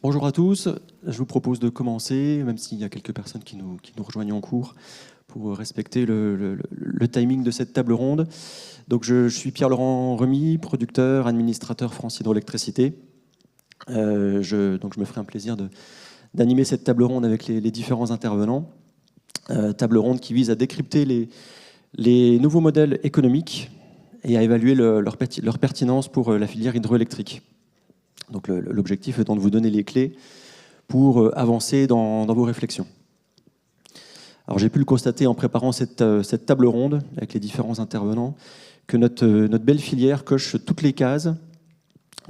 Bonjour à tous, je vous propose de commencer, même s'il y a quelques personnes qui nous rejoignent en cours, pour respecter le timing de cette table ronde. Donc je suis Pierre-Laurent Remy, producteur, administrateur France Hydroélectricité. Donc je me ferai un plaisir d'animer cette table ronde avec les différents intervenants. Table ronde qui vise à décrypter les nouveaux modèles économiques et à évaluer leur pertinence pour la filière hydroélectrique. Donc l'objectif étant de vous donner les clés pour avancer dans vos réflexions. Alors j'ai pu le constater en préparant cette table ronde avec les différents intervenants que notre belle filière coche toutes les cases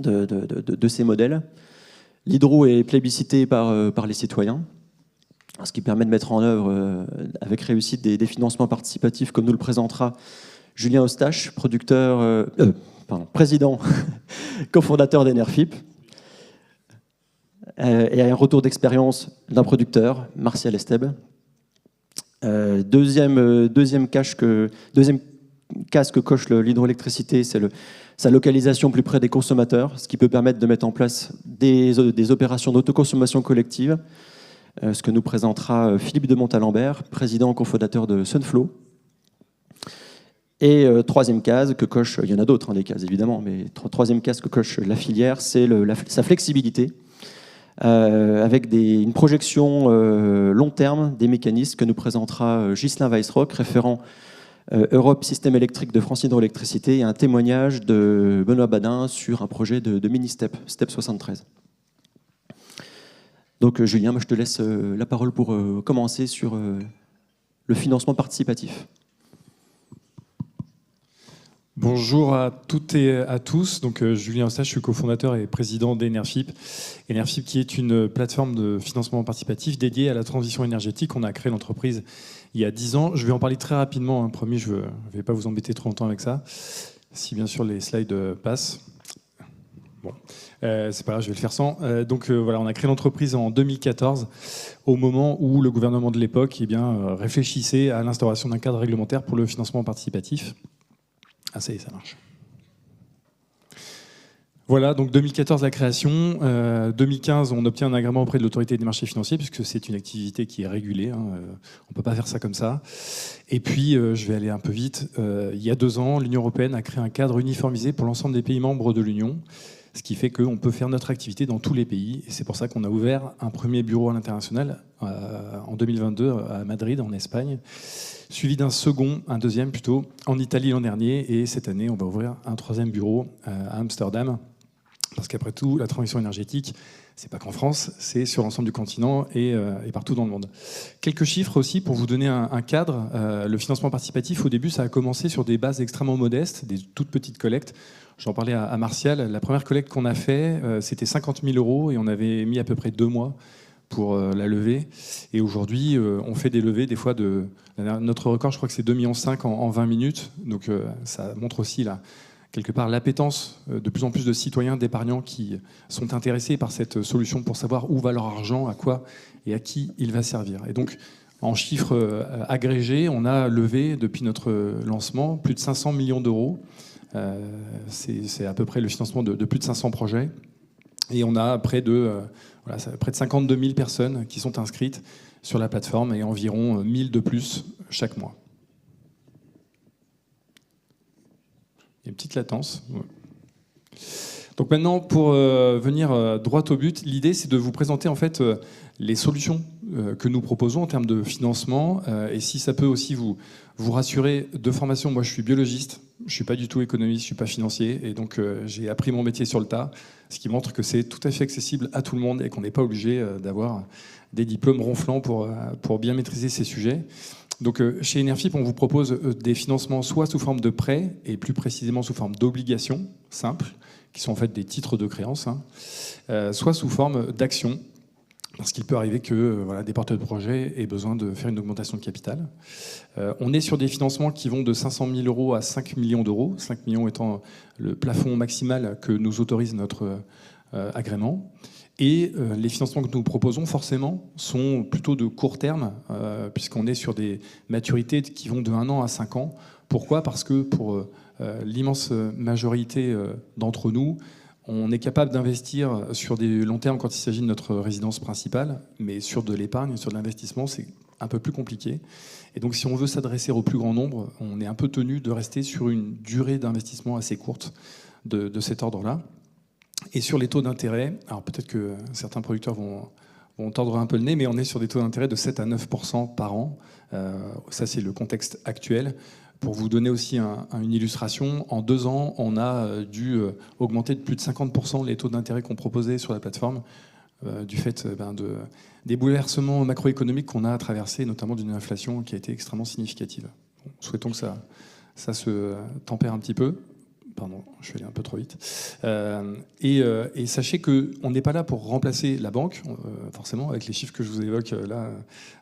de ces modèles. L'hydro est plébiscité par les citoyens, ce qui permet de mettre en œuvre avec réussite des financements participatifs comme nous le présentera Julien Eustache, président, cofondateur d'Enerfip, et un retour d'expérience d'un producteur, Martial Esteb. Deuxième case que coche l'hydroélectricité, c'est sa localisation plus près des consommateurs, ce qui peut permettre de mettre en place des opérations d'autoconsommation collective, ce que nous présentera Philippe de Montalembert, président et cofondateur de Sunflow. Et troisième case que coche, il y en a d'autres, des cases évidemment, mais troisième case que coche la filière, c'est sa flexibilité, avec une projection long terme des mécanismes que nous présentera Ghislain Weissrock, référent Europe Système électrique de France Hydroélectricité, et un témoignage de Benoît Badin sur un projet de mini-STEP, STEP 73. Donc Julien, moi, je te laisse la parole pour commencer sur le financement participatif. Bonjour à toutes et à tous. Donc, Julien Eustache, je suis cofondateur et président d'Enerfip. Enerfip qui est une plateforme de financement participatif dédiée à la transition énergétique. On a créé l'entreprise il y a 10 ans. Je vais en parler très rapidement. Promis, je ne vais pas vous embêter trop longtemps avec ça. Si bien sûr les slides passent. Bon, c'est pas grave, je vais le faire sans. Voilà, on a créé l'entreprise en 2014, au moment où le gouvernement de l'époque réfléchissait à l'instauration d'un cadre réglementaire pour le financement participatif. Ah, ça y est, ça marche. Voilà, donc 2014 la création, 2015 on obtient un agrément auprès de l'autorité des marchés financiers puisque c'est une activité qui est régulée, on ne peut pas faire ça comme ça. Et puis, je vais aller un peu vite, il y a 2 ans, l'Union européenne a créé un cadre uniformisé pour l'ensemble des pays membres de l'Union, ce qui fait qu'on peut faire notre activité dans tous les pays. Et c'est pour ça qu'on a ouvert un premier bureau à l'international en 2022 à Madrid, en Espagne, suivi un deuxième plutôt, en Italie l'an dernier. Et cette année, on va ouvrir un 3e bureau à Amsterdam. Parce qu'après tout, la transition énergétique, c'est pas qu'en France, c'est sur l'ensemble du continent et partout dans le monde. Quelques chiffres aussi pour vous donner un cadre. Le financement participatif, au début, ça a commencé sur des bases extrêmement modestes, des toutes petites collectes. J'en parlais à Martial. La première collecte qu'on a fait, c'était 50 000 € et on avait mis à peu près 2 mois pour la lever. Et aujourd'hui, on fait des levées des fois notre record, je crois que c'est 2,5 millions en 20 minutes. Donc ça montre aussi quelque part l'appétence de plus en plus de citoyens, d'épargnants qui sont intéressés par cette solution pour savoir où va leur argent, à quoi et à qui il va servir. Et donc, en chiffres agrégés, on a levé depuis notre lancement plus de 500 millions d'euros. C'est à peu près le financement de plus de 500 projets. Et on a près de 52 000 personnes qui sont inscrites sur la plateforme et environ 1 000 de plus chaque mois. Il y a une petite latence. Ouais. Donc maintenant, pour venir droit au but, l'idée c'est de vous présenter en fait les solutions que nous proposons en termes de financement. Et si ça peut aussi vous rassurer, de formation, moi je suis biologiste, je ne suis pas du tout économiste, je ne suis pas financier, et donc j'ai appris mon métier sur le tas, ce qui montre que c'est tout à fait accessible à tout le monde et qu'on n'est pas obligé d'avoir des diplômes ronflants pour bien maîtriser ces sujets. Donc chez Enerfip, on vous propose des financements soit sous forme de prêts, et plus précisément sous forme d'obligations simples, qui sont en fait des titres de créance, soit sous forme d'actions, parce qu'il peut arriver que des porteurs de projets aient besoin de faire une augmentation de capital. On est sur des financements qui vont de 500 000 € à 5 millions d'euros, 5 millions étant le plafond maximal que nous autorise notre agrément. Et les financements que nous proposons, forcément, sont plutôt de court terme, puisqu'on est sur des maturités qui vont de 1 an à 5 ans. Pourquoi ? Parce que pour l'immense majorité d'entre nous, On est capable d'investir sur des longs termes quand il s'agit de notre résidence principale, mais sur de l'épargne, sur de l'investissement, c'est un peu plus compliqué. Et donc si on veut s'adresser au plus grand nombre, on est un peu tenu de rester sur une durée d'investissement assez courte de cet ordre-là. Et sur les taux d'intérêt, alors peut-être que certains producteurs vont tordre un peu le nez, mais on est sur des taux d'intérêt de 7 à 9% par an. Ça, c'est le contexte actuel. Pour vous donner aussi une illustration, en 2 ans, on a dû augmenter de plus de 50% les taux d'intérêt qu'on proposait sur la plateforme, du fait des bouleversements macroéconomiques qu'on a traversés, notamment d'une inflation qui a été extrêmement significative. Bon, souhaitons que ça se tempère un petit peu. Pardon, je suis allé un peu trop vite. Et sachez qu'on n'est pas là pour remplacer la banque, forcément, avec les chiffres que je vous évoque là,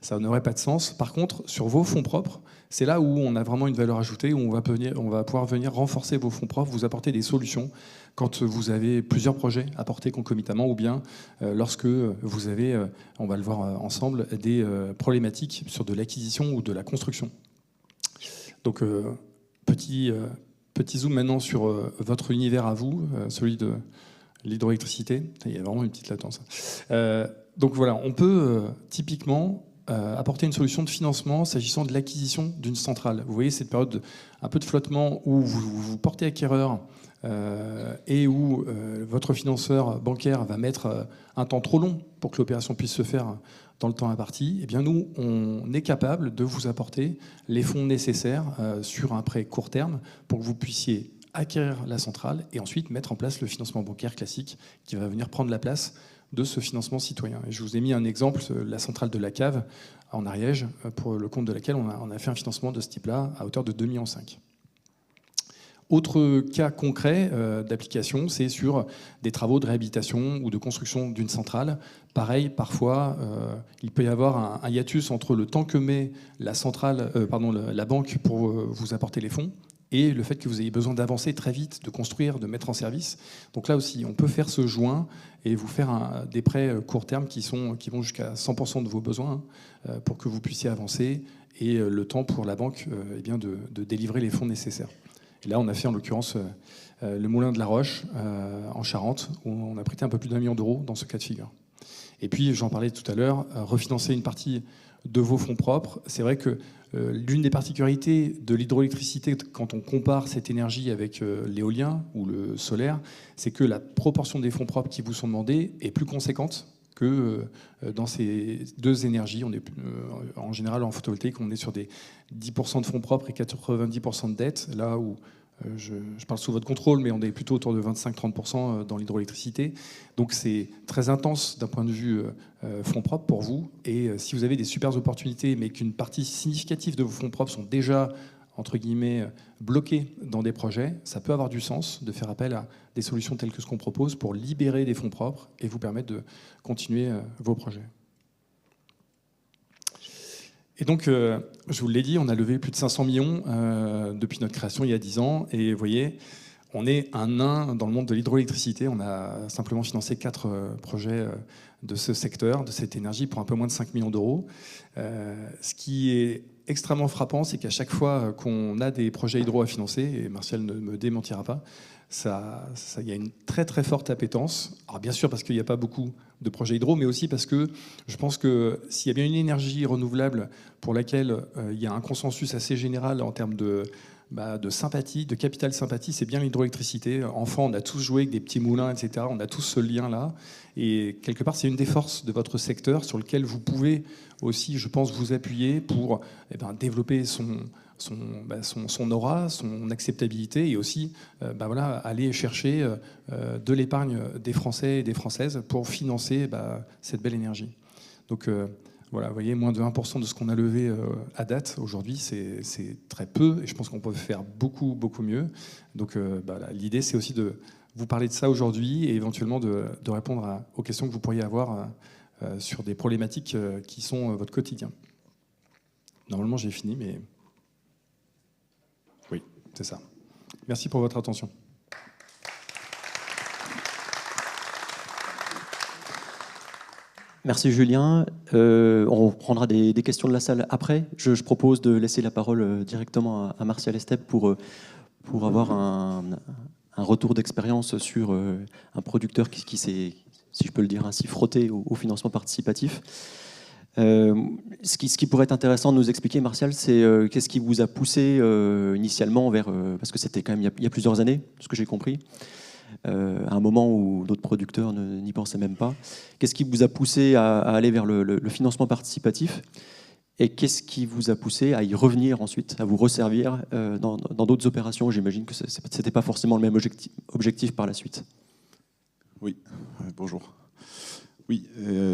ça n'aurait pas de sens. Par contre, sur vos fonds propres, c'est là où on a vraiment une valeur ajoutée, où on va pouvoir venir renforcer vos fonds propres, vous apporter des solutions quand vous avez plusieurs projets à porter concomitamment, ou bien lorsque vous avez, on va le voir ensemble, des problématiques sur de l'acquisition ou de la construction. Donc, petit zoom maintenant sur votre univers à vous, celui de l'hydroélectricité. Il y a vraiment une petite latence. Donc voilà, on peut typiquement apporter une solution de financement s'agissant de l'acquisition d'une centrale. Vous voyez cette période un peu de flottement où vous portez acquéreur et où votre financeur bancaire va mettre un temps trop long pour que l'opération puisse se faire dans le temps imparti. Eh bien nous, on est capable de vous apporter les fonds nécessaires sur un prêt court terme pour que vous puissiez acquérir la centrale et ensuite mettre en place le financement bancaire classique qui va venir prendre la place de ce financement citoyen. Et je vous ai mis un exemple, la centrale de la Cave en Ariège, pour le compte de laquelle on a fait un financement de ce type-là à hauteur de 2,5 millions. Autre cas concret d'application, c'est sur des travaux de réhabilitation ou de construction d'une centrale. Pareil, parfois, il peut y avoir un hiatus entre le temps que met la banque pour vous apporter les fonds et le fait que vous ayez besoin d'avancer très vite, de construire, de mettre en service. Donc là aussi, on peut faire ce joint et vous faire des prêts court terme qui vont jusqu'à 100% de vos besoins pour que vous puissiez avancer et le temps pour la banque de délivrer les fonds nécessaires. Et là, on a fait en l'occurrence le Moulin de la Roche en Charente, où on a prêté un peu plus d'1 million d'euros dans ce cas de figure. Et puis, j'en parlais tout à l'heure, refinancer une partie de vos fonds propres. C'est vrai que l'une des particularités de l'hydroélectricité, quand on compare cette énergie avec l'éolien ou le solaire, c'est que la proportion des fonds propres qui vous sont demandés est plus conséquente que dans ces deux énergies. On est, en général, en photovoltaïque, on est sur des 10% de fonds propres et 90% de dettes, là où je parle sous votre contrôle, mais on est plutôt autour de 25-30% dans l'hydroélectricité. Donc c'est très intense d'un point de vue fonds propres pour vous. Et si vous avez des super opportunités, mais qu'une partie significative de vos fonds propres sont déjà, entre guillemets, bloqués dans des projets, ça peut avoir du sens de faire appel à des solutions telles que ce qu'on propose pour libérer des fonds propres et vous permettre de continuer vos projets. Et donc, je vous l'ai dit, on a levé plus de 500 millions depuis notre création il y a 10 ans. Et vous voyez, on est un nain dans le monde de l'hydroélectricité. On a simplement financé 4 projets de ce secteur, de cette énergie, pour un peu moins de 5 millions d'euros. Ce qui est extrêmement frappant, c'est qu'à chaque fois qu'on a des projets hydro à financer, et Martial ne me démentira pas, il y a une très très forte appétence. Alors bien sûr parce qu'il n'y a pas beaucoup de projets hydro, mais aussi parce que je pense que s'il y a bien une énergie renouvelable pour laquelle il y a un consensus assez général en termes de sympathie, de capital sympathie, c'est bien l'hydroélectricité. Enfant, on a tous joué avec des petits moulins, etc. On a tous ce lien-là. Et quelque part, c'est une des forces de votre secteur sur lequel vous pouvez aussi, je pense, vous appuyer pour développer son aura, son acceptabilité et aussi aller chercher de l'épargne des Français et des Françaises pour financer cette belle énergie. Donc voilà, vous voyez, moins de 1% de ce qu'on a levé à date aujourd'hui, c'est très peu et je pense qu'on peut faire beaucoup, beaucoup mieux. Donc l'idée, c'est aussi de vous parler de ça aujourd'hui et éventuellement de répondre aux questions que vous pourriez avoir sur des problématiques qui sont votre quotidien. Normalement, j'ai fini, mais... Oui, c'est ça. Merci pour votre attention. Merci Julien. On reprendra des questions de la salle après. Je propose de laisser la parole directement à Martial Estep pour avoir un retour d'expérience sur un producteur qui s'est, si je peux le dire ainsi, frotté au financement participatif. Ce qui pourrait être intéressant de nous expliquer, Martial, c'est qu'est-ce qui vous a poussé initialement vers... parce que c'était quand même il y a plusieurs années, ce que j'ai compris, à un moment où d'autres producteurs n'y pensaient même pas. Qu'est-ce qui vous a poussé à aller vers le financement participatif? Et qu'est-ce qui vous a poussé à y revenir ensuite, à vous resservir dans d'autres opérations? J'imagine que ce n'était pas forcément le même objectif par la suite. Oui, bonjour. Oui,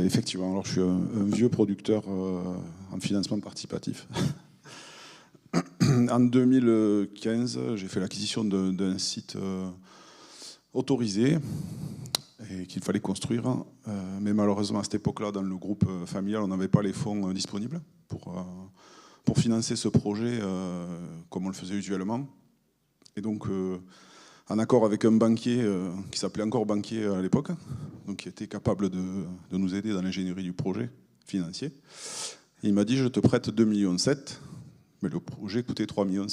effectivement. Alors, je suis un vieux producteur en financement participatif. En 2015, j'ai fait l'acquisition d'un site autorisé et qu'il fallait construire. Mais malheureusement, à cette époque-là, dans le groupe familial, on n'avait pas les fonds disponibles pour financer ce projet comme on le faisait usuellement. Et donc, en accord avec un banquier qui s'appelait encore banquier à l'époque, donc qui était capable de nous aider dans l'ingénierie du projet financier, il m'a dit: je te prête 2,7 millions, mais le projet coûtait 3,7 millions.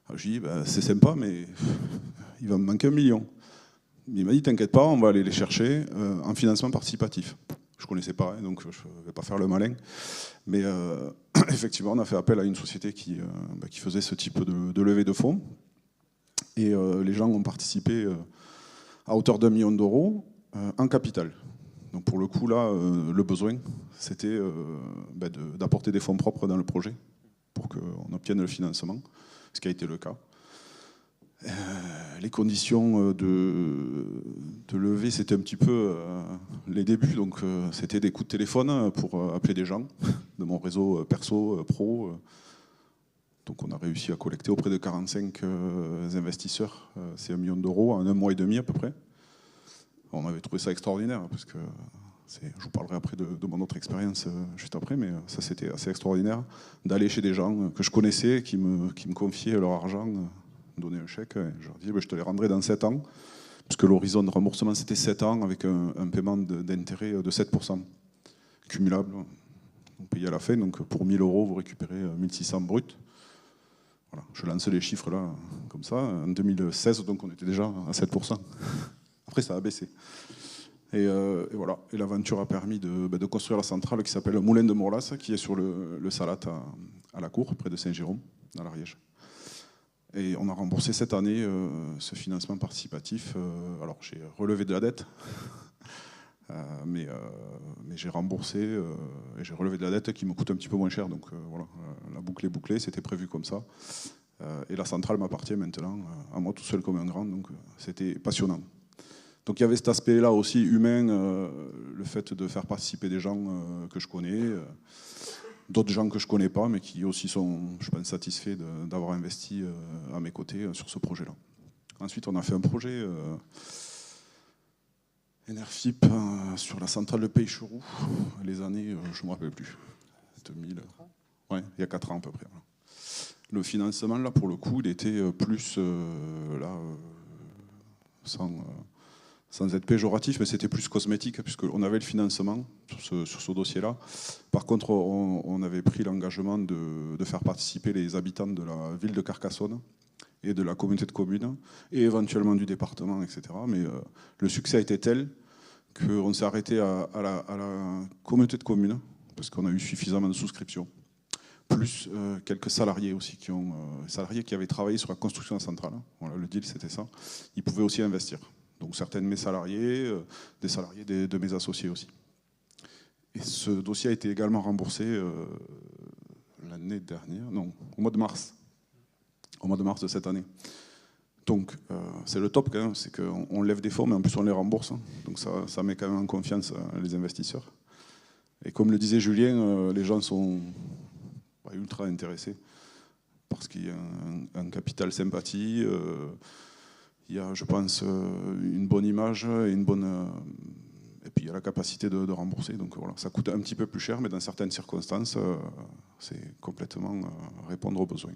Alors, je lui ai dit: c'est sympa, mais il va me manquer 1 million. Il m'a dit: t'inquiète pas, on va aller les chercher en financement participatif. Je ne connaissais pas, donc je ne vais pas faire le malin. Mais effectivement, on a fait appel à une société qui faisait ce type de levée de fonds. Et les gens ont participé à hauteur d'1 million d'euros en capital. Donc pour le coup, là, le besoin, c'était d'apporter des fonds propres dans le projet pour qu'on obtienne le financement, ce qui a été le cas. Les conditions de levée, c'était un petit peu les débuts. Donc c'était des coups de téléphone pour appeler des gens de mon réseau perso, pro. Donc on a réussi à collecter auprès de 45 investisseurs ces 1 million d'euros en 1 mois et demi à peu près. On avait trouvé ça extraordinaire, parce que je vous parlerai après de mon autre expérience juste après, mais ça c'était assez extraordinaire d'aller chez des gens que je connaissais, qui me confiaient leur argent, me donnaient un chèque, et je leur disais: je te les rendrai dans 7 ans, puisque l'horizon de remboursement c'était 7 ans avec un paiement d'intérêt de 7%, cumulable, on payait à la fin, donc pour 1 000 euros vous récupérez 1 600 brut. Voilà, je lance les chiffres là, comme ça. En 2016, donc on était déjà à 7%. Après, ça a baissé. Et voilà. Et l'aventure a permis de construire la centrale qui s'appelle Moulin de Morlas, qui est sur le Salat à la Cour, près de Saint-Jérôme, dans l'Ariège. Et on a remboursé cette année ce financement participatif. Alors, j'ai relevé de la dette. Mais j'ai remboursé et j'ai relevé de la dette qui me coûte un petit peu moins cher. Donc voilà, la boucle est bouclée, c'était prévu comme ça. Et la centrale m'appartient maintenant, à moi tout seul comme un grand, donc c'était passionnant. Donc il y avait cet aspect-là aussi humain, le fait de faire participer des gens que je connais, d'autres gens que je ne connais pas, mais qui aussi sont, je pense, satisfaits d'avoir investi à mes côtés sur ce projet-là. Ensuite, on a fait un projet... Enerfip sur la centrale de Peycheroux, les années, je ne me rappelle plus, 2000, ouais, il y a 4 ans à peu près. Voilà. Le financement, là, pour le coup, il était plus, sans être péjoratif, mais c'était plus cosmétique, puisqu'on avait le financement sur ce dossier-là. Par contre, on avait pris l'engagement de faire participer les habitants de la ville de Carcassonne et de la communauté de communes, et éventuellement du département, etc. Mais le succès a été tel qu'on s'est arrêté à la communauté de communes, parce qu'on a eu suffisamment de souscriptions, plus quelques salariés aussi, salariés qui avaient travaillé sur la construction de la centrale. Voilà, le deal, c'était ça. Ils pouvaient aussi investir. Donc certains de mes salariés, des salariés de mes associés aussi. Et ce dossier a été également remboursé l'année dernière, non, au mois de mars. Au mois de mars de cette année. Donc c'est le top quand même, c'est qu'on lève des fonds mais en plus on les rembourse. Donc ça met quand même en confiance les investisseurs. Et comme le disait Julien, les gens sont ultra intéressés parce qu'il y a un capital sympathie, il y a, je pense, une bonne image et et puis il y a la capacité de rembourser. Donc voilà, ça coûte un petit peu plus cher, mais dans certaines circonstances, c'est complètement répondre aux besoins.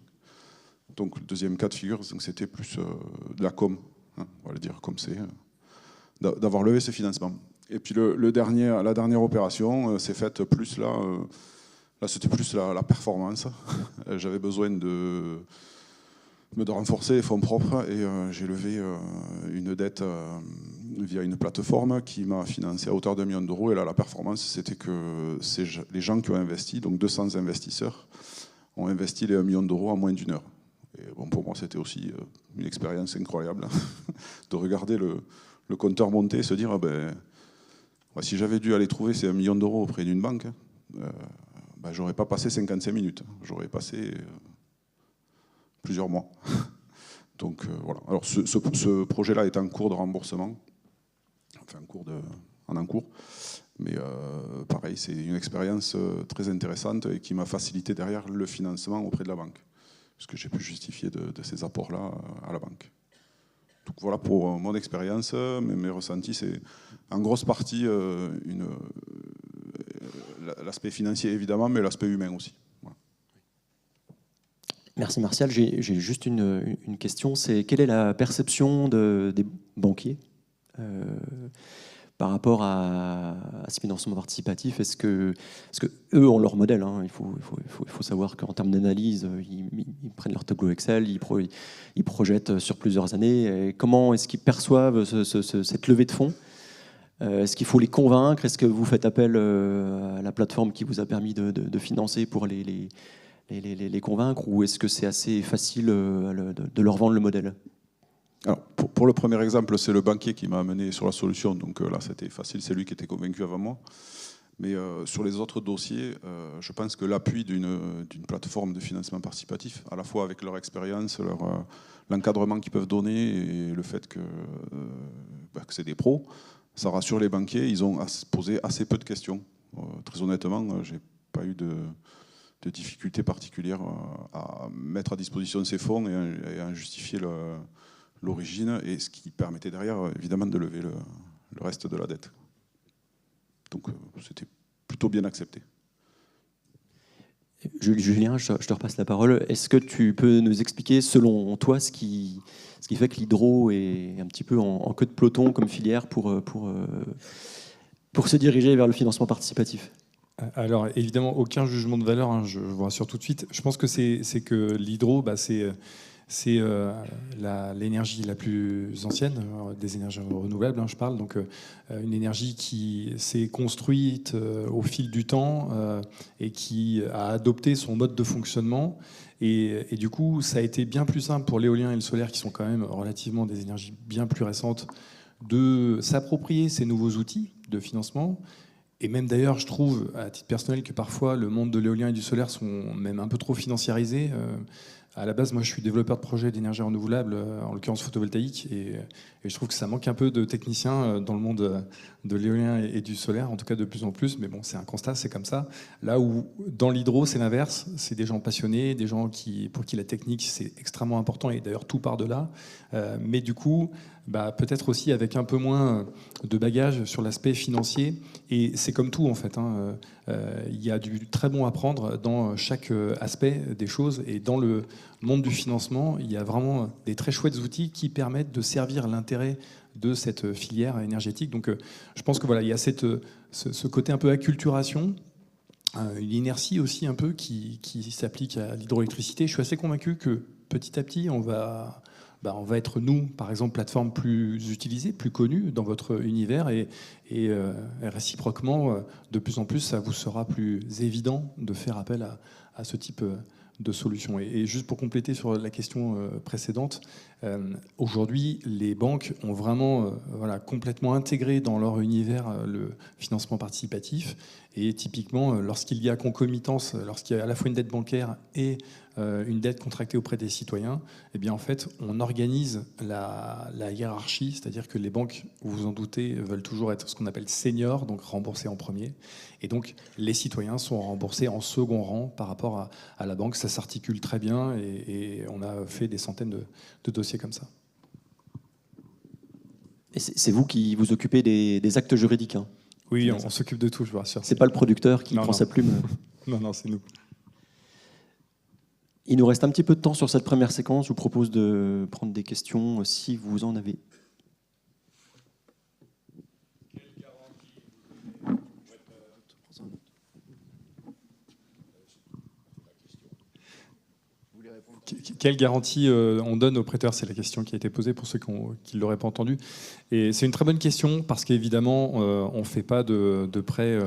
Donc le deuxième cas de figure, c'était plus de la com, hein, on va le dire comme c'est, d'avoir levé ce financement. Et puis la dernière opération s'est faite plus là c'était plus la performance. J'avais besoin de renforcer les fonds propres et j'ai levé une dette via une plateforme qui m'a financé à hauteur d'1 million d'euros. Et là, la performance, c'était que les gens qui ont investi, donc 200 investisseurs, ont investi les 1 million d'euros en moins d'1 heure. Et bon, pour moi, c'était aussi une expérience incroyable de regarder le compteur monter et se dire si j'avais dû aller trouver ces 1 million d'euros auprès d'une banque, j'aurais pas passé 55 minutes, j'aurais passé plusieurs mois. Donc voilà. Alors ce projet-là est en cours de remboursement, enfin en cours, mais pareil, c'est une expérience très intéressante et qui m'a facilité derrière le financement auprès de la banque, puisque j'ai pu justifier de ces apports-là à la banque. Donc voilà pour mon expérience, mes ressentis, c'est en grosse partie l'aspect financier évidemment, mais l'aspect humain aussi. Voilà. Merci Martial. J'ai juste une question, c'est quelle est la perception des banquiers par rapport à ce financement participatif? Parce que eux ont leur modèle, hein. Il faut savoir qu'en termes d'analyse, ils prennent leur tableau Excel, ils projettent sur plusieurs années. Et comment est-ce qu'ils perçoivent cette levée de fonds? Est-ce qu'il faut les convaincre? Est-ce que vous faites appel à la plateforme qui vous a permis de financer pour les convaincre? Ou est-ce que c'est assez facile de leur vendre le modèle? Alors, pour le premier exemple, c'est le banquier qui m'a amené sur la solution, donc là c'était facile, c'est lui qui était convaincu avant moi. Mais sur les autres dossiers, je pense que l'appui d'une plateforme de financement participatif, à la fois avec leur expérience, l'encadrement qu'ils peuvent donner et le fait que c'est des pros, ça rassure les banquiers, ils ont posé assez peu de questions. Très honnêtement, j'ai pas eu de difficultés particulières à mettre à disposition ces fonds et à justifier l'origine, et ce qui permettait derrière, évidemment, de lever le reste de la dette. Donc c'était plutôt bien accepté. Julien, je te repasse la parole. Est-ce que tu peux nous expliquer, selon toi, ce qui fait que l'hydro est un petit peu en queue de peloton comme filière pour se diriger vers le financement participatif? Alors évidemment, aucun jugement de valeur, hein, je vous rassure tout de suite. Je pense que c'est que l'hydro, c'est l'énergie la plus ancienne, des énergies renouvelables, hein, je parle, donc une énergie qui s'est construite au fil du temps et qui a adopté son mode de fonctionnement. Et du coup, ça a été bien plus simple pour l'éolien et le solaire, qui sont quand même relativement des énergies bien plus récentes, de s'approprier ces nouveaux outils de financement. Et même d'ailleurs, je trouve, à titre personnel, que parfois le monde de l'éolien et du solaire sont même un peu trop financiarisés. À la base, moi, je suis développeur de projets d'énergie renouvelable, en l'occurrence photovoltaïque, et je trouve que ça manque un peu de techniciens dans le monde de l'éolien et du solaire, en tout cas de plus en plus. Mais bon, c'est un constat, c'est comme ça. Là où, dans l'hydro, c'est l'inverse. C'est des gens passionnés, des gens pour qui la technique, c'est extrêmement important, et d'ailleurs, tout part de là. Mais du coup, peut-être aussi avec un peu moins de bagages sur l'aspect financier. Et c'est comme tout, en fait, hein. Il y a du très bon à prendre dans chaque aspect des choses. Et dans le monde du financement, il y a vraiment des très chouettes outils qui permettent de servir l'intérêt de cette filière énergétique. Donc je pense que voilà, il y a ce côté un peu acculturation, une inertie aussi un peu qui s'applique à l'hydroélectricité. Je suis assez convaincu que petit à petit, on va être, nous, par exemple, plateforme plus utilisée, plus connue dans votre univers, et réciproquement, de plus en plus, ça vous sera plus évident de faire appel à ce type de solution. Et juste pour compléter sur la question précédente, aujourd'hui, les banques ont vraiment complètement intégré dans leur univers le financement participatif. Et typiquement, lorsqu'il y a concomitance, lorsqu'il y a à la fois une dette bancaire et une dette contractée auprès des citoyens, eh bien en fait, on organise la hiérarchie, c'est-à-dire que les banques, vous vous en doutez, veulent toujours être ce qu'on appelle seniors, donc remboursés en premier. Et donc, les citoyens sont remboursés en second rang par rapport à la banque. Ça s'articule très bien, et on a fait des centaines de dossiers comme ça. Et c'est vous qui vous occupez des actes juridiques, hein? Oui, on s'occupe de tout, je vous rassure. C'est pas le producteur qui prend sa plume? Non, c'est nous. Il nous reste un petit peu de temps sur cette première séquence. Je vous propose de prendre des questions si vous en avez. répondre. Quelle garantie on donne aux prêteurs? C'est la question qui a été posée pour ceux qui ne l'auraient pas entendu. Et c'est une très bonne question parce qu'évidemment, on ne fait pas de prêt,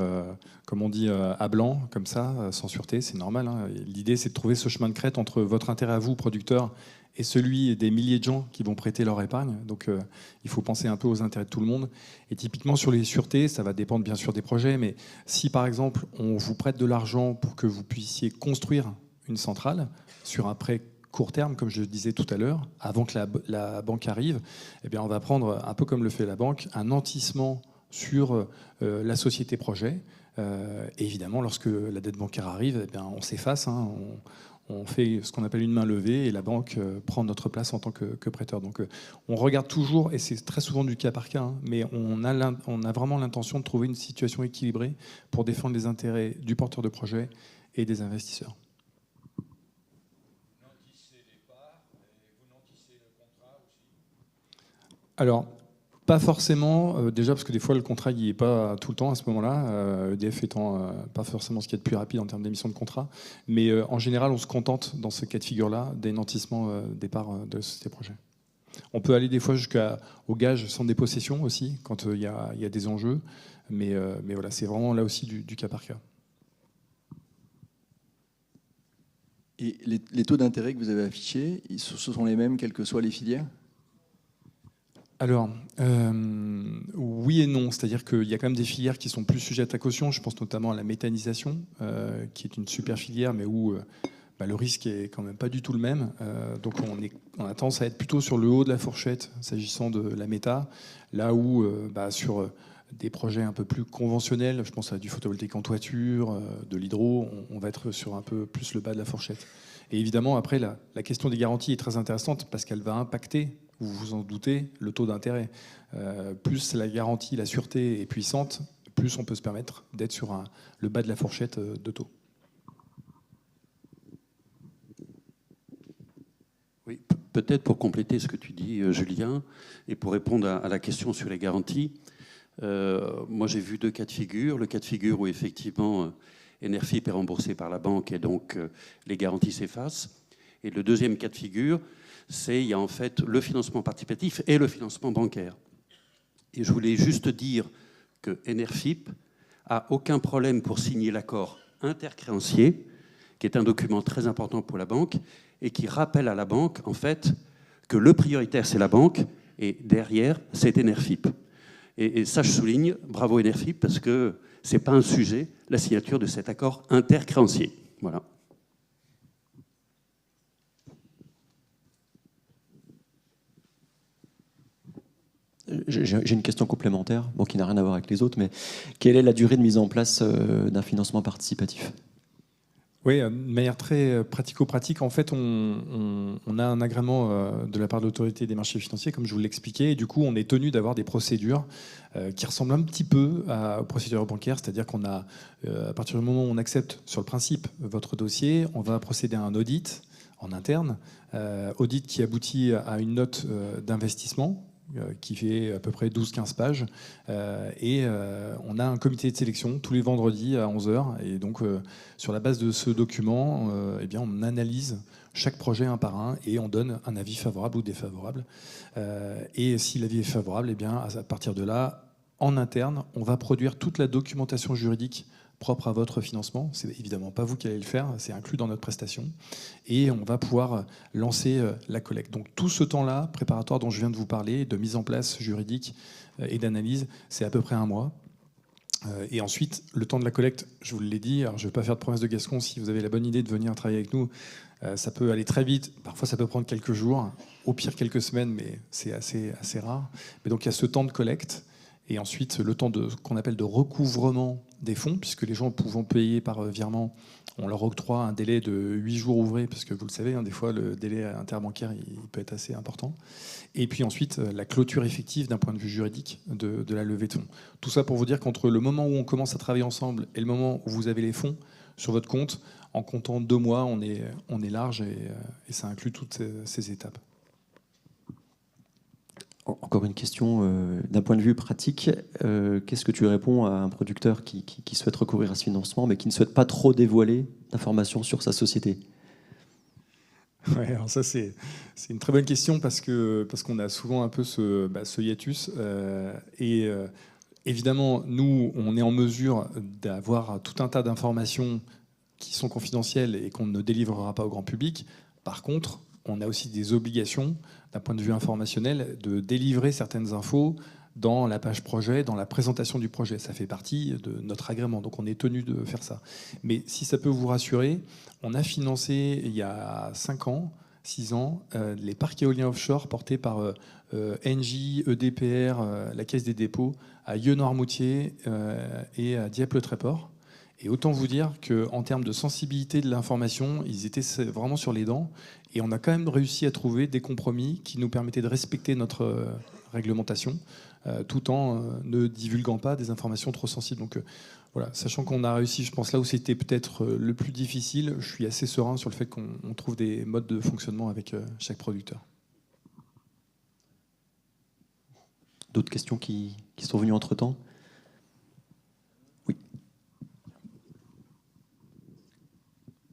comme on dit, à blanc, comme ça, sans sûreté. C'est normal. Hein. L'idée, c'est de trouver ce chemin de crête entre votre intérêt à vous, producteur, et celui des milliers de gens qui vont prêter leur épargne. Donc, il faut penser un peu aux intérêts de tout le monde. Et typiquement, sur les sûretés, ça va dépendre bien sûr des projets. Mais si, par exemple, on vous prête de l'argent pour que vous puissiez construire une centrale sur un prêt court terme, comme je le disais tout à l'heure, avant que la banque arrive, eh bien, on va prendre, un peu comme le fait la banque, un nantissement sur la société projet. Et évidemment, lorsque la dette bancaire arrive, eh bien, on s'efface, hein, on fait ce qu'on appelle une main levée et la banque prend notre place en tant que prêteur. Donc on regarde toujours, et c'est très souvent du cas par cas, hein, mais on a vraiment l'intention de trouver une situation équilibrée pour défendre les intérêts du porteur de projet et des investisseurs. Alors, pas forcément, déjà parce que des fois le contrat n'y est pas tout le temps à ce moment-là, EDF étant pas forcément ce qu'il y a de plus rapide en termes d'émission de contrat, mais en général on se contente dans ce cas de figure-là des nantissements des parts de la société projet. On peut aller des fois jusqu'au gage sans dépossession aussi, quand il y a des enjeux, mais voilà, c'est vraiment là aussi du cas par cas. Et les taux d'intérêt que vous avez affichés, ce sont les mêmes quelles que soient les filières? Alors, oui et non. C'est-à-dire qu'il y a quand même des filières qui sont plus sujettes à caution. Je pense notamment à la méthanisation, qui est une super filière, mais où le risque est quand même pas du tout le même. Donc on a tendance à être plutôt sur le haut de la fourchette, s'agissant de la méta, là où sur des projets un peu plus conventionnels, je pense à du photovoltaïque en toiture, de l'hydro, on va être sur un peu plus le bas de la fourchette. Et évidemment, après, la question des garanties est très intéressante parce qu'elle va impacter, vous vous en doutez, le taux d'intérêt. Plus la garantie, la sûreté est puissante, plus on peut se permettre d'être sur le bas de la fourchette de taux. Oui, peut-être pour compléter ce que tu dis, Julien, et pour répondre à la question sur les garanties, moi j'ai vu deux cas de figure. Le cas de figure où effectivement Enerfip est remboursé par la banque et donc les garanties s'effacent. Et le deuxième cas de figure, il y a en fait le financement participatif et le financement bancaire. Et je voulais juste dire que Enerfip a aucun problème pour signer l'accord intercréancier, qui est un document très important pour la banque, et qui rappelle à la banque, en fait, que le prioritaire, c'est la banque, et derrière, c'est Enerfip. Et ça, je souligne, bravo Enerfip, parce que ce n'est pas un sujet, la signature de cet accord intercréancier. Voilà. J'ai une question complémentaire, qui n'a rien à voir avec les autres, mais quelle est la durée de mise en place d'un financement participatif ? Oui, de manière très pratico-pratique, en fait, on a un agrément de la part de l'autorité des marchés financiers, comme je vous l'expliquais, et du coup, on est tenu d'avoir des procédures qui ressemblent un petit peu aux procédures bancaires, c'est-à-dire qu'on a, à partir du moment où on accepte sur le principe votre dossier, on va procéder à un audit en interne, audit qui aboutit à une note d'investissement, qui fait à peu près 12-15 pages. Et on a un comité de sélection tous les vendredis à 11h. Et donc, sur la base de ce document, on analyse chaque projet un par un et on donne un avis favorable ou défavorable. Et si l'avis est favorable, à partir de là, en interne, on va produire toute la documentation juridique propre à votre financement. C'est évidemment pas vous qui allez le faire, c'est inclus dans notre prestation. Et on va pouvoir lancer la collecte. Donc tout ce temps-là, préparatoire dont je viens de vous parler, de mise en place juridique et d'analyse, c'est à peu près un mois. Et ensuite, le temps de la collecte, je vous l'ai dit, alors je ne vais pas faire de promesse de Gascon, si vous avez la bonne idée de venir travailler avec nous, ça peut aller très vite, parfois ça peut prendre quelques jours, au pire quelques semaines, mais c'est assez rare. Mais donc il y a ce temps de collecte, et ensuite le temps qu'on appelle de recouvrement des fonds, puisque les gens pouvant payer par virement, on leur octroie un délai de 8 jours ouvrés, parce que vous le savez, des fois le délai interbancaire il peut être assez important. Et puis ensuite la clôture effective d'un point de vue juridique de la levée de fonds. Tout ça pour vous dire qu'entre le moment où on commence à travailler ensemble et le moment où vous avez les fonds sur votre compte, en comptant 2 mois, on est large et ça inclut toutes ces étapes. Encore une question d'un point de vue pratique. Qu'est-ce que tu réponds à un producteur qui souhaite recourir à ce financement, mais qui ne souhaite pas trop dévoiler d'informations sur sa société ? Ouais, alors ça c'est une très bonne question parce qu'on a souvent un peu ce hiatus. Évidemment, nous, on est en mesure d'avoir tout un tas d'informations qui sont confidentielles et qu'on ne délivrera pas au grand public. Par contre, on a aussi des obligations, d'un point de vue informationnel, de délivrer certaines infos dans la page projet, dans la présentation du projet. Ça fait partie de notre agrément, donc on est tenu de faire ça. Mais si ça peut vous rassurer, on a financé il y a 5 ans, 6 ans, les parcs éoliens offshore portés par Engie, EDPR, la Caisse des dépôts, à Yeux-Noirmoutier et à Dieppe-le-Tréport. Et autant vous dire qu'en termes de sensibilité de l'information, ils étaient vraiment sur les dents. Et on a quand même réussi à trouver des compromis qui nous permettaient de respecter notre réglementation, tout en ne divulguant pas des informations trop sensibles. Donc voilà, sachant qu'on a réussi, je pense, là où c'était peut-être le plus difficile, je suis assez serein sur le fait qu'on trouve des modes de fonctionnement avec chaque producteur. D'autres questions qui sont venues entre-temps ? Oui.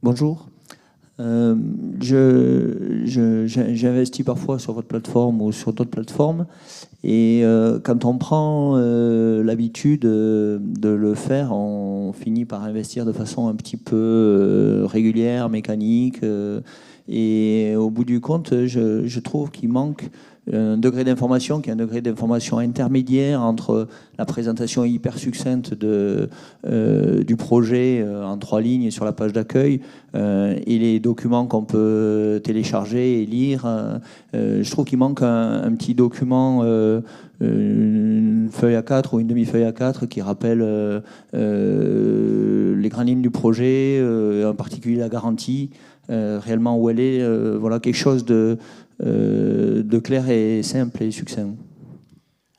Bonjour. J'investis parfois sur votre plateforme ou sur d'autres plateformes. Et quand on prend l'habitude de le faire, on finit par investir de façon un petit peu régulière, mécanique. Et au bout du compte, je trouve qu'il manque un degré d'information qui est un degré d'information intermédiaire entre la présentation hyper succincte du projet en 3 lignes sur la page d'accueil et les documents qu'on peut télécharger et lire. Je trouve qu'il manque un petit document, une feuille A4 ou une demi-feuille A4 qui rappelle les grandes lignes du projet, en particulier la garantie, réellement où elle est. Voilà, quelque chose de clair et simple et succinct.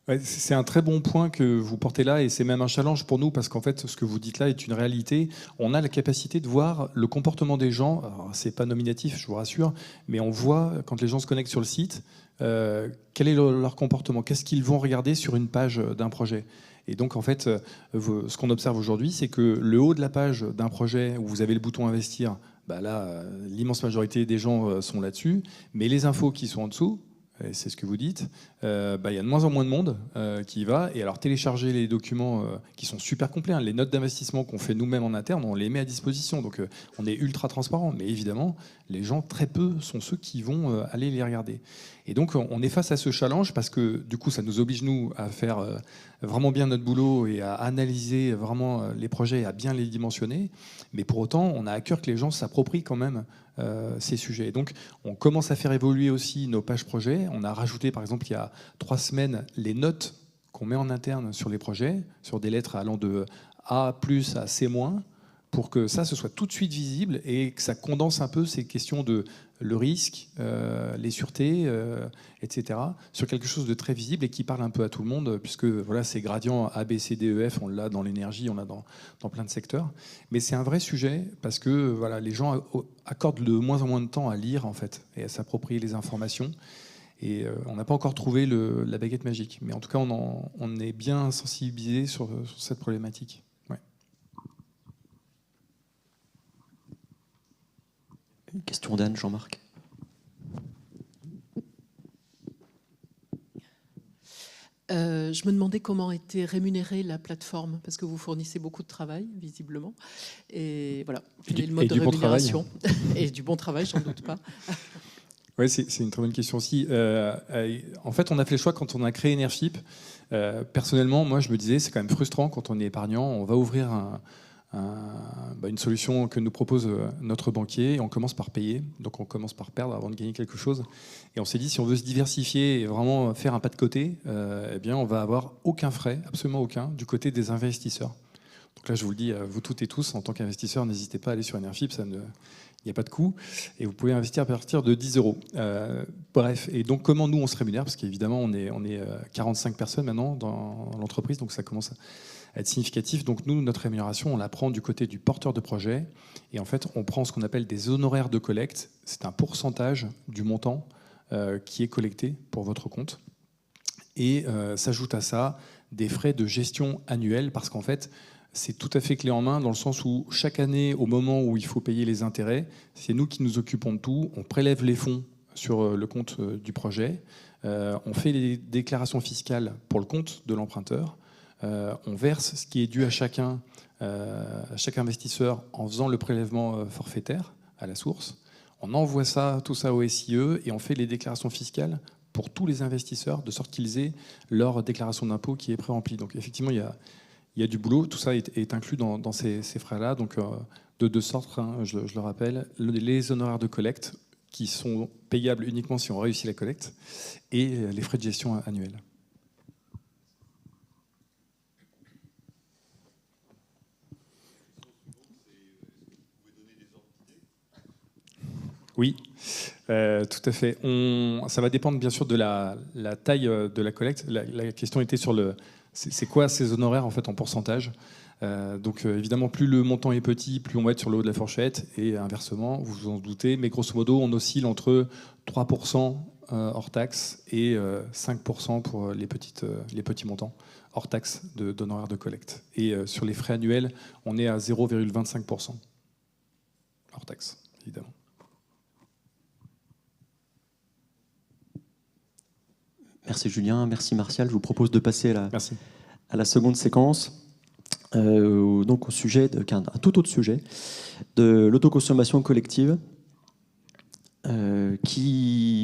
Ouais, c'est un très bon point que vous portez là et c'est même un challenge pour nous parce qu'en fait ce que vous dites là est une réalité. On a la capacité de voir le comportement des gens. Alors, c'est pas nominatif, je vous rassure, mais on voit quand les gens se connectent sur le site quel est leur comportement, qu'est-ce qu'ils vont regarder sur une page d'un projet. Et donc en fait ce qu'on observe aujourd'hui, c'est que le haut de la page d'un projet où vous avez le bouton investir, bah là, l'immense majorité des gens sont là-dessus, mais les infos qui sont en dessous, et c'est ce que vous dites, il y a de moins en moins de monde qui y va. Et alors télécharger les documents qui sont super complets, hein, les notes d'investissement qu'on fait nous-mêmes en interne, on les met à disposition. Donc on est ultra transparent. Mais évidemment, les gens, très peu, sont ceux qui vont aller les regarder. Et donc on est face à ce challenge parce que du coup ça nous oblige nous à faire vraiment bien notre boulot et à analyser vraiment les projets et à bien les dimensionner. Mais pour autant, on a à cœur que les gens s'approprient quand même ces sujets. Et donc on commence à faire évoluer aussi nos pages projets. On a rajouté par exemple il y a 3 semaines les notes qu'on met en interne sur les projets, sur des lettres allant de A+ à C-, pour que ça, ce soit tout de suite visible et que ça condense un peu ces questions de le risque, les sûretés, etc., sur quelque chose de très visible et qui parle un peu à tout le monde, puisque voilà, ces gradients A, B, C, D, E, F, on l'a dans l'énergie, on l'a dans plein de secteurs. Mais c'est un vrai sujet parce que voilà, les gens accordent de moins en moins de temps à lire en fait, et à s'approprier les informations. Et on n'a pas encore trouvé la baguette magique. Mais en tout cas, on est bien sensibilisé sur cette problématique. Une question d'Anne, Jean-Marc. Je me demandais comment était rémunérée la plateforme, parce que vous fournissez beaucoup de travail, visiblement. Et voilà, quel est le mode de rémunération ? Et du bon travail, j'en doute pas. Oui, c'est une très bonne question aussi. En fait, on a fait le choix quand on a créé Enership. Personnellement, moi, je me disais, c'est quand même frustrant quand on est épargnant. On va ouvrir une solution que nous propose notre banquier et on commence par payer. Donc on commence par perdre avant de gagner quelque chose. Et on s'est dit, si on veut se diversifier et vraiment faire un pas de côté, eh bien, on va avoir aucun frais, absolument aucun, du côté des investisseurs. Donc là, je vous le dis, vous toutes et tous, en tant qu'investisseurs, n'hésitez pas à aller sur Enership, il n'y a pas de coût, et vous pouvez investir à partir de 10 €. Bref, et donc comment nous on se rémunère ? Parce qu'évidemment, on est 45 personnes maintenant dans l'entreprise, donc ça commence à être significatif. Donc nous, notre rémunération, on la prend du côté du porteur de projet, et en fait, on prend ce qu'on appelle des honoraires de collecte. C'est un pourcentage du montant qui est collecté pour votre compte. Et s'ajoute à ça des frais de gestion annuels, parce qu'en fait, c'est tout à fait clé en main dans le sens où chaque année, au moment où il faut payer les intérêts, c'est nous qui nous occupons de tout. On prélève les fonds sur le compte du projet, on fait les déclarations fiscales pour le compte de l'emprunteur, on verse ce qui est dû à chaque investisseur en faisant le prélèvement forfaitaire à la source. On envoie tout ça au SIE et on fait les déclarations fiscales pour tous les investisseurs, de sorte qu'ils aient leur déclaration d'impôt qui est pré-remplie. Donc effectivement, il y a du boulot. Tout ça est inclus dans ces frais-là. Donc de deux sortes, hein, je le rappelle, les honoraires de collecte qui sont payables uniquement si on réussit la collecte et les frais de gestion annuels. Oui, tout à fait. Ça va dépendre bien sûr de la taille de la collecte. La question était sur c'est quoi ces honoraires en fait en pourcentage. Donc évidemment, plus le montant est petit, plus on va être sur le haut de la fourchette, et inversement, vous vous en doutez. Mais grosso modo, on oscille entre 3% hors taxe et 5% pour les petits montants hors taxe d'honoraires de collecte. Et sur les frais annuels, on est à 0,25% hors taxe, évidemment. Merci Julien, merci Martial. Je vous propose de passer à la seconde séquence, donc au sujet un tout autre sujet, de l'autoconsommation collective, qui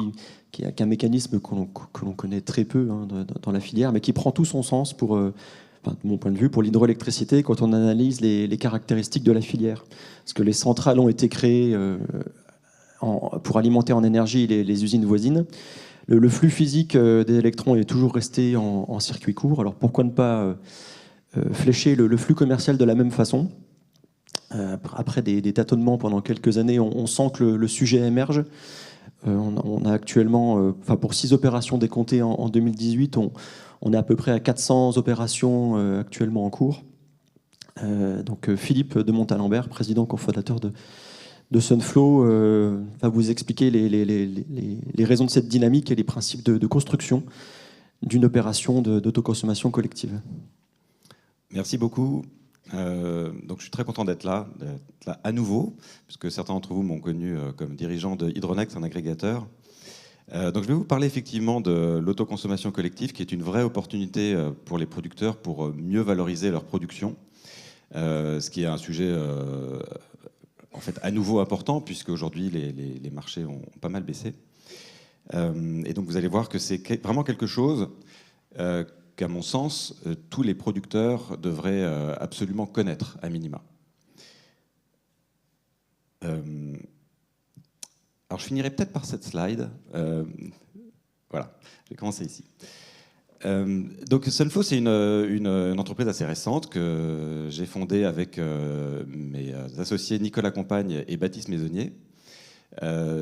est un mécanisme que l'on connaît très peu dans la filière, mais qui prend tout son sens de mon point de vue, pour l'hydroélectricité, quand on analyse les caractéristiques de la filière. Parce que les centrales ont été créées pour alimenter en énergie les usines voisines. Le flux physique des électrons est toujours resté en circuit court. Alors pourquoi ne pas flécher le flux commercial de la même façon ? Après des tâtonnements pendant quelques années, on sent que le sujet émerge. On a actuellement, pour 6 opérations décomptées en 2018, on est à peu près à 400 opérations actuellement en cours. Donc Philippe de Montalembert, président cofondateur de Sunflow, va vous expliquer les raisons de cette dynamique et les principes de construction d'une opération d'autoconsommation collective. Merci beaucoup. Donc je suis très content d'être là à nouveau, puisque certains d'entre vous m'ont connu comme dirigeant de Hydronext, un agrégateur. Donc je vais vous parler effectivement de l'autoconsommation collective, qui est une vraie opportunité pour les producteurs pour mieux valoriser leur production, ce qui est un sujet en fait à nouveau important, puisque aujourd'hui les marchés ont pas mal baissé. Et donc vous allez voir que c'est vraiment quelque chose qu'à mon sens, tous les producteurs devraient absolument connaître à minima. Alors je finirai peut-être par cette slide. Voilà, je vais commencer ici. Donc Sunflow, c'est une entreprise assez récente que j'ai fondée avec mes associés Nicolas Compagne et Baptiste Maisonnier,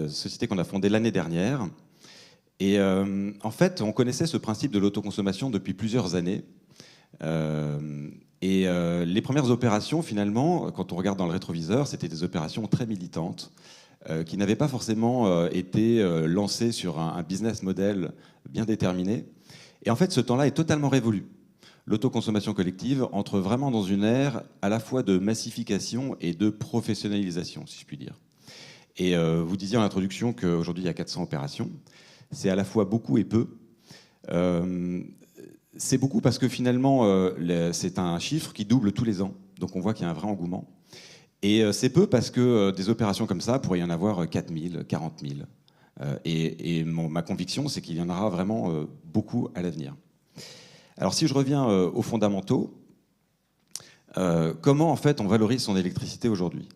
société qu'on a fondée l'année dernière. Et en fait, on connaissait ce principe de l'autoconsommation depuis plusieurs années. Les premières opérations, finalement, quand on regarde dans le rétroviseur, c'était des opérations très militantes qui n'avaient pas forcément été lancées sur un business model bien déterminé. Et en fait, ce temps-là est totalement révolu. L'autoconsommation collective entre vraiment dans une ère à la fois de massification et de professionnalisation, si je puis dire. Et vous disiez en introduction qu'aujourd'hui, il y a 400 opérations. C'est à la fois beaucoup et peu. C'est beaucoup parce que finalement, c'est un chiffre qui double tous les ans. Donc on voit qu'il y a un vrai engouement. Et c'est peu parce que des opérations comme ça, pourrait y en avoir 4000, 40 000. Ma conviction, c'est qu'il y en aura vraiment beaucoup à l'avenir. Alors si je reviens aux fondamentaux, comment en fait on valorise son électricité aujourd'hui ?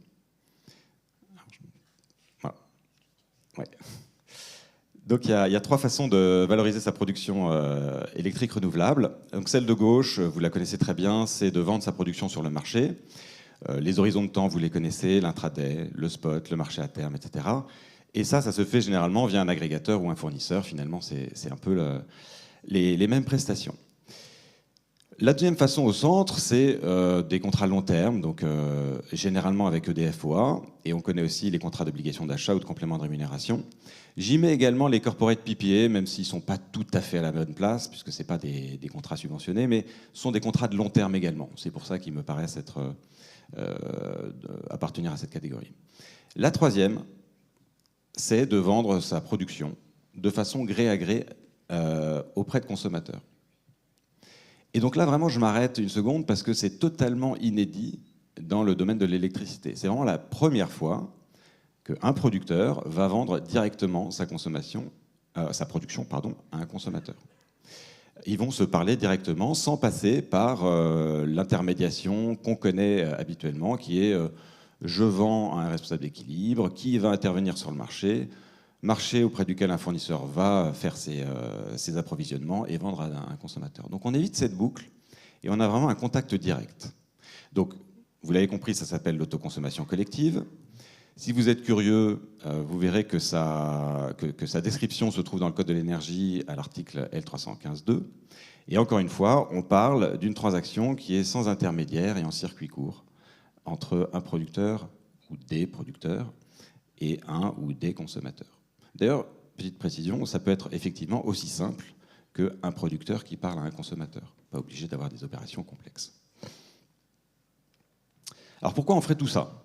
Voilà. Ouais. Donc il y a 3 façons de valoriser sa production électrique renouvelable. Donc celle de gauche, vous la connaissez très bien, c'est de vendre sa production sur le marché. Les horizons de temps, vous les connaissez, l'intraday, le spot, le marché à terme, etc. Et ça se fait généralement via un agrégateur ou un fournisseur. Finalement, c'est un peu les mêmes prestations. La deuxième façon au centre, c'est des contrats long terme, donc généralement avec EDF-OA, et on connaît aussi les contrats d'obligation d'achat ou de complément de rémunération. J'y mets également les corporate PPA, même s'ils ne sont pas tout à fait à la bonne place, puisque ce n'est pas des contrats subventionnés, mais ce sont des contrats de long terme également. C'est pour ça qu'ils me paraissent appartenir à cette catégorie. La troisième, c'est de vendre sa production de façon gré à gré auprès de consommateurs. Et donc là, vraiment, je m'arrête une seconde parce que c'est totalement inédit dans le domaine de l'électricité. C'est vraiment la première fois qu'un producteur va vendre directement sa production à un consommateur. Ils vont se parler directement sans passer par l'intermédiation qu'on connaît habituellement, qui est je vends à un responsable d'équilibre qui va intervenir sur le marché auprès duquel un fournisseur va faire ses approvisionnements et vendre à un consommateur. Donc on évite cette boucle et on a vraiment un contact direct. Donc vous l'avez compris, ça s'appelle l'autoconsommation collective. Si vous êtes curieux, vous verrez que sa description se trouve dans le Code de l'énergie à l'article L315.2. Et encore une fois, on parle d'une transaction qui est sans intermédiaire et en circuit court entre un producteur ou des producteurs et un ou des consommateurs. D'ailleurs, petite précision, ça peut être effectivement aussi simple qu'un producteur qui parle à un consommateur. Pas obligé d'avoir des opérations complexes. Alors pourquoi on ferait tout ça ?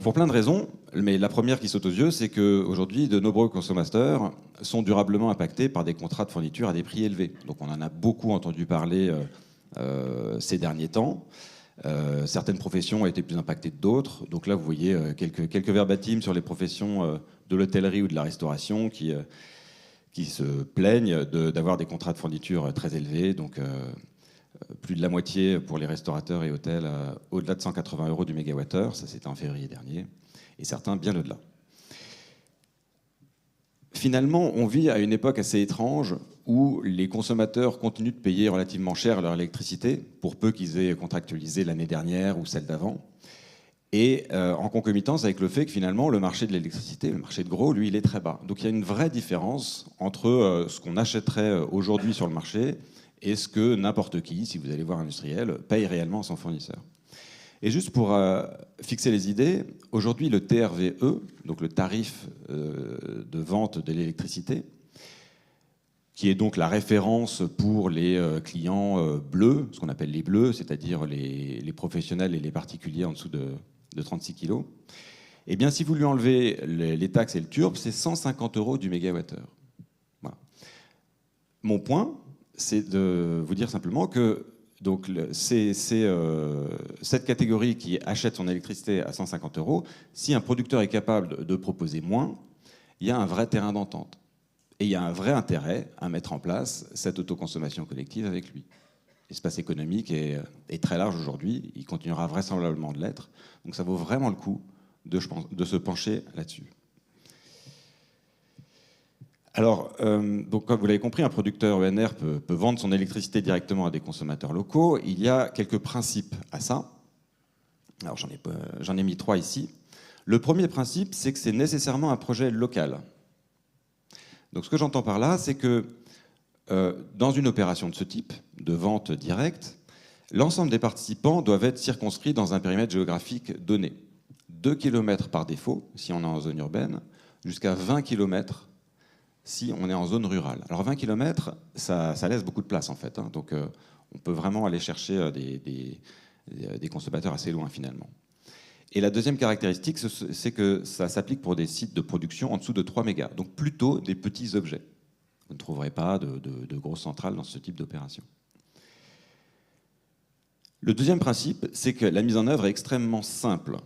Pour plein de raisons, mais la première qui saute aux yeux, c'est qu'aujourd'hui, de nombreux consommateurs sont durablement impactés par des contrats de fourniture à des prix élevés. Donc on en a beaucoup entendu parler ces derniers temps. Certaines professions ont été plus impactées que d'autres. Donc là, vous voyez quelques verbatim sur les professions de l'hôtellerie ou de la restauration qui se plaignent d'avoir des contrats de fourniture très élevés. Donc plus de la moitié pour les restaurateurs et hôtels au-delà de 180 € du mégawattheure. Ça, c'était en février dernier. Et certains bien au-delà. Finalement, on vit à une époque assez étrange où les consommateurs continuent de payer relativement cher leur électricité, pour peu qu'ils aient contractualisé l'année dernière ou celle d'avant, et en concomitance avec le fait que finalement le marché de l'électricité, le marché de gros, lui, il est très bas. Donc il y a une vraie différence entre ce qu'on achèterait aujourd'hui sur le marché et ce que n'importe qui, si vous allez voir un industriel, paye réellement à son fournisseur. Et juste pour fixer les idées, aujourd'hui le TRVE, donc le tarif de vente de l'électricité, qui est donc la référence pour les clients bleus, ce qu'on appelle les bleus, c'est-à-dire les professionnels et les particuliers en dessous de 36 kg, eh bien si vous lui enlevez les taxes et le TURB, c'est 150 € du mégawattheure. Voilà. Mon point, c'est de vous dire simplement que donc, c'est cette catégorie qui achète son électricité à 150 €. Si un producteur est capable de proposer moins, il y a un vrai terrain d'entente. Et il y a un vrai intérêt à mettre en place cette autoconsommation collective avec lui. L'espace économique est très large aujourd'hui. Il continuera vraisemblablement de l'être. Donc ça vaut vraiment le coup de se pencher là-dessus. Alors, donc, comme vous l'avez compris, un producteur ENR peut vendre son électricité directement à des consommateurs locaux. Il y a quelques principes à ça. Alors, j'en ai mis 3 ici. Le premier principe, c'est que c'est nécessairement un projet local. Donc, ce que j'entends par là, c'est que dans une opération de ce type, de vente directe, l'ensemble des participants doivent être circonscrits dans un périmètre géographique donné. 2 km par défaut, si on est en zone urbaine, jusqu'à 20 km si on est en zone rurale. Alors 20 km, ça laisse beaucoup de place en fait. Hein. Donc on peut vraiment aller chercher des consommateurs assez loin finalement. Et la deuxième caractéristique, c'est que ça s'applique pour des sites de production en dessous de 3 mégas. Donc plutôt des petits objets. Vous ne trouverez pas de grosses centrales dans ce type d'opération. Le deuxième principe, c'est que la mise en œuvre est extrêmement simple.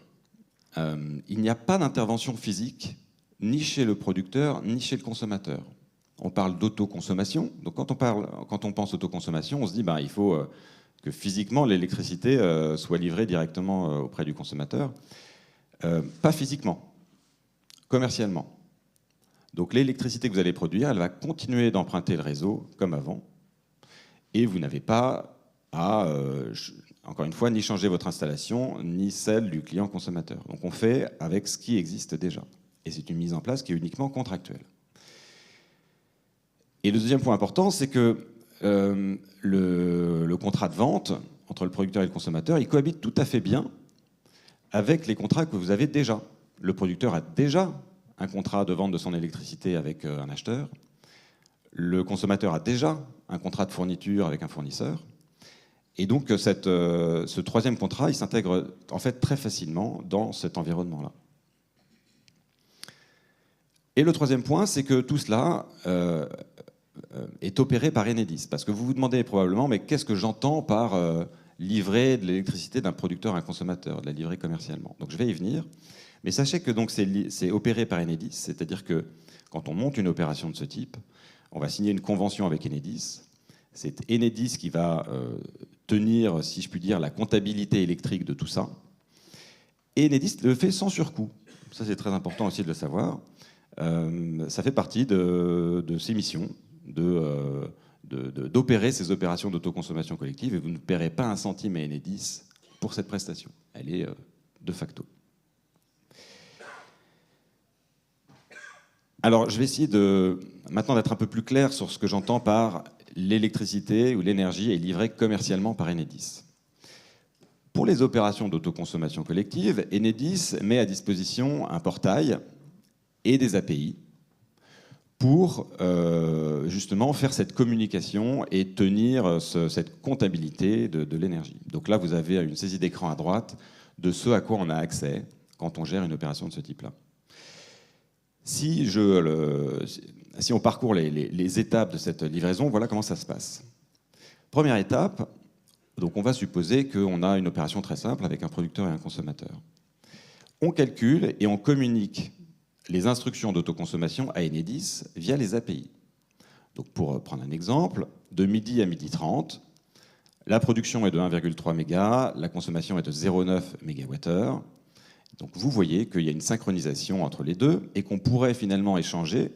Il n'y a pas d'intervention physique ni chez le producteur, ni chez le consommateur. On parle d'autoconsommation. Donc quand on pense autoconsommation, on se dit il faut que physiquement l'électricité soit livrée directement auprès du consommateur. Pas physiquement, commercialement. Donc l'électricité que vous allez produire, elle va continuer d'emprunter le réseau comme avant. Et vous n'avez pas à, encore une fois, ni changer votre installation, ni celle du client consommateur. Donc on fait avec ce qui existe déjà. Et c'est une mise en place qui est uniquement contractuelle. Et le deuxième point important, c'est que contrat de vente entre le producteur et le consommateur, il cohabite tout à fait bien avec les contrats que vous avez déjà. Le producteur a déjà un contrat de vente de son électricité avec un acheteur. Le consommateur a déjà un contrat de fourniture avec un fournisseur. Et donc, ce troisième contrat, il s'intègre en fait très facilement dans cet environnement-là. Et le troisième point, c'est que tout cela est opéré par Enedis. Parce que vous vous demandez probablement, mais qu'est-ce que j'entends par livrer de l'électricité d'un producteur à un consommateur, de la livrer commercialement? Donc je vais y venir. Mais sachez que c'est opéré par Enedis, c'est-à-dire que quand on monte une opération de ce type, on va signer une convention avec Enedis. C'est Enedis qui va tenir, si je puis dire, la comptabilité électrique de tout ça. Et Enedis le fait sans surcoût. Ça, c'est très important aussi de le savoir. Ça fait partie de ses missions d'opérer ces opérations d'autoconsommation collective, et vous ne paierez pas un centime à Enedis pour cette prestation. Elle est de facto. Alors, je vais essayer maintenant d'être un peu plus clair sur ce que j'entends par l'électricité ou l'énergie est livrée commercialement par Enedis. Pour les opérations d'autoconsommation collective, Enedis met à disposition un portail et des API pour justement faire cette communication et tenir cette comptabilité de l'énergie. Donc là, vous avez une saisie d'écran à droite de ce à quoi on a accès quand on gère une opération de ce type-là. Si on parcourt les étapes de cette livraison, voilà comment ça se passe. Première étape, donc on va supposer qu'on a une opération très simple avec un producteur et un consommateur. On calcule et on communique les instructions d'autoconsommation à Enedis via les API. Donc pour prendre un exemple, de midi à midi 30, la production est de 1,3 MW, la consommation est de 0,9 MWh. Donc vous voyez qu'il y a une synchronisation entre les deux et qu'on pourrait finalement échanger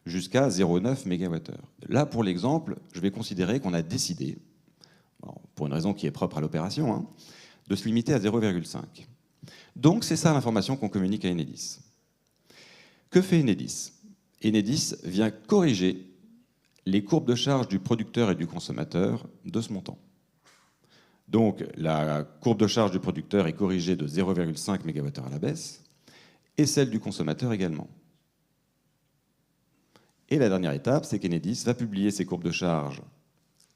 jusqu'à 0,9 MWh. Là, pour l'exemple, je vais considérer qu'on a décidé, pour une raison qui est propre à l'opération, de se limiter à 0,5. Donc c'est ça l'information qu'on communique à Enedis. Que fait Enedis? Enedis vient corriger les courbes de charge du producteur et du consommateur de ce montant. Donc la courbe de charge du producteur est corrigée de 0,5 MWh à la baisse, et celle du consommateur également. Et la dernière étape, c'est qu'Enedis va publier ces courbes de charge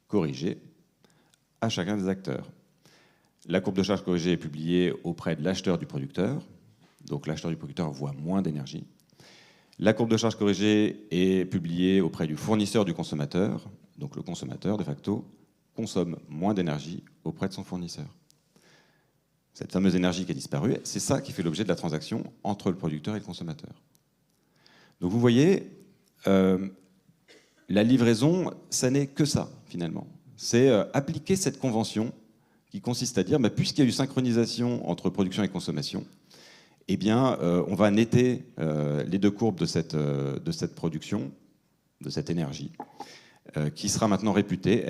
corrigées à chacun des acteurs. La courbe de charge corrigée est publiée auprès de l'acheteur du producteur, donc l'acheteur du producteur voit moins d'énergie. La courbe de charge corrigée est publiée auprès du fournisseur du consommateur, donc le consommateur, de facto, consomme moins d'énergie auprès de son fournisseur. Cette fameuse énergie qui a disparu, c'est ça qui fait l'objet de la transaction entre le producteur et le consommateur. Donc vous voyez, la livraison, ça n'est que ça, finalement. C'est appliquer cette convention qui consiste à dire, puisqu'il y a eu synchronisation entre production et consommation, eh bien, on va netter les deux courbes de cette production, de cette énergie, qui sera maintenant réputée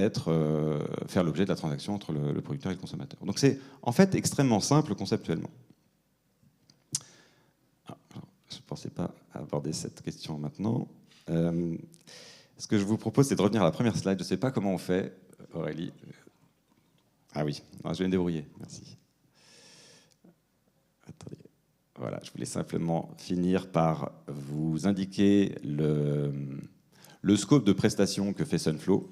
faire l'objet de la transaction entre le producteur et le consommateur. Donc c'est en fait extrêmement simple conceptuellement. Je ne pensais pas aborder cette question maintenant. Ce que je vous propose, c'est de revenir à la première slide. Je ne sais pas comment on fait, Aurélie. Ah oui, non, je vais me débrouiller, merci. Attendez. Voilà, je voulais simplement finir par vous indiquer le scope de prestation que fait Sunflow.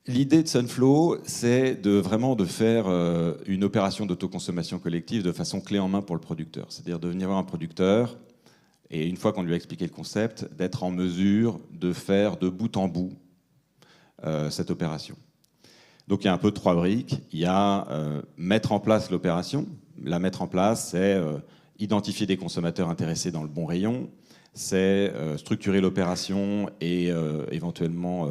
L'idée de Sunflow, c'est vraiment de faire une opération d'autoconsommation collective de façon clé en main pour le producteur. C'est-à-dire de venir voir un producteur et une fois qu'on lui a expliqué le concept, d'être en mesure de faire de bout en bout cette opération. Donc il y a un peu 3 briques. Il y a mettre en place l'opération. La mettre en place, c'est identifier des consommateurs intéressés dans le bon rayon, c'est structurer l'opération et éventuellement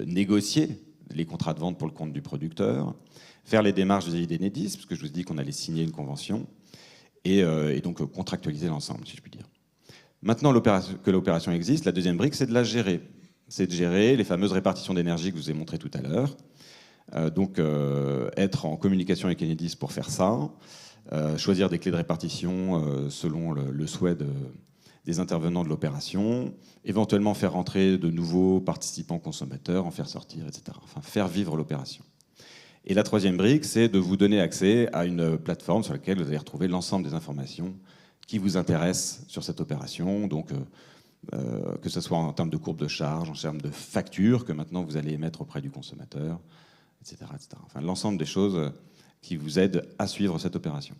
négocier les contrats de vente pour le compte du producteur, faire les démarches vis-à-vis d'Enedis, parce que je vous ai dit qu'on allait signer une convention, et donc contractualiser l'ensemble, si je puis dire. Maintenant que l'opération existe, la deuxième brique, c'est de la gérer. C'est de gérer les fameuses répartitions d'énergie que je vous ai montrées tout à l'heure. Donc être en communication avec Enedis pour faire ça, choisir des clés de répartition selon le souhait des intervenants de l'opération, éventuellement faire rentrer de nouveaux participants consommateurs, en faire sortir, etc. Enfin, faire vivre l'opération. Et la troisième brique, c'est de vous donner accès à une plateforme sur laquelle vous allez retrouver l'ensemble des informations qui vous intéressent sur cette opération, donc que ce soit en termes de courbe de charge, en termes de facture que maintenant vous allez émettre auprès du consommateur, etc. etc. Enfin, l'ensemble des choses qui vous aident à suivre cette opération.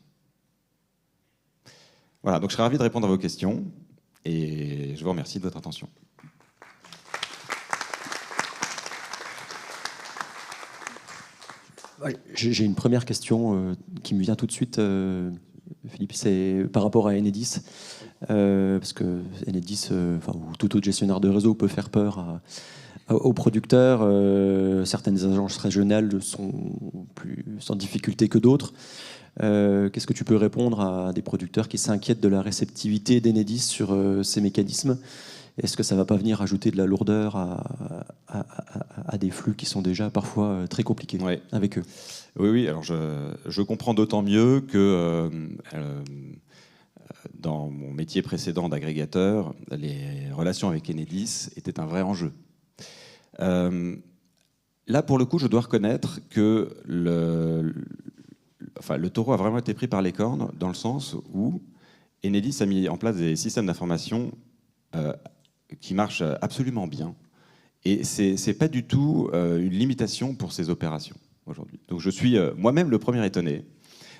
Voilà, donc je serais ravi de répondre à vos questions et je vous remercie de votre attention. J'ai une première question qui me vient tout de suite, Philippe, c'est par rapport à Enedis, parce que Enedis, ou tout autre gestionnaire de réseau peut faire peur aux producteurs. Certaines agences régionales sont plus sans difficulté que d'autres. Qu'est-ce que tu peux répondre à des producteurs qui s'inquiètent de la réceptivité d'Enedis sur ces mécanismes? Est-ce que ça ne va pas venir ajouter de la lourdeur à des flux qui sont déjà parfois très compliqués avec eux? Oui, alors je comprends d'autant mieux que dans mon métier précédent d'agrégateur, les relations avec Enedis étaient un vrai enjeu. Là, pour le coup, je dois reconnaître que le taureau a vraiment été pris par les cornes, dans le sens où Enedis a mis en place des systèmes d'information qui marchent absolument bien. Et ce n'est pas du tout une limitation pour ces opérations aujourd'hui. Donc je suis moi-même le premier étonné,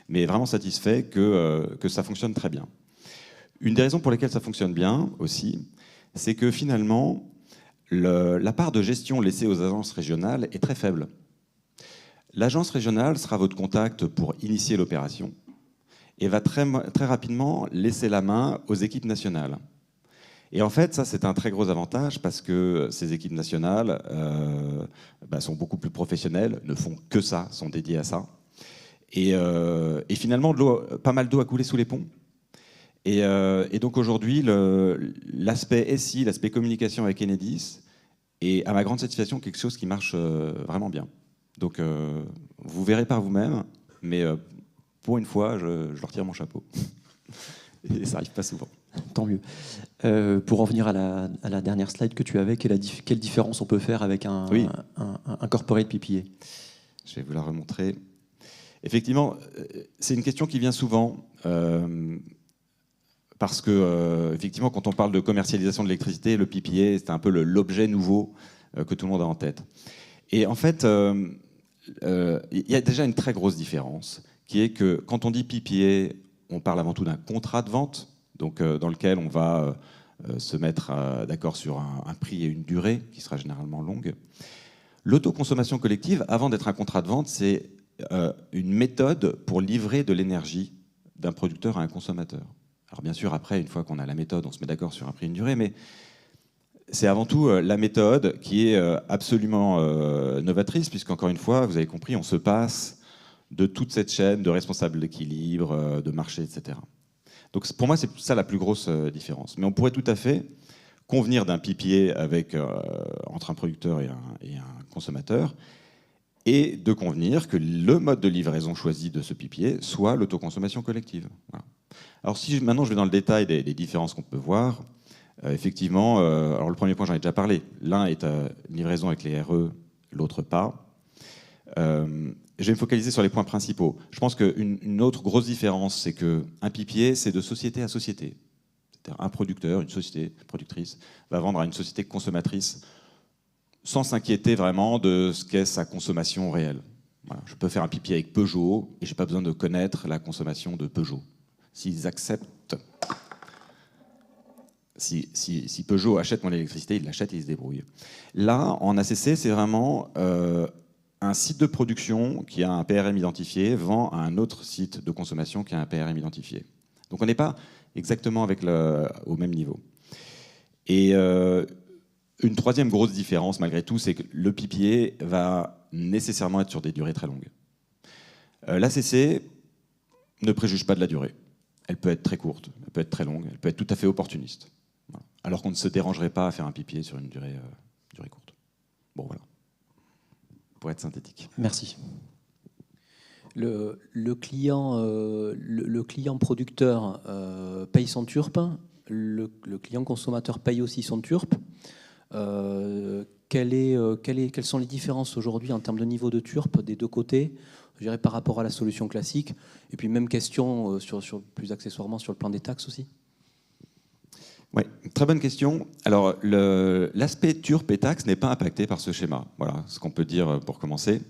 mais vraiment satisfait que ça fonctionne très bien. Une des raisons pour lesquelles ça fonctionne bien aussi, c'est que finalement, la part de gestion laissée aux agences régionales est très faible. L'agence régionale sera votre contact pour initier l'opération et va très rapidement laisser la main aux équipes nationales. Et en fait, ça, c'est un très gros avantage parce que ces équipes nationales sont beaucoup plus professionnelles, ne font que ça, sont dédiées à ça. Et finalement, pas mal d'eau a coulé sous les ponts. Et donc aujourd'hui, l'aspect SI, l'aspect communication avec Enedis est, à ma grande satisfaction, quelque chose qui marche vraiment bien. Donc vous verrez par vous-même, mais pour une fois, je leur tire mon chapeau. Et ça n'arrive pas souvent. Tant mieux. Pour en venir à la dernière slide que tu avais, quelle différence on peut faire avec un corporate PPA? Je vais vous la remontrer. Effectivement, c'est une question qui vient souvent, parce que, effectivement, quand on parle de commercialisation de l'électricité, le PPA, c'est un peu l'objet nouveau que tout le monde a en tête. Et en fait, il y a déjà une très grosse différence, qui est que quand on dit PPA, on parle avant tout d'un contrat de vente, donc dans lequel on va se mettre d'accord sur un prix et une durée qui sera généralement longue. L'autoconsommation collective, avant d'être un contrat de vente, c'est une méthode pour livrer de l'énergie d'un producteur à un consommateur. Alors bien sûr, après, une fois qu'on a la méthode, on se met d'accord sur un prix et une durée, mais c'est avant tout la méthode qui est absolument novatrice, puisqu'encore une fois, vous avez compris, on se passe de toute cette chaîne de responsables d'équilibre, de marché, etc. Donc pour moi, c'est ça la plus grosse différence. Mais on pourrait tout à fait convenir d'un PPA entre un producteur et un consommateur, et de convenir que le mode de livraison choisi de ce PPA soit l'autoconsommation collective. Voilà. Alors si maintenant je vais dans le détail des différences qu'on peut voir, effectivement, alors le premier point, j'en ai déjà parlé. L'un est à livraison avec les RE, l'autre pas. Je vais me focaliser sur les points principaux. Je pense qu'une autre grosse différence, c'est qu'un PPA, c'est de société à société. C'est-à-dire un producteur, une société productrice, va vendre à une société consommatrice sans s'inquiéter vraiment de ce qu'est sa consommation réelle. Voilà. Je peux faire un PPA avec Peugeot et je n'ai pas besoin de connaître la consommation de Peugeot. S'ils acceptent... Si Peugeot achète mon électricité, il l'achète et il se débrouille. Là, en ACC, c'est vraiment un site de production qui a un PRM identifié vend à un autre site de consommation qui a un PRM identifié. Donc on n'est pas exactement au même niveau. Et une troisième grosse différence, malgré tout, c'est que le PPA va nécessairement être sur des durées très longues. L'ACC ne préjuge pas de la durée. Elle peut être très courte, elle peut être très longue, elle peut être tout à fait opportuniste. Voilà. Alors qu'on ne se dérangerait pas à faire un PPA sur une durée courte. Bon, voilà. Pour être synthétique. Merci. Le client producteur paye son TURP le client consommateur paye aussi son TURP. Quelles sont les différences aujourd'hui en termes de niveau de TURP des deux côtés, je dirais, par rapport à la solution classique? Et puis même question plus accessoirement sur le plan des taxes aussi. Oui, très bonne question. Alors, l'aspect TURP et taxe n'est pas impacté par ce schéma. Voilà ce qu'on peut dire pour commencer.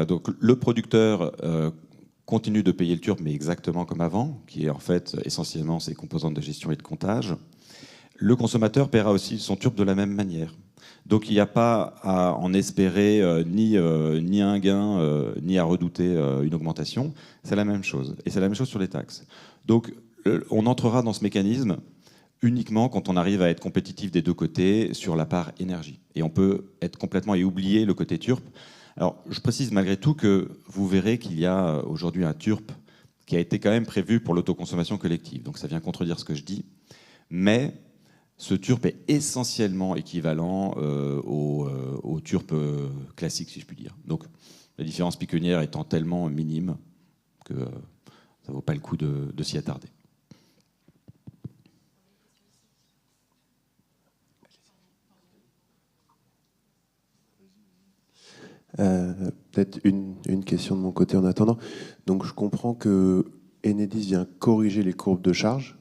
Donc, le producteur continue de payer le TURP, mais exactement comme avant, qui est en fait essentiellement ses composantes de gestion et de comptage. Le consommateur paiera aussi son TURP de la même manière. Donc, il n'y a pas à en espérer ni un gain, ni à redouter une augmentation. C'est la même chose. Et c'est la même chose sur les taxes. Donc, on entrera dans ce mécanisme uniquement quand on arrive à être compétitif des deux côtés sur la part énergie. Et on peut être complètement et oublier le côté TURP. Alors, je précise malgré tout que vous verrez qu'il y a aujourd'hui un TURP qui a été quand même prévu pour l'autoconsommation collective. Donc ça vient contredire ce que je dis. Mais ce TURP est essentiellement équivalent au TURP classique, si je puis dire. Donc la différence piconnière étant tellement minime que ça ne vaut pas le coup de s'y attarder. Peut-être une question de mon côté en attendant. Donc je comprends que Enedis vient corriger les courbes de charge.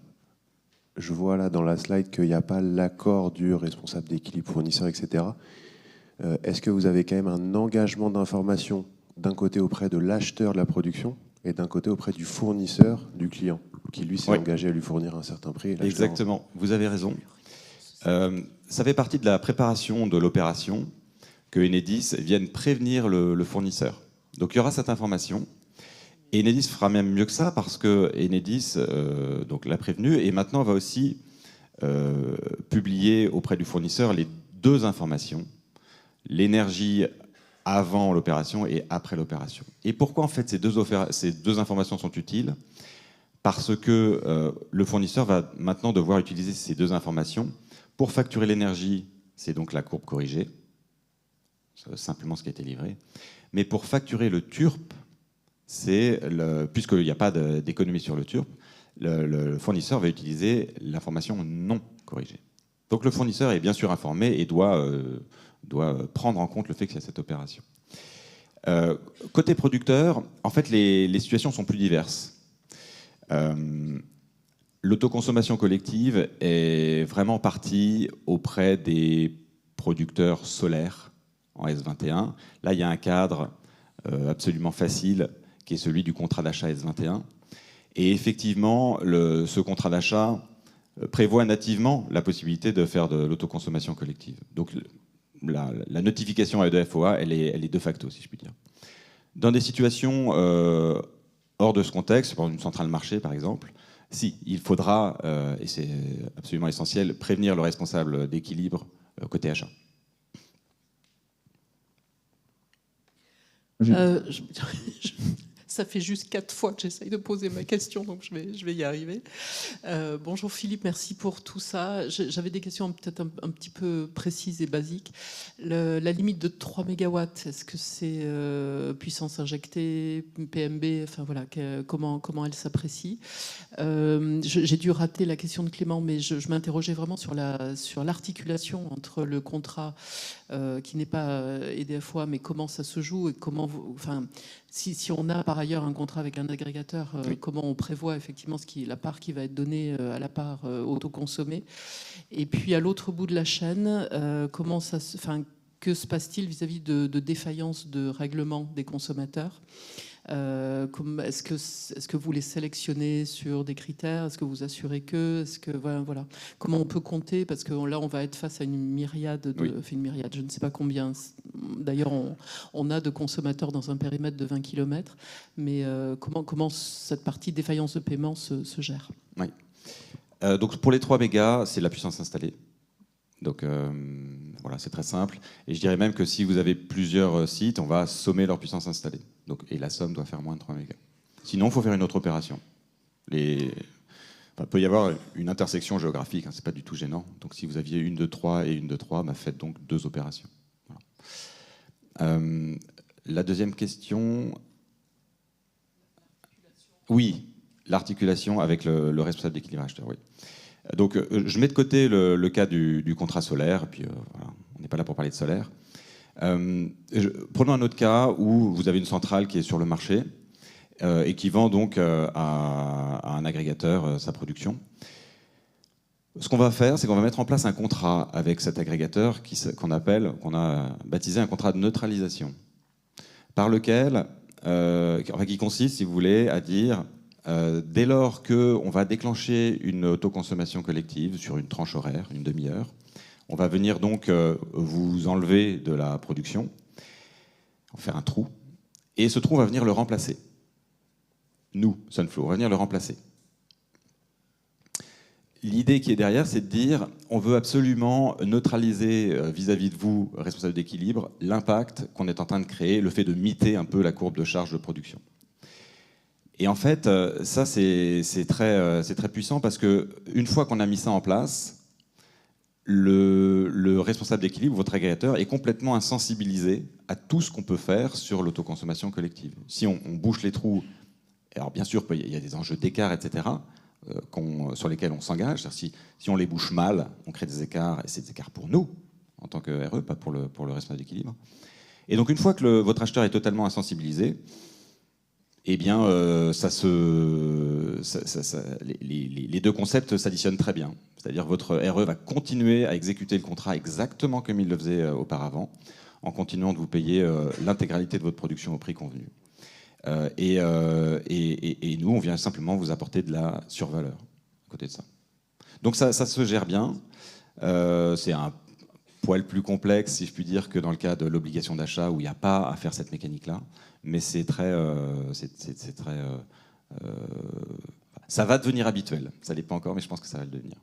Je vois là dans la slide qu'il n'y a pas l'accord du responsable d'équilibre fournisseur, etc. Est-ce que vous avez quand même un engagement d'information d'un côté auprès de l'acheteur de la production et d'un côté auprès du fournisseur du client, qui lui s'est engagé à lui fournir un certain prix? Exactement, vous avez raison. Ça fait partie de la préparation de l'opération que Enedis vienne prévenir le fournisseur. Donc il y aura cette information. Et Enedis fera même mieux que ça parce que Enedis donc l'a prévenu et maintenant va aussi publier auprès du fournisseur les deux informations, l'énergie avant l'opération et après l'opération. Et pourquoi en fait ces deux informations sont utiles? Parce que le fournisseur va maintenant devoir utiliser ces deux informations pour facturer l'énergie, c'est donc la courbe corrigée, simplement ce qui a été livré. Mais pour facturer le TURP, puisqu'il n'y a pas d'économie sur le TURP, le fournisseur va utiliser l'information non corrigée. Donc le fournisseur est bien sûr informé et doit prendre en compte le fait qu'il y a cette opération. Côté producteur, en fait, les situations sont plus diverses. L'autoconsommation collective est vraiment partie auprès des producteurs solaires en S21. Là, il y a un cadre absolument facile qui est celui du contrat d'achat S21. Et effectivement, ce contrat d'achat prévoit nativement la possibilité de faire de l'autoconsommation collective. Donc la notification à EDF-OA, elle est de facto, si je puis dire. Dans des situations hors de ce contexte, pour une centrale marché par exemple, si, il faudra, et c'est absolument essentiel, prévenir le responsable d'équilibre côté achat. Ça fait juste 4 fois que j'essaye de poser ma question, donc je vais y arriver. Bonjour Philippe, merci pour tout ça. J'avais des questions peut-être un petit peu précises et basiques. La limite de 3 MW, est-ce que c'est puissance injectée, PMB, enfin voilà, comment elle s'apprécie? J'ai dû rater la question de Clément, mais je m'interrogeais vraiment sur l'articulation entre le contrat qui n'est pas EDF-OA, mais comment ça se joue et comment si on a par ailleurs un contrat avec un agrégateur, comment on prévoit effectivement la part qui va être donnée à la part autoconsommée. Et puis à l'autre bout de la chaîne, que se passe-t-il vis-à-vis de défaillance de règlement des consommateurs? Est-ce que vous les sélectionnez sur des critères? Est-ce que vous assurez que voilà. Comment on peut compter? Parce que là, on va être face à une myriade, je ne sais pas combien. D'ailleurs, on a de consommateurs dans un périmètre de 20 km. Mais comment cette partie défaillance de paiement se gère? Oui. Donc pour les 3 mégas, c'est la puissance installée. Donc voilà, c'est très simple. Et je dirais même que si vous avez plusieurs sites, on va sommer leur puissance installée. Et la somme doit faire moins de 3 mégas. Sinon, il faut faire une autre opération. Il peut y avoir une intersection géographique, hein, c'est pas du tout gênant. Donc si vous aviez une de 3 et une de 3, faites donc 2 opérations. Voilà. La deuxième question... Oui, l'articulation avec le responsable d'équilibre acheteur, oui. Donc je mets de côté le cas du contrat solaire, et puis voilà, on n'est pas là pour parler de solaire. Prenons un autre cas où vous avez une centrale qui est sur le marché et qui vend donc à un agrégateur sa production. Ce qu'on va faire, c'est qu'on va mettre en place un contrat avec cet agrégateur qu'on a baptisé un contrat de neutralisation, par lequel, qui consiste, si vous voulez, à dire dès lors qu'on va déclencher une autoconsommation collective sur une tranche horaire, une demi-heure, on va venir donc vous enlever de la production, en faire un trou, et ce trou, on va venir le remplacer. Nous, Sunflow, on va venir le remplacer. L'idée qui est derrière, c'est de dire on veut absolument neutraliser vis-à-vis de vous, responsable d'équilibre, l'impact qu'on est en train de créer, le fait de miter un peu la courbe de charge de production. Et en fait, ça, c'est très puissant parce qu'une fois qu'on a mis ça en place, le responsable d'équilibre, votre agrégateur, est complètement insensibilisé à tout ce qu'on peut faire sur l'autoconsommation collective. Si on bouche les trous, alors bien sûr, il y a des enjeux d'écart, etc., sur lesquels on s'engage. Si on les bouche mal, on crée des écarts, et c'est des écarts pour nous, en tant que RE, pas pour le responsable d'équilibre. Et donc, une fois que votre acheteur est totalement insensibilisé, eh bien, les deux concepts s'additionnent très bien. C'est-à-dire votre RE va continuer à exécuter le contrat exactement comme il le faisait auparavant, en continuant de vous payer l'intégralité de votre production au prix convenu. Et nous, on vient simplement vous apporter de la survaleur à côté de ça. Donc ça se gère bien. C'est un poil plus complexe, si je puis dire, que dans le cas de l'obligation d'achat, où il n'y a pas à faire cette mécanique-là. Mais c'est très... ça va devenir habituel. Ça ne l'est pas encore, mais je pense que ça va le devenir.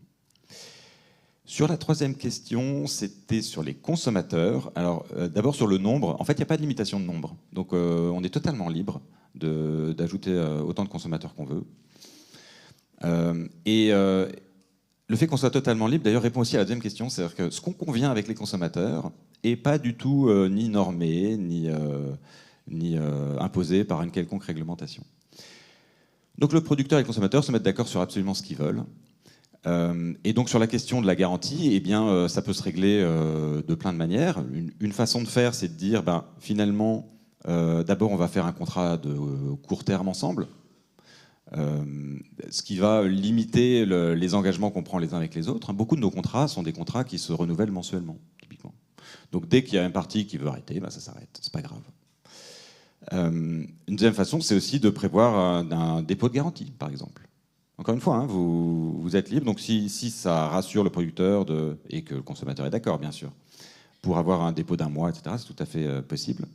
Sur la troisième question, c'était sur les consommateurs. Alors, d'abord sur le nombre. En fait, il n'y a pas de limitation de nombre. Donc, on est totalement libre d'ajouter autant de consommateurs qu'on veut. Le fait qu'on soit totalement libre, d'ailleurs, répond aussi à la deuxième question. C'est-à-dire que ce qu'on convient avec les consommateurs n'est pas du tout ni normé, ni imposé par une quelconque réglementation. Donc, le producteur et le consommateur se mettent d'accord sur absolument ce qu'ils veulent. Et donc sur la question de la garantie, eh bien, ça peut se régler de plein de manières. Une façon de faire, c'est de dire, finalement, d'abord on va faire un contrat de court terme ensemble, ce qui va limiter les engagements qu'on prend les uns avec les autres. Beaucoup de nos contrats sont des contrats qui se renouvellent mensuellement, typiquement. Donc dès qu'il y a une partie qui veut arrêter, ça s'arrête, c'est pas grave. Une deuxième façon, c'est aussi de prévoir un dépôt de garantie, par exemple. Encore une fois, vous êtes libre, donc si ça rassure le producteur et que le consommateur est d'accord, bien sûr, pour avoir un dépôt d'un mois, etc., c'est tout à fait possible.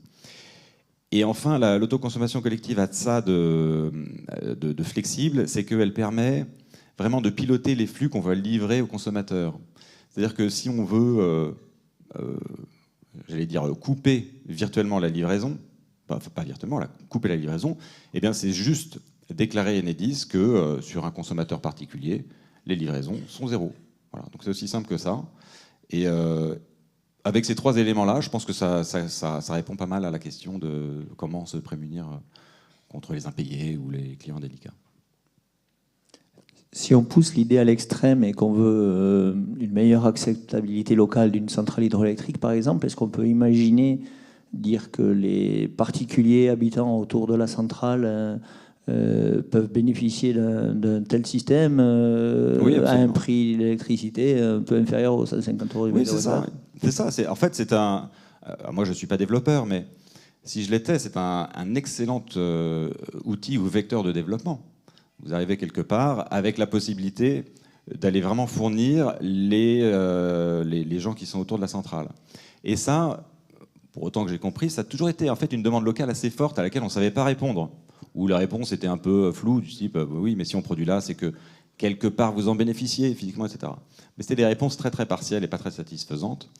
Et enfin, l'autoconsommation collective a de ça de flexible, c'est qu'elle permet vraiment de piloter les flux qu'on va livrer au consommateur. C'est-à-dire que si on veut, couper virtuellement la livraison, pas virtuellement, couper la livraison, eh bien c'est juste déclarer Enedis que sur un consommateur particulier, les livraisons sont zéro. Voilà. Donc c'est aussi simple que ça. Et avec ces trois éléments-là, je pense que ça répond pas mal à la question de comment se prémunir contre les impayés ou les clients délicats. Si on pousse l'idée à l'extrême et qu'on veut une meilleure acceptabilité locale d'une centrale hydroélectrique, par exemple, est-ce qu'on peut imaginer dire que les particuliers habitants autour de la centrale peuvent bénéficier d'un tel système à un prix d'électricité un peu inférieur aux 150 € du mégawattheure ? C'est ça. En fait, moi, je ne suis pas développeur, mais si je l'étais, c'est un excellent outil ou vecteur de développement. Vous arrivez quelque part avec la possibilité d'aller vraiment fournir les gens qui sont autour de la centrale. Et ça, pour autant que j'ai compris, ça a toujours été en fait une demande locale assez forte à laquelle on ne savait pas répondre. Où la réponse était un peu floue, du type oui, mais si on produit là, c'est que quelque part vous en bénéficiez physiquement, etc. Mais c'était des réponses très très partielles et pas très satisfaisantes.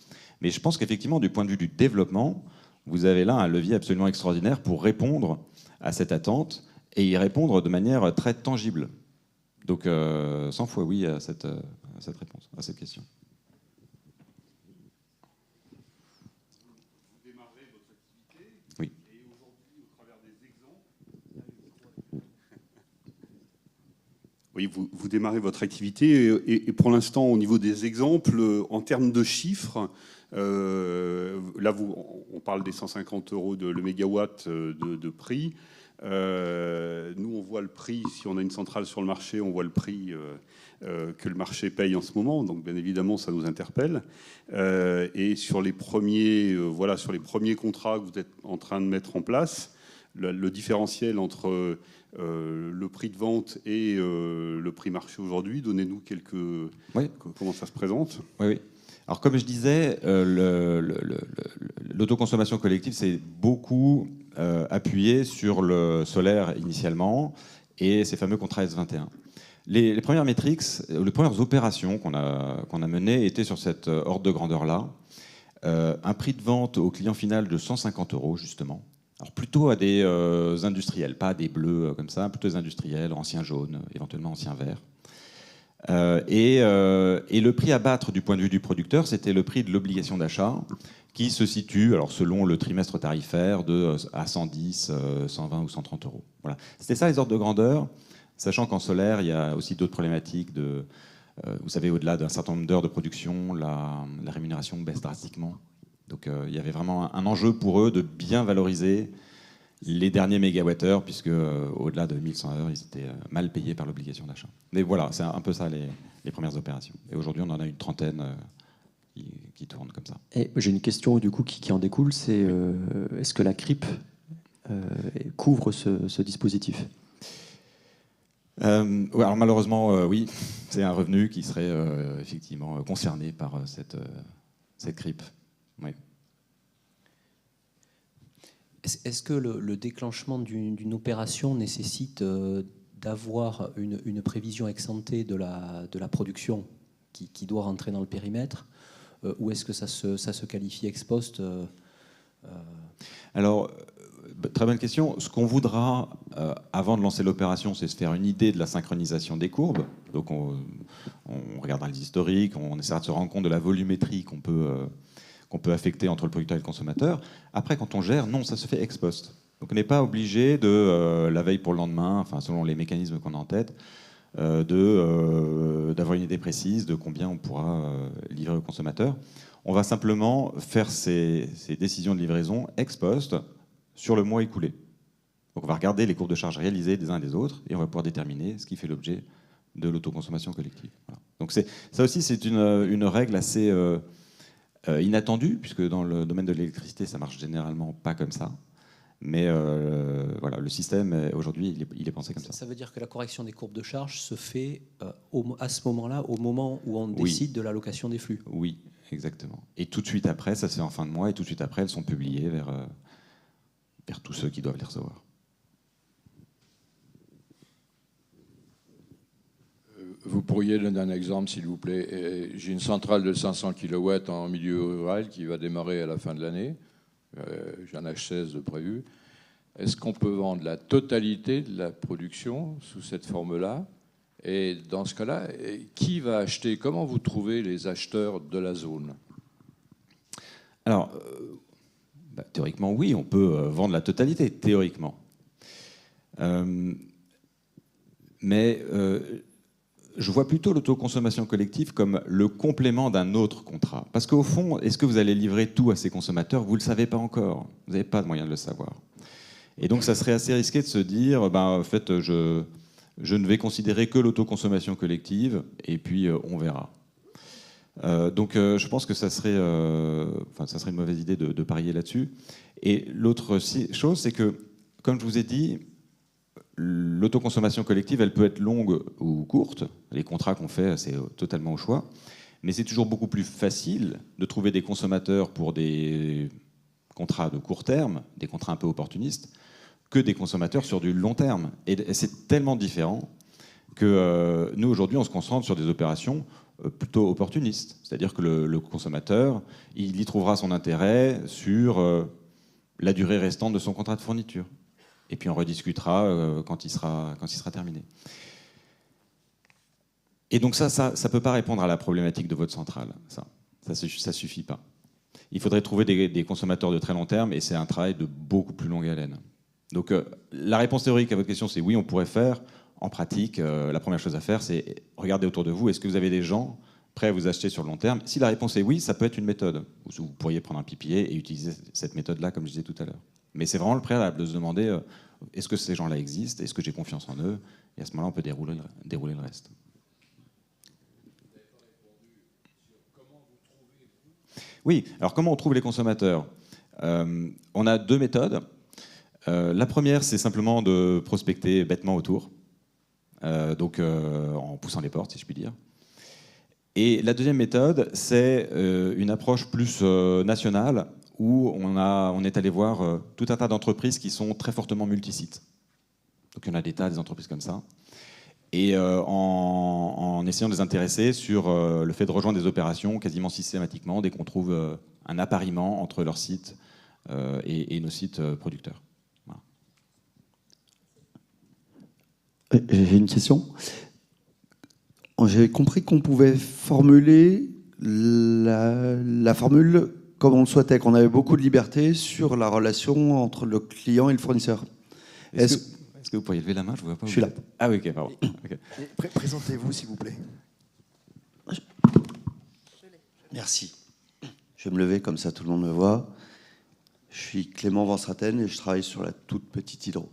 Mais je pense qu'effectivement, du point de vue du développement, vous avez là un levier absolument extraordinaire pour répondre à cette attente et y répondre de manière très tangible. Donc 100 fois oui à cette réponse, à cette question. oui, vous démarrez votre activité et pour l'instant, au niveau des exemples, en termes de chiffres, là, on parle des 150 € le mégawatt de prix. Nous, on voit le prix, si on a une centrale sur le marché, on voit le prix que le marché paye en ce moment. Donc, bien évidemment, ça nous interpelle. Et sur les premiers contrats que vous êtes en train de mettre en place, le différentiel entre le prix de vente et le prix marché aujourd'hui, donnez-nous quelques... Oui. Comment ça se présente? Oui. Alors, comme je disais, l'autoconsommation collective, c'est beaucoup appuyé sur le solaire initialement et ces fameux contrats S21. Les premières métriques, les premières opérations qu'on a menées étaient sur cette ordre de grandeur-là. Un prix de vente au client final de 150 € justement. Alors plutôt à des industriels, pas à des bleus comme ça, plutôt des industriels, anciens jaunes, éventuellement anciens verts. Et le prix à battre du point de vue du producteur, c'était le prix de l'obligation d'achat, qui se situe, alors selon le trimestre tarifaire, à 110, 120 ou 130 €. Voilà. C'était ça les ordres de grandeur, sachant qu'en solaire, il y a aussi d'autres problématiques de... vous savez, au-delà d'un certain nombre d'heures de production, la rémunération baisse drastiquement. Donc il y avait vraiment un enjeu pour eux de bien valoriser les derniers mégawattheures, puisque au-delà de 1100 heures, ils étaient mal payés par l'obligation d'achat. Mais voilà, c'est un peu ça les premières opérations. Et aujourd'hui, on en a une trentaine qui tournent comme ça. Et j'ai une question du coup qui en découle, c'est est-ce que la CRIP couvre ce dispositif? Alors malheureusement, oui, c'est un revenu qui serait effectivement concerné par cette CRIP. Oui. Est-ce que le déclenchement d'une opération nécessite d'avoir une prévision ex-ante de la production qui doit rentrer dans le périmètre, ou est-ce que ça se qualifie ex post? Alors, très bonne question. Ce qu'on voudra avant de lancer l'opération, c'est se faire une idée de la synchronisation des courbes. Donc on regardera les historiques, on essaiera de se rendre compte de la volumétrie qu'on peut affecter entre le producteur et le consommateur. Après, quand on gère, non, ça se fait ex post. Donc on n'est pas obligé de, la veille pour le lendemain, enfin, selon les mécanismes qu'on a en tête, d'avoir une idée précise de combien on pourra livrer au consommateur. On va simplement faire ces décisions de livraison ex post sur le mois écoulé. Donc on va regarder les courbes de charge réalisées des uns et des autres et on va pouvoir déterminer ce qui fait l'objet de l'autoconsommation collective. Voilà. Donc ça aussi, c'est une règle assez inattendue, puisque dans le domaine de l'électricité, ça marche généralement pas comme ça. Mais voilà, le système, aujourd'hui, il est pensé comme ça. Ça veut dire que la correction des courbes de charge se fait à ce moment-là, au moment où on décide de l'allocation des flux. Oui, exactement. Et tout de suite après, ça se fait en fin de mois, et tout de suite après, elles sont publiées vers tous ceux qui doivent les recevoir. Vous pourriez donner un exemple, s'il vous plaît? J'ai une centrale de 500 kW en milieu rural qui va démarrer à la fin de l'année. J'ai un H16 de prévu. Est-ce qu'on peut vendre la totalité de la production sous cette forme-là? Et dans ce cas-là, qui va acheter? Comment vous trouvez les acheteurs de la zone? Alors, théoriquement, oui, on peut vendre la totalité, théoriquement. Mais je vois plutôt l'autoconsommation collective comme le complément d'un autre contrat. Parce qu'au fond, est-ce que vous allez livrer tout à ces consommateurs? Vous ne le savez pas encore. Vous n'avez pas de moyen de le savoir. Et donc, ça serait assez risqué de se dire, en fait, je ne vais considérer que l'autoconsommation collective, et puis on verra. Donc, je pense que ça serait une mauvaise idée de parier là-dessus. Et l'autre chose, c'est que, comme je vous ai dit, l'autoconsommation collective, elle peut être longue ou courte. Les contrats qu'on fait, c'est totalement au choix. Mais c'est toujours beaucoup plus facile de trouver des consommateurs pour des contrats de court terme, des contrats un peu opportunistes, que des consommateurs sur du long terme. Et c'est tellement différent que nous, aujourd'hui, on se concentre sur des opérations plutôt opportunistes. C'est-à-dire que le consommateur, il y trouvera son intérêt sur la durée restante de son contrat de fourniture. Et puis on rediscutera quand il sera terminé. Et donc ça peut pas répondre à la problématique de votre centrale. Ça suffit pas. Il faudrait trouver des consommateurs de très long terme, et c'est un travail de beaucoup plus longue haleine. Donc la réponse théorique à votre question, c'est oui, on pourrait faire en pratique, la première chose à faire, c'est regarder autour de vous. Est-ce que vous avez des gens prêts à vous acheter sur le long terme? Si la réponse est oui, ça peut être une méthode. Vous pourriez prendre un PPA et utiliser cette méthode-là, comme je disais tout à l'heure. Mais c'est vraiment le préalable de se demander est-ce que ces gens-là existent? Est-ce que j'ai confiance en eux? Et à ce moment-là, on peut dérouler le reste. Oui, alors comment on trouve les consommateurs? On a deux méthodes. La première, c'est simplement de prospecter bêtement autour, en poussant les portes, si je puis dire. Et la deuxième méthode, c'est une approche plus nationale, où on est allé voir tout un tas d'entreprises qui sont très fortement multisites. Donc il y en a des tas, des entreprises comme ça. Et en essayant de les intéresser sur le fait de rejoindre des opérations quasiment systématiquement dès qu'on trouve un appariement entre leur site et nos sites producteurs. Voilà. J'ai une question. J'ai compris qu'on pouvait formuler la formule comme on le souhaitait, qu'on avait beaucoup de liberté sur la relation entre le client et le fournisseur. Est-ce que vous pourriez lever la main? Je ne vois pas. Je suis là. Ah oui, ok, pardon. Okay. Présentez-vous, s'il vous plaît. Merci. Je vais me lever, comme ça tout le monde me voit. Je suis Clément Van Straten et je travaille sur la toute petite hydro.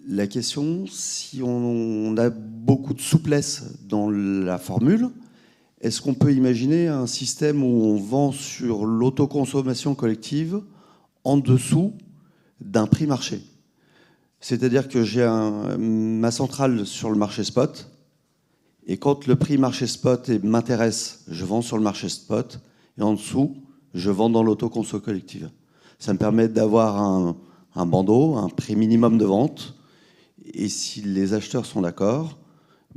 La question, si on a beaucoup de souplesse dans la formule, est-ce qu'on peut imaginer un système où on vend sur l'autoconsommation collective en dessous d'un prix marché? C'est-à-dire que j'ai ma centrale sur le marché spot, et quand le prix marché spot m'intéresse, je vends sur le marché spot, et en dessous, je vends dans l'autoconso collective. Ça me permet d'avoir un bandeau, un prix minimum de vente, et si les acheteurs sont d'accord,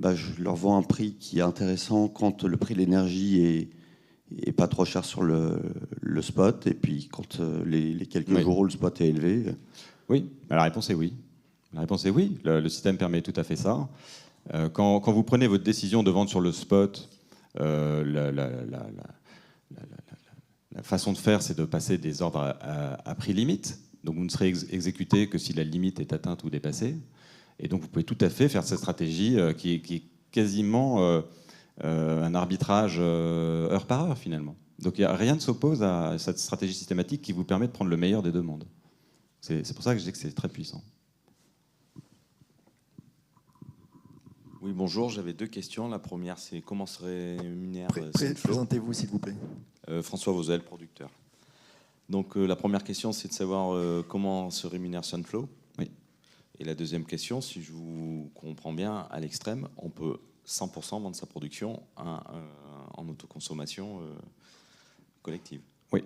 je leur vends un prix qui est intéressant quand le prix de l'énergie est pas trop cher sur le spot, et puis quand les quelques jours où le spot est élevé... Oui, la réponse est oui. La réponse est oui, le système permet tout à fait ça. Quand vous prenez votre décision de vendre sur le spot, la façon de faire, c'est de passer des ordres à prix limite. Donc vous ne serez exécuté que si la limite est atteinte ou dépassée. Et donc vous pouvez tout à fait faire cette stratégie qui est quasiment un arbitrage heure par heure finalement. Donc rien ne s'oppose à cette stratégie systématique qui vous permet de prendre le meilleur des deux mondes. C'est pour ça que je dis que c'est très puissant. Oui, bonjour, j'avais deux questions. La première, c'est comment se rémunère Sunflow. Présentez-vous, s'il vous plaît. François Vauzel, producteur. Donc, la première question, c'est de savoir comment se rémunère Sunflow. Oui. Et la deuxième question, si je vous comprends bien, à l'extrême, on peut 100% vendre sa production en autoconsommation collective. Oui.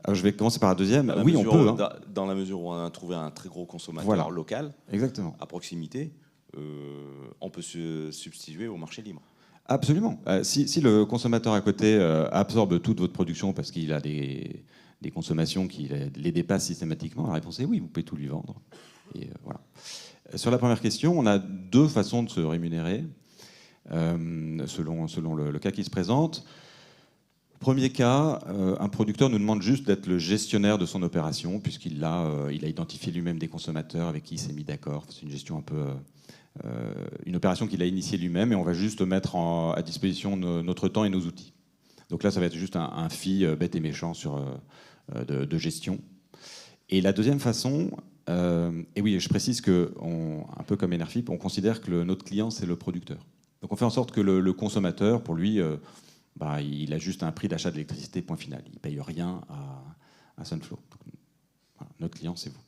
Alors, je vais commencer par la deuxième. Oui, on peut. Dans la mesure où on a trouvé un très gros consommateur local, exactement, à proximité, on peut se substituer au marché libre. Absolument. Si le consommateur à côté absorbe toute votre production parce qu'il a des consommations qui les dépassent systématiquement, la réponse est oui, vous pouvez tout lui vendre. Et voilà. Sur la première question, on a deux façons de se rémunérer selon le cas qui se présente. Premier cas, un producteur nous demande juste d'être le gestionnaire de son opération puisqu'il a identifié lui-même des consommateurs avec qui il s'est mis d'accord. C'est une gestion un peu... une opération qu'il a initiée lui-même et on va juste mettre à disposition notre temps et nos outils. Donc là, ça va être juste un fee bête et méchant de gestion. Et la deuxième façon, et oui, je précise que, un peu comme Enerfip, on considère que notre client, c'est le producteur. Donc on fait en sorte que le consommateur, pour lui, il a juste un prix d'achat d'électricité, point final. Il ne paye rien à Sunflow. Donc, voilà, notre client, c'est vous.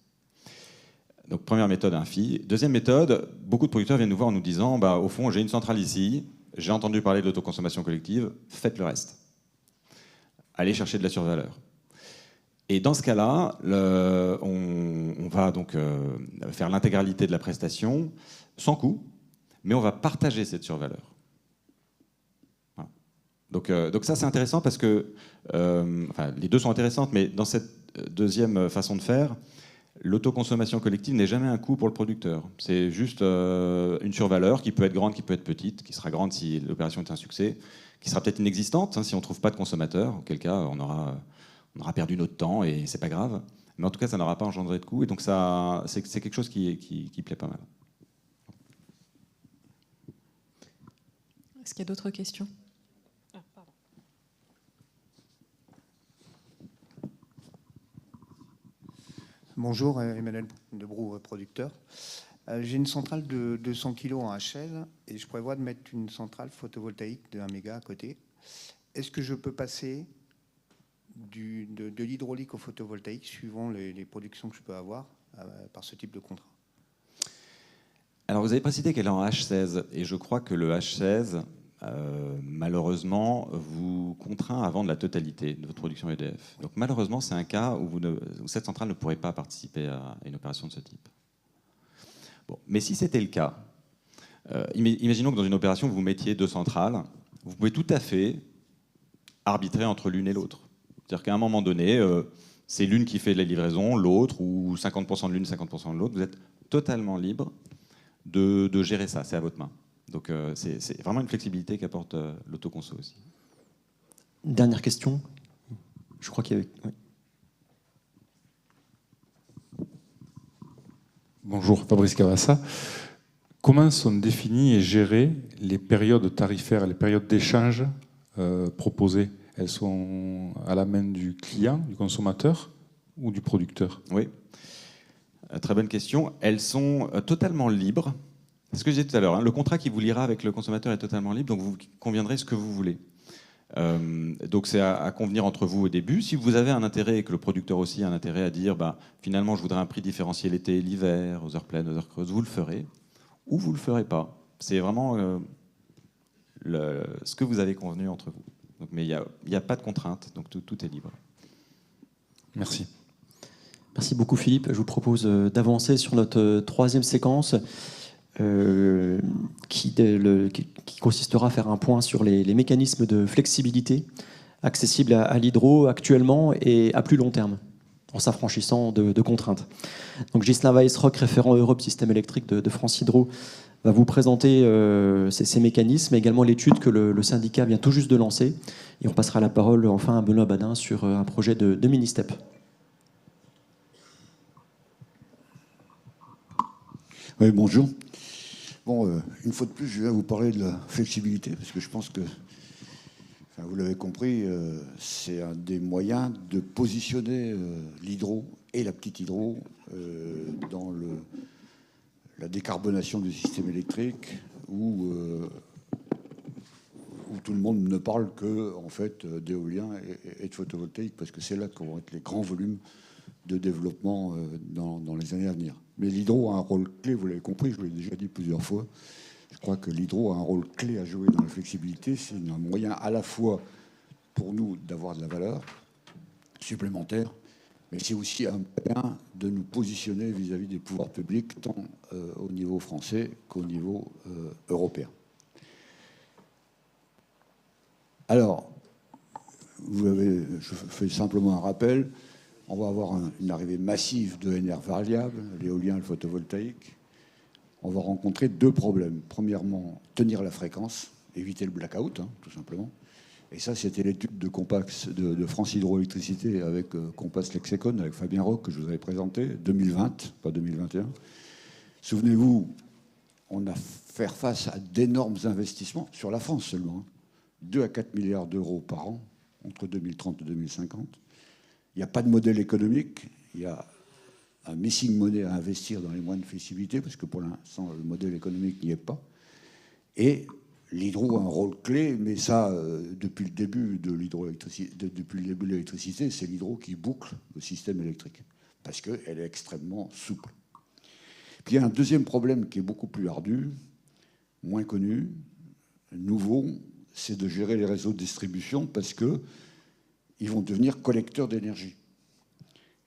Donc première méthode, un fee. Deuxième méthode, beaucoup de producteurs viennent nous voir en nous disant au fond, j'ai une centrale ici, j'ai entendu parler de l'autoconsommation collective, faites le reste. Allez chercher de la survaleur. Et dans ce cas-là, on va donc faire l'intégralité de la prestation sans coût, mais on va partager cette survaleur. Voilà. Donc ça, c'est intéressant parce que les deux sont intéressantes, mais dans cette deuxième façon de faire, l'autoconsommation collective n'est jamais un coût pour le producteur. C'est juste une survaleur qui peut être grande, qui peut être petite, qui sera grande si l'opération est un succès, qui sera peut-être inexistante si on ne trouve pas de consommateur, auquel cas on aura perdu notre temps et c'est pas grave. Mais en tout cas, ça n'aura pas engendré de coût et donc c'est quelque chose qui plaît pas mal. Est-ce qu'il y a d'autres questions? Bonjour, Emmanuel Debrou, producteur. J'ai une centrale de 200 kg en HL et je prévois de mettre une centrale photovoltaïque de 1 méga à côté. Est-ce que je peux passer de l'hydraulique au photovoltaïque suivant les productions que je peux avoir par ce type de contrat? Alors vous avez précisé qu'elle est en H16 et je crois que le H16, malheureusement, vous contraint à vendre la totalité de votre production EDF. Donc malheureusement, c'est un cas où cette centrale ne pourrait pas participer à une opération de ce type. Bon, mais si c'était le cas, imaginons que dans une opération, vous mettiez 2 centrales, vous pouvez tout à fait arbitrer entre l'une et l'autre. C'est-à-dire qu'à un moment donné, c'est l'une qui fait la livraison, l'autre, ou 50% de l'une, 50% de l'autre. Vous êtes totalement libre de gérer ça, c'est à votre main. Donc c'est vraiment une flexibilité qu'apporte l'autoconso aussi. Dernière question. Je crois qu'il y avait... Oui. Bonjour, Fabrice Cavassa. Comment sont définies et gérées les périodes tarifaires, les périodes d'échange proposées? Elles sont à la main du client, du consommateur ou du producteur? Oui, très bonne question. Elles sont totalement libres. C'est ce que je disais tout à l'heure. Hein. Le contrat qui vous liera avec le consommateur est totalement libre, donc vous conviendrez ce que vous voulez. Donc c'est à convenir entre vous au début. Si vous avez un intérêt et que le producteur aussi a un intérêt à dire finalement je voudrais un prix différencié l'été, l'hiver, aux heures pleines, aux heures creuses, vous le ferez ou vous le ferez pas. C'est vraiment ce que vous avez convenu entre vous. Donc, mais il n'y a pas de contrainte, donc tout est libre. Merci. Merci beaucoup Philippe. Je vous propose d'avancer sur notre troisième séquence qui consistera à faire un point sur les mécanismes de flexibilité accessibles à l'hydro actuellement et à plus long terme, en s'affranchissant de contraintes. Donc Ghislain Weissrock, référent Europe Système électrique de France Hydro, va vous présenter ces mécanismes, mais également l'étude que le syndicat vient tout juste de lancer. Et on passera la parole enfin à Benoît Badin sur un projet de mini-step. Oui, bonjour. Bon, une fois de plus, je vais vous parler de la flexibilité, parce que je pense que, vous l'avez compris, c'est un des moyens de positionner l'hydro et la petite hydro dans la décarbonation du système électrique, où tout le monde ne parle que en fait, d'éolien et de photovoltaïque, parce que c'est là qu'ont être les grands volumes de développement dans les années à venir. Mais l'hydro a un rôle clé, vous l'avez compris, je vous l'ai déjà dit plusieurs fois. Je crois que l'hydro a un rôle clé à jouer dans la flexibilité. C'est un moyen à la fois pour nous d'avoir de la valeur supplémentaire, mais c'est aussi un moyen de nous positionner vis-à-vis des pouvoirs publics, tant au niveau français qu'au niveau européen. Alors, je fais simplement un rappel. On va avoir une arrivée massive de d'énergie variable, l'éolien et le photovoltaïque. On va rencontrer 2 problèmes. Premièrement, tenir la fréquence, éviter le blackout, tout simplement. Et ça, c'était l'étude de France Hydroélectricité avec Compass Lexecon, avec Fabien Roch, que je vous avais présenté, 2020, pas 2021. Souvenez-vous, on a fait face à d'énormes investissements, sur la France seulement, 2 à 4 milliards d'euros par an, entre 2030 et 2050. Il n'y a pas de modèle économique, il y a un missing money à investir dans les moyens de flexibilité, parce que pour l'instant, le modèle économique n'y est pas. Et l'hydro a un rôle clé, mais ça, depuis le début de l'électricité, c'est l'hydro qui boucle le système électrique, parce qu'elle est extrêmement souple. Puis il y a un deuxième problème qui est beaucoup plus ardu, moins connu, nouveau, c'est de gérer les réseaux de distribution, parce que ils vont devenir collecteurs d'énergie.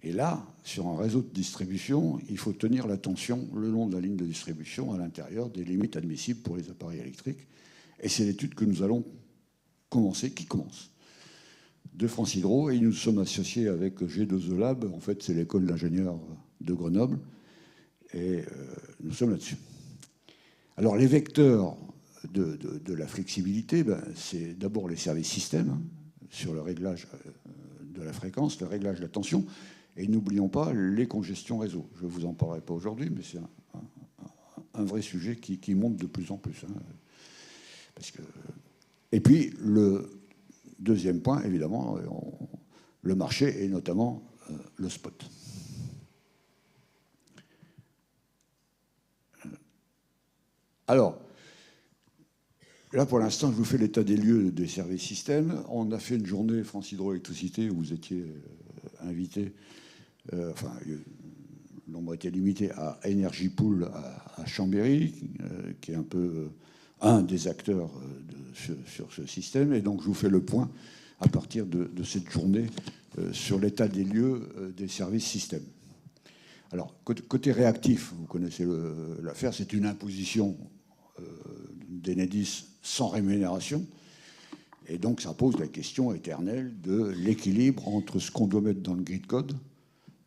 Et là, sur un réseau de distribution, il faut tenir la tension le long de la ligne de distribution à l'intérieur des limites admissibles pour les appareils électriques. Et c'est l'étude que nous allons commencer, qui commence, de France Hydro. Et nous sommes associés avec G2E Lab. En fait, c'est l'école d'ingénieurs de Grenoble. Et nous sommes là-dessus. Alors, les vecteurs de la flexibilité, c'est d'abord les services systèmes, sur le réglage de la fréquence, le réglage de la tension. Et n'oublions pas les congestions réseau. Je ne vous en parlerai pas aujourd'hui, mais c'est un vrai sujet qui monte de plus en plus. Et puis, le deuxième point, évidemment, le marché et notamment le spot. Alors, là, pour l'instant, je vous fais l'état des lieux des services systèmes. On a fait une journée France Hydroélectricité où vous étiez invité, nombre était limité à Energy Pool à Chambéry, qui est un peu un des acteurs sur ce système. Et donc, je vous fais le point à partir de cette journée sur l'état des lieux des services systèmes. Alors, côté réactif, vous connaissez l'affaire, c'est une imposition d'Enedis sans rémunération. Et donc, ça pose la question éternelle de l'équilibre entre ce qu'on doit mettre dans le grid code,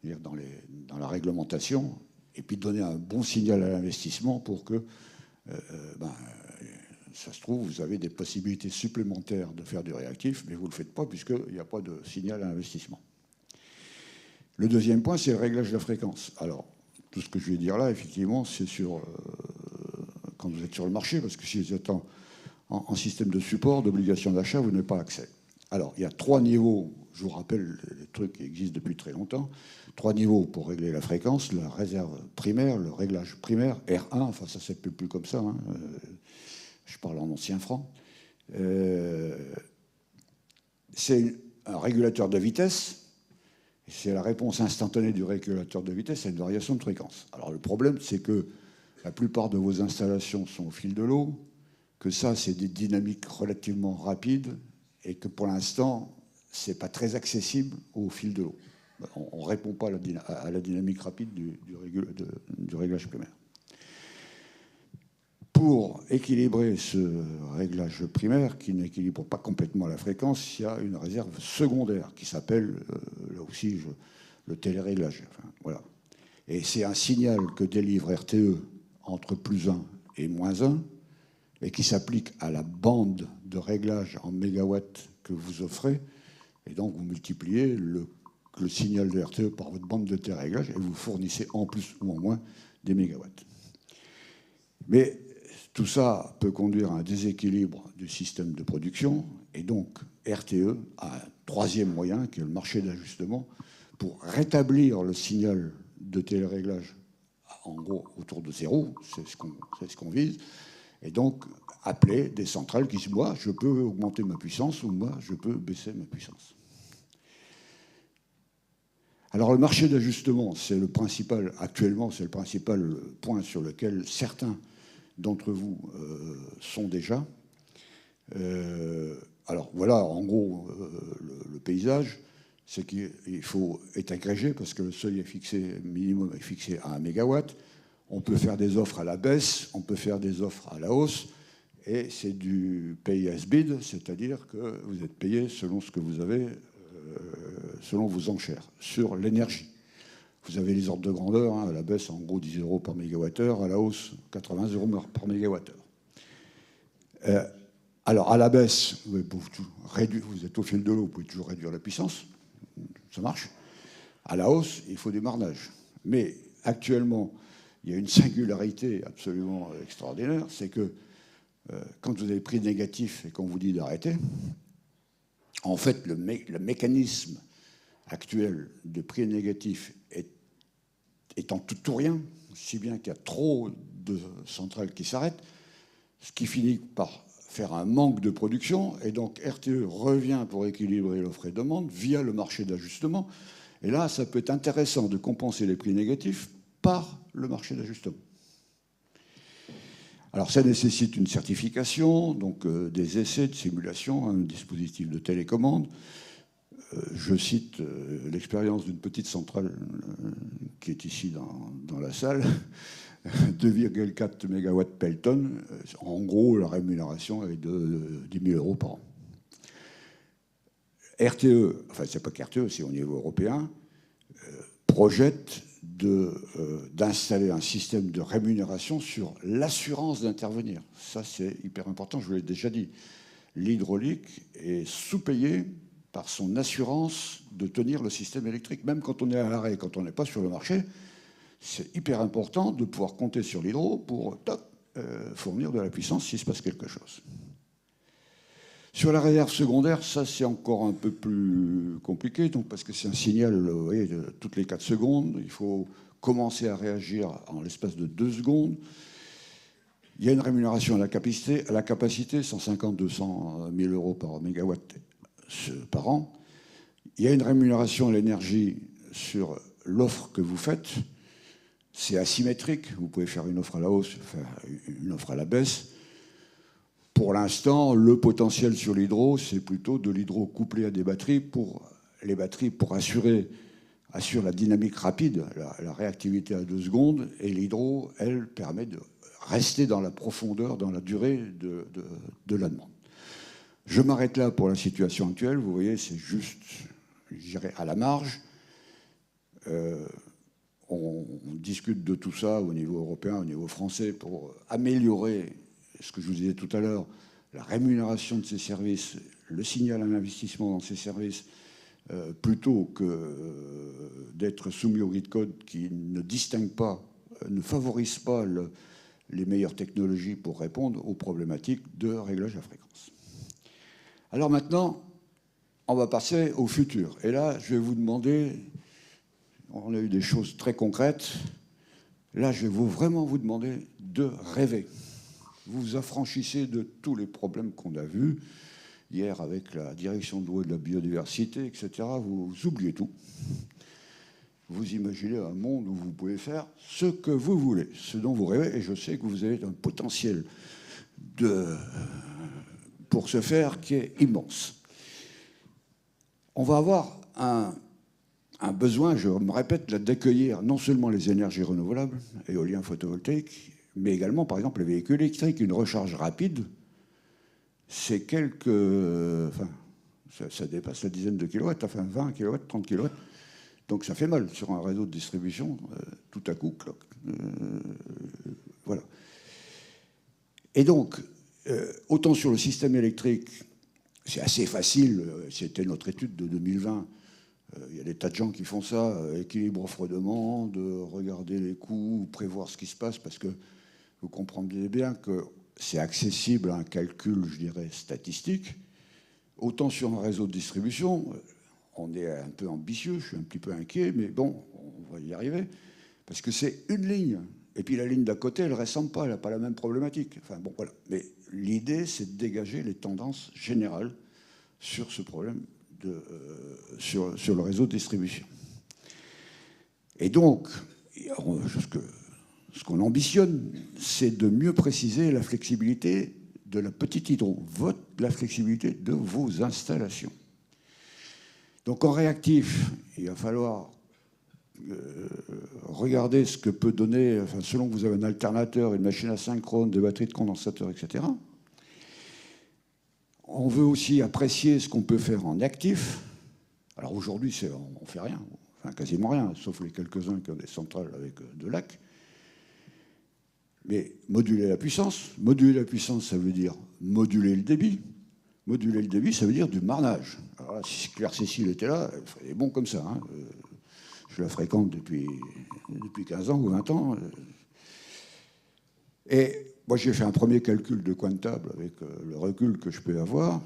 c'est-à-dire dans la réglementation, et puis donner un bon signal à l'investissement pour que, ça se trouve, vous avez des possibilités supplémentaires de faire du réactif, mais vous ne le faites pas puisqu'il n'y a pas de signal à l'investissement. Le deuxième point, c'est le réglage de la fréquence. Alors, tout ce que je vais dire là, effectivement, c'est sur quand vous êtes sur le marché, parce que si vous êtes en système de support, d'obligation d'achat, vous n'avez pas accès. Alors, il y a 3 niveaux, je vous rappelle les trucs qui existent depuis très longtemps, 3 niveaux pour régler la fréquence, la réserve primaire, le réglage primaire, R1, enfin ça ne s'appelle plus comme ça, hein, je parle en ancien franc. C'est un régulateur de vitesse, c'est la réponse instantanée du régulateur de vitesse à une variation de fréquence. Alors le problème, c'est que la plupart de vos installations sont au fil de l'eau, que ça, c'est des dynamiques relativement rapides, et que pour l'instant, ce n'est pas très accessible au fil de l'eau. On ne répond pas à la dynamique rapide du réglage primaire. Pour équilibrer ce réglage primaire, qui n'équilibre pas complètement la fréquence, il y a une réserve secondaire qui s'appelle, là aussi, le téléréglage. Enfin, voilà. Et c'est un signal que délivre RTE entre +1 et -1, et qui s'applique à la bande de réglage en mégawatts que vous offrez. Et donc, vous multipliez le signal de RTE par votre bande de téléréglage et vous fournissez en plus ou en moins des mégawatts. Mais tout ça peut conduire à un déséquilibre du système de production. Et donc, RTE a un troisième moyen, qui est le marché d'ajustement, pour rétablir le signal de téléréglage, en gros, autour de 0. C'est ce qu'on vise. Et donc, appeler des centrales qui disent, moi, je peux augmenter ma puissance ou moi, je peux baisser ma puissance. Alors, le marché d'ajustement, c'est le principal, actuellement, c'est le principal point sur lequel certains d'entre vous sont déjà. Alors, voilà, en gros, le paysage, c'est qu'il faut être agrégé parce que le seuil est fixé, minimum est fixé à 1 mégawatt. On peut faire des offres à la baisse, on peut faire des offres à la hausse, et c'est du pay as bid, c'est-à-dire que vous êtes payé selon ce que vous avez, selon vos enchères, sur l'énergie. Vous avez les ordres de grandeur, hein, à la baisse, en gros, 10 € par mégawattheure, à la hausse, 80 € par mégawattheure. Alors, à la baisse, vous êtes au fil de l'eau, vous pouvez toujours réduire la puissance, ça marche. À la hausse, il faut du marnage. Mais actuellement, il y a une singularité absolument extraordinaire, c'est que quand vous avez prix négatif et qu'on vous dit d'arrêter, en fait, le mécanisme actuel de prix négatif est en tout ou rien, si bien qu'il y a trop de centrales qui s'arrêtent, ce qui finit par faire un manque de production, et donc RTE revient pour équilibrer l'offre et demande via le marché d'ajustement. Et là, ça peut être intéressant de compenser les prix négatifs par le marché d'ajustement. Alors ça nécessite une certification, donc des essais de simulation, un dispositif de télécommande. Je cite l'expérience d'une petite centrale qui est ici dans la salle, 2,4 MW Pelton. En gros, la rémunération est de 10 000 € par an. RTE, enfin c'est pas qu'RTE, c'est au niveau européen, projette d'installer un système de rémunération sur l'assurance d'intervenir. Ça, c'est hyper important, je vous l'ai déjà dit. L'hydraulique est sous-payée par son assurance de tenir le système électrique. Même quand on est à l'arrêt, quand on n'est pas sur le marché, c'est hyper important de pouvoir compter sur l'hydro pour fournir de la puissance s'il se passe quelque chose. Sur la réserve secondaire, ça c'est encore un peu plus compliqué, donc, parce que c'est un signal, vous voyez, de toutes les 4 secondes. Il faut commencer à réagir en l'espace de 2 secondes. Il y a une rémunération à la capacité 150-200 000 euros par mégawatt par an. Il y a une rémunération à l'énergie sur l'offre que vous faites. C'est asymétrique. Vous pouvez faire une offre à la hausse, faire une offre à la baisse. Pour l'instant, le potentiel sur l'hydro, c'est plutôt de l'hydro couplé à des batteries les batteries pour assurer la dynamique rapide, la réactivité à 2 secondes. Et l'hydro, elle, permet de rester dans la profondeur, dans la durée de la demande. Je m'arrête là pour la situation actuelle. Vous voyez, c'est juste, je dirais, à la marge. On discute de tout ça au niveau européen, au niveau français, pour améliorer ce que je vous disais tout à l'heure, la rémunération de ces services, le signal à l'investissement dans ces services, plutôt que d'être soumis au grid code qui ne distingue pas, ne favorise pas les meilleures technologies pour répondre aux problématiques de réglage à fréquence. Alors maintenant, on va passer au futur. Et là, je vais vous demander, on a eu des choses très concrètes, là, je vais vraiment vous demander de rêver. Vous vous affranchissez de tous les problèmes qu'on a vus hier avec la direction de l'eau et de la biodiversité, etc. Vous oubliez tout. Vous imaginez un monde où vous pouvez faire ce que vous voulez, ce dont vous rêvez, et je sais que vous avez un potentiel pour ce faire qui est immense. On va avoir un besoin, je me répète, d'accueillir non seulement les énergies renouvelables, éolien, photovoltaïque, mais également, par exemple, les véhicules électriques. Une recharge rapide, c'est ça dépasse la dizaine de kilowatts, enfin 20 kilowatts, 30 kilowatts. Donc ça fait mal sur un réseau de distribution, tout à coup, cloc. Voilà. Et donc, autant sur le système électrique, c'est assez facile, c'était notre étude de 2020, il y a des tas de gens qui font ça, équilibre offre-demande, regarder les coûts, prévoir ce qui se passe, parce que vous comprendrez bien que c'est accessible à un calcul, je dirais, statistique. Autant sur un réseau de distribution, on est un peu ambitieux, je suis un petit peu inquiet, mais bon, on va y arriver, parce que c'est une ligne. Et puis la ligne d'à côté, elle ne ressemble pas, elle n'a pas la même problématique. Enfin bon, voilà. Mais l'idée, c'est de dégager les tendances générales sur ce problème, sur le réseau de distribution. Et donc, ce qu'on ambitionne, c'est de mieux préciser la flexibilité de la petite hydro, la flexibilité de vos installations. Donc en réactif, il va falloir regarder ce que peut donner, enfin, selon que vous avez un alternateur, une machine asynchrone, des batteries de condensateur, etc. On veut aussi apprécier ce qu'on peut faire en actif. Alors aujourd'hui, on ne fait rien, enfin quasiment rien, sauf les quelques-uns qui ont des centrales avec de lac. Mais moduler la puissance. Moduler la puissance, ça veut dire moduler le débit. Moduler le débit, ça veut dire du marnage. Alors là, si Claire Cécile était là, elle ferait des bons comme ça. Hein. Je la fréquente depuis 15 ans ou 20 ans. Et moi, j'ai fait un premier calcul de coin de table avec le recul que je peux avoir.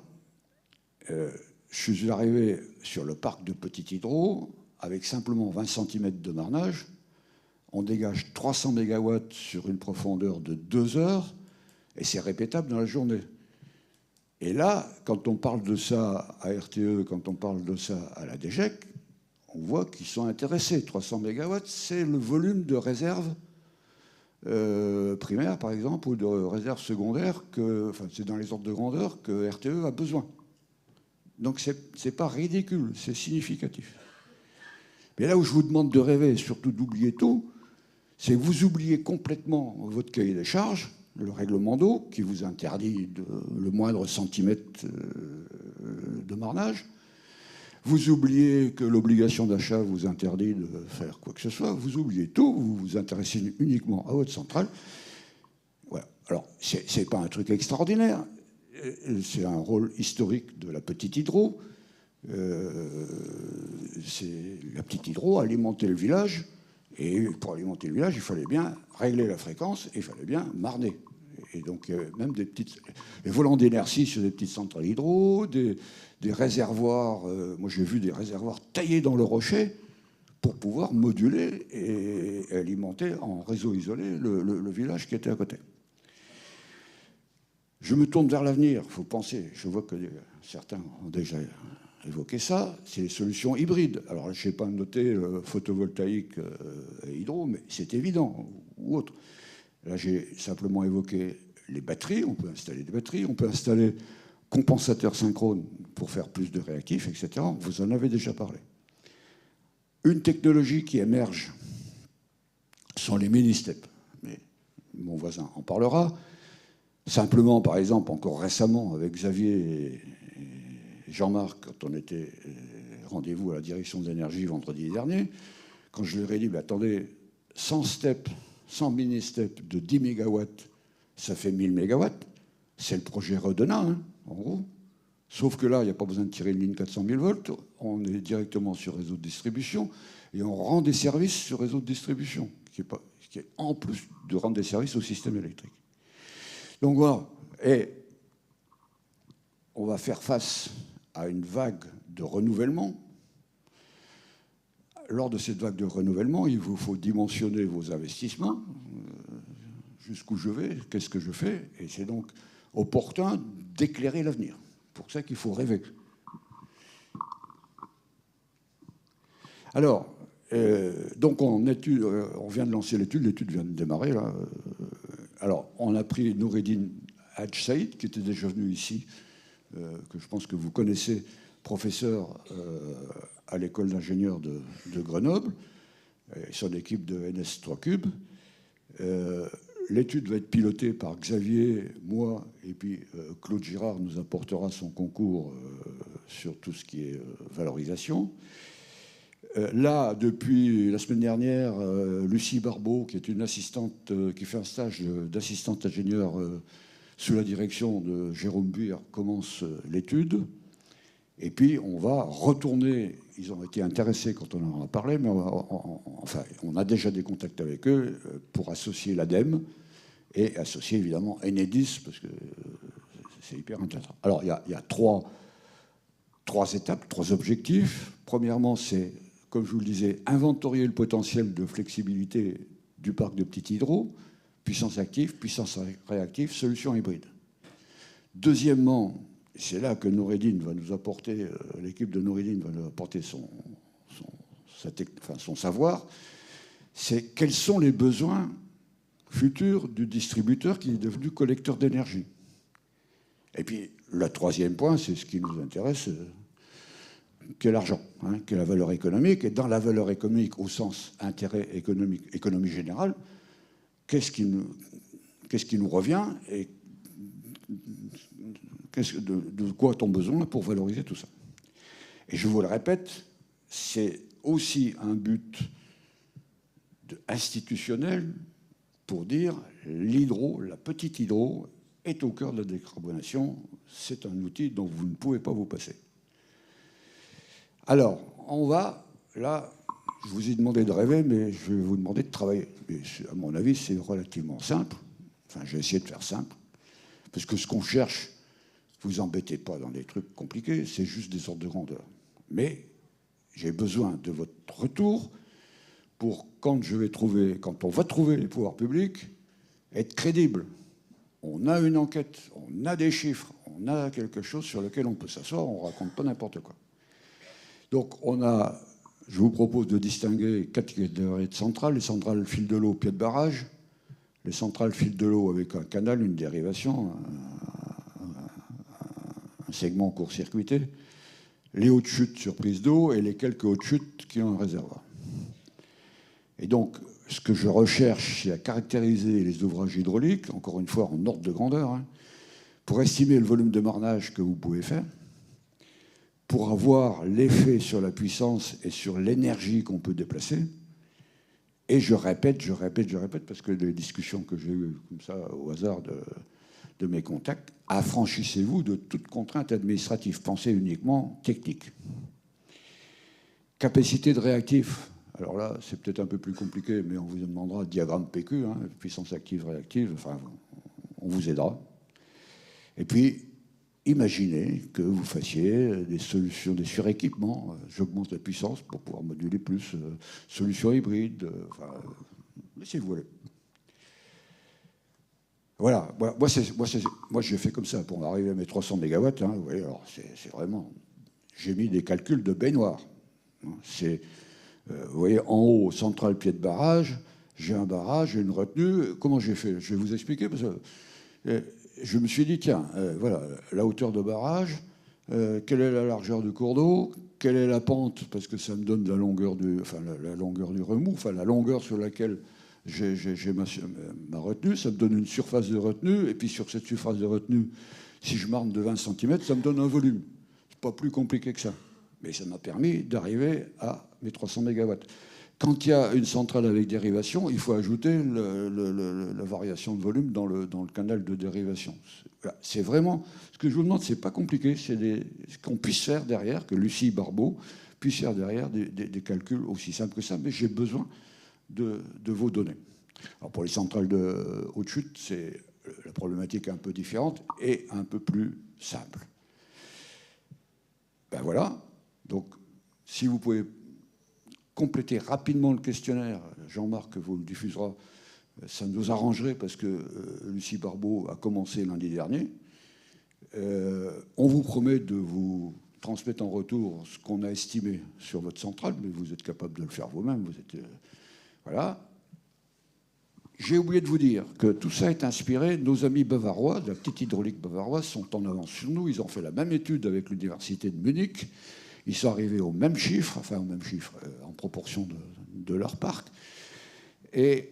Je suis arrivé sur le parc de Petite Hydro avec simplement 20 cm de marnage. On dégage 300 MW sur une profondeur de 2 heures et c'est répétable dans la journée. Et là, quand on parle de ça à RTE, quand on parle de ça à la DGEC, on voit qu'ils sont intéressés. 300 MW, c'est le volume de réserve primaire, par exemple, ou de réserve secondaire, c'est dans les ordres de grandeur que RTE a besoin. Donc c'est pas ridicule, c'est significatif. Mais là où je vous demande de rêver et surtout d'oublier tout, c'est que vous oubliez complètement votre cahier des charges, le règlement d'eau qui vous interdit le moindre centimètre de marnage. Vous oubliez que l'obligation d'achat vous interdit de faire quoi que ce soit. Vous oubliez tout, vous vous intéressez uniquement à votre centrale. Voilà. Alors, c'est pas un truc extraordinaire. C'est un rôle historique de la petite hydro. La petite hydro alimentait le village. Et pour alimenter le village, il fallait bien régler la fréquence et il fallait bien marner. Et donc, même des volants d'inertie sur des petites centrales hydro, des réservoirs. Moi, j'ai vu des réservoirs taillés dans le rocher pour pouvoir moduler et alimenter en réseau isolé le village qui était à côté. Je me tourne vers l'avenir, il faut penser. Je vois que certains ont déjà évoqué ça. C'est les solutions hybrides. Alors, je n'ai pas noté photovoltaïque et hydro, mais c'est évident, ou autre. Là, j'ai simplement évoqué les batteries. On peut installer des batteries, on peut installer compensateurs synchrones pour faire plus de réactifs, etc. Vous en avez déjà parlé. Une technologie qui émerge sont les mini-steps. Mais mon voisin en parlera. Simplement, par exemple, encore récemment, avec Xavier et Jean-Marc, quand on était rendez-vous à la direction de l'énergie vendredi dernier, quand je leur ai dit, attendez, 100 steps, 100 mini-steps de 10 MW, ça fait 1000 MW, c'est le projet Redena, hein, en gros. Sauf que là, il n'y a pas besoin de tirer une ligne 400 000 volts, on est directement sur réseau de distribution, et on rend des services sur réseau de distribution, qui est en plus de rendre des services au système électrique. Donc voilà, et on va faire face à une vague de renouvellement. Lors de cette vague de renouvellement, il vous faut dimensionner vos investissements, jusqu'où je vais, qu'est-ce que je fais, et c'est donc opportun d'éclairer l'avenir. C'est pour ça qu'il faut rêver. Alors, donc on vient de lancer l'étude vient de démarrer là. Alors, on a pris Noureddine Hadj Saïd, qui était déjà venu ici, que je pense que vous connaissez, professeur à l'école d'ingénieurs de Grenoble, et son équipe de NS3Cube. L'étude va être pilotée par Xavier, moi, et puis Claude Girard nous apportera son concours sur tout ce qui est valorisation. Là, depuis la semaine dernière, Lucie Barbeau, qui est une assistante, qui fait un stage d'assistante ingénieure sous la direction de Jérôme Buire, commence l'étude. Et puis, on va retourner. Ils ont été intéressés quand on en a parlé, mais on a déjà des contacts avec eux pour associer l'ADEME et associer évidemment Enedis, parce que c'est hyper intéressant. Alors, il y a trois étapes, trois objectifs. Premièrement, c'est, comme je vous le disais, inventorier le potentiel de flexibilité du parc de petits hydro, puissance active, puissance réactive, solution hybride. Deuxièmement, c'est là que Noureddine va nous apporter, l'équipe de Noureddine va nous apporter son savoir, c'est quels sont les besoins futurs du distributeur qui est devenu collecteur d'énergie. Et puis, le troisième point, c'est ce qui nous intéresse, qu'est l'argent, qu'est la valeur économique. Et dans la valeur économique, au sens intérêt économique, économie générale, qu'est-ce qui nous revient et de quoi a-t-on besoin pour valoriser tout ça? Et je vous le répète, c'est aussi un but institutionnel pour dire l'hydro, la petite hydro, est au cœur de la décarbonation. C'est un outil dont vous ne pouvez pas vous passer. Alors, on va, là, je vous ai demandé de rêver, mais je vais vous demander de travailler. Et à mon avis, c'est relativement simple. Enfin, j'ai essayé de faire simple. Parce que ce qu'on cherche, vous embêtez pas dans des trucs compliqués, c'est juste des ordres de grandeur. Mais j'ai besoin de votre retour pour quand on va trouver les pouvoirs publics, être crédible. On a une enquête, on a des chiffres, on a quelque chose sur lequel on peut s'asseoir, on ne raconte pas n'importe quoi. Donc je vous propose de distinguer 4 catégories de centrales: les centrales fil de l'eau, pied de barrage, les centrales fil de l'eau avec un canal, une dérivation, un segment court-circuité, les hautes chutes sur prise d'eau et les quelques hautes chutes qui ont un réservoir. Et donc, ce que je recherche, c'est à caractériser les ouvrages hydrauliques, encore une fois en ordre de grandeur, pour estimer le volume de marnage que vous pouvez faire, pour avoir l'effet sur la puissance et sur l'énergie qu'on peut déplacer. Et je répète, parce que les discussions que j'ai eues comme ça, au hasard de mes contacts, affranchissez-vous de toute contrainte administrative, pensez uniquement technique. Capacité de réactif. Alors là, c'est peut-être un peu plus compliqué, mais on vous demandera diagramme PQ, puissance active, réactive. Enfin, on vous aidera. Et puis, imaginez que vous fassiez des solutions, des suréquipements. J'augmente la puissance pour pouvoir moduler plus. Solutions hybrides, si vous voulez. Voilà, moi j'ai fait comme ça pour arriver à mes 300 mégawatts. Vous voyez, alors c'est vraiment... J'ai mis des calculs de baignoire. C'est, vous voyez, en haut, centrale, pied de barrage, j'ai un barrage, j'ai une retenue. Comment j'ai fait? Je vais vous expliquer. Parce que je me suis dit, tiens, voilà, la hauteur de barrage, quelle est la largeur du cours d'eau, quelle est la pente, parce que ça me donne la longueur la longueur du remous, la longueur sur laquelle j'ai ma retenue, ça me donne une surface de retenue, et puis sur cette surface de retenue, si je marne de 20 cm, ça me donne un volume. C'est pas plus compliqué que ça. Mais ça m'a permis d'arriver à mes 300 mégawatts. Quand il y a une centrale avec dérivation, il faut ajouter la variation de volume dans le canal de dérivation. C'est vraiment... Ce que je vous demande, c'est pas compliqué, c'est ce qu'on puisse faire derrière, que Lucie Barbeau puisse faire derrière des calculs aussi simples que ça, mais j'ai besoin de vos données. Alors pour les centrales de haute chute, c'est la problématique est un peu différente et un peu plus simple. Ben voilà. Donc, si vous pouvez compléter rapidement le questionnaire, Jean-Marc vous le diffusera, ça nous arrangerait parce que Lucie Barbeau a commencé lundi dernier. On vous promet de vous transmettre en retour ce qu'on a estimé sur votre centrale, mais vous êtes capable de le faire vous-même. Vous êtes, voilà. J'ai oublié de vous dire que tout ça est inspiré. Nos amis bavarois, de la petite hydraulique bavaroise, sont en avance sur nous. Ils ont fait la même étude avec l'université de Munich. Ils sont arrivés au même chiffre, en proportion de leur parc. Et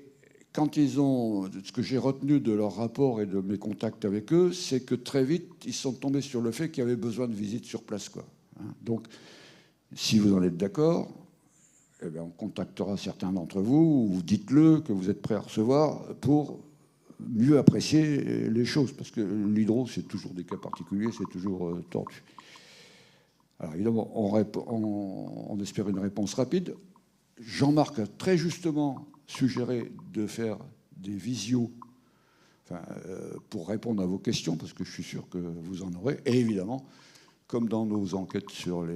quand ils ont... Ce que j'ai retenu de leur rapport et de mes contacts avec eux, c'est que très vite, ils sont tombés sur le fait qu'il y avait besoin de visites sur place, quoi. Donc, si vous en êtes d'accord, eh bien, on contactera certains d'entre vous, ou dites-le que vous êtes prêts à recevoir pour mieux apprécier les choses. Parce que l'hydro, c'est toujours des cas particuliers, c'est toujours tordu. Alors évidemment, on espère une réponse rapide. Jean-Marc a très justement suggéré de faire des visios pour répondre à vos questions, parce que je suis sûr que vous en aurez. Et évidemment, comme dans nos enquêtes sur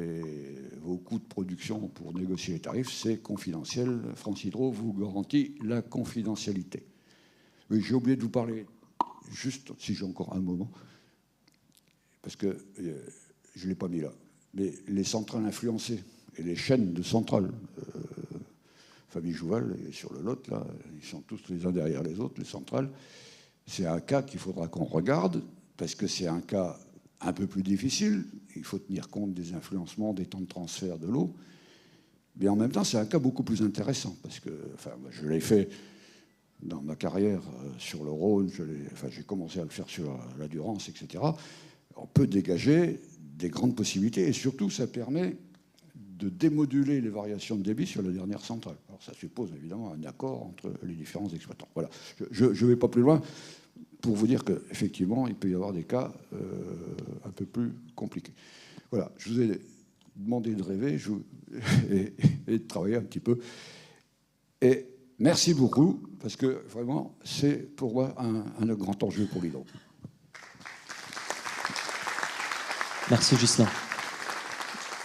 vos coûts de production pour négocier les tarifs, c'est confidentiel. France Hydro vous garantit la confidentialité. Oui, j'ai oublié de vous parler, juste si j'ai encore un moment, parce que je ne l'ai pas mis là. Mais les centrales influencées et les chaînes de centrales, Famille Jouval et sur le Lot, là, ils sont tous les uns derrière les autres, les centrales. C'est un cas qu'il faudra qu'on regarde, parce que c'est un cas un peu plus difficile. Il faut tenir compte des influencements, des temps de transfert de l'eau. Mais en même temps, c'est un cas beaucoup plus intéressant, parce que je l'ai fait dans ma carrière sur le Rhône, j'ai commencé à le faire sur la Durance, etc. On peut dégager des grandes possibilités, et surtout, ça permet de démoduler les variations de débit sur la dernière centrale. Alors ça suppose évidemment un accord entre les différents exploitants. Voilà, je ne vais pas plus loin pour vous dire qu'effectivement, il peut y avoir des cas un peu plus compliqués. Voilà, je vous ai demandé de rêver et de travailler un petit peu. Et merci beaucoup, parce que vraiment, c'est pour moi un grand enjeu pour l'hydro. Merci Ghislain.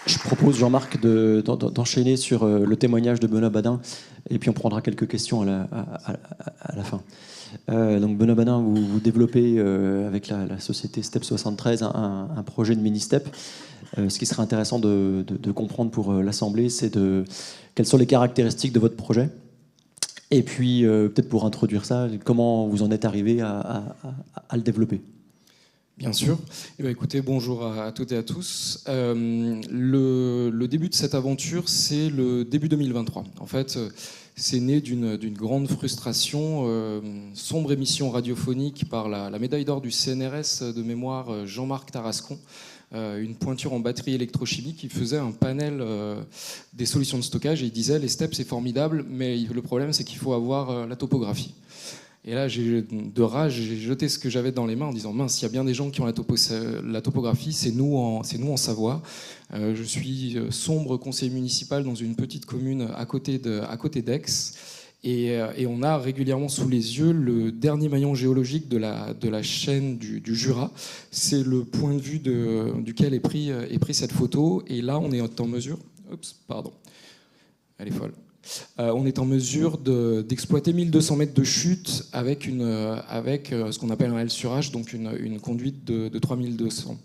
Je propose, Jean-Marc, d'enchaîner sur le témoignage de Benoît Badin, et puis on prendra quelques questions à la fin. Donc Benoît Badin, vous développez avec la société STEP 73 un projet de mini-STEP. Ce qui serait intéressant de comprendre pour l'Assemblée, c'est quelles sont les caractéristiques de votre projet. Et puis, peut-être pour introduire ça, comment vous en êtes arrivé à le développer. Bien sûr. Eh bien, écoutez, bonjour à toutes et à tous. Le début de cette aventure, c'est le début 2023. En fait, c'est né d'une grande frustration, sombre émission radiophonique par la médaille d'or du CNRS de mémoire Jean-Marc Tarascon, une pointure en batterie électrochimique qui faisait un panel des solutions de stockage, et il disait les STEP c'est formidable, mais le problème c'est qu'il faut avoir la topographie. Et là, de rage, j'ai jeté ce que j'avais dans les mains en disant mince, il y a bien des gens qui ont la topographie, c'est nous en Savoie. Je suis sombre conseiller municipal dans une petite commune à côté d'Aix. Et on a régulièrement sous les yeux le dernier maillon géologique de la chaîne du Jura. C'est le point de vue duquel est pris cette photo. Et là, on est en mesure... Oups, pardon. Elle est folle. On est en mesure d'exploiter 1200 mètres de chute avec ce qu'on appelle un L sur H, donc une conduite de 3200.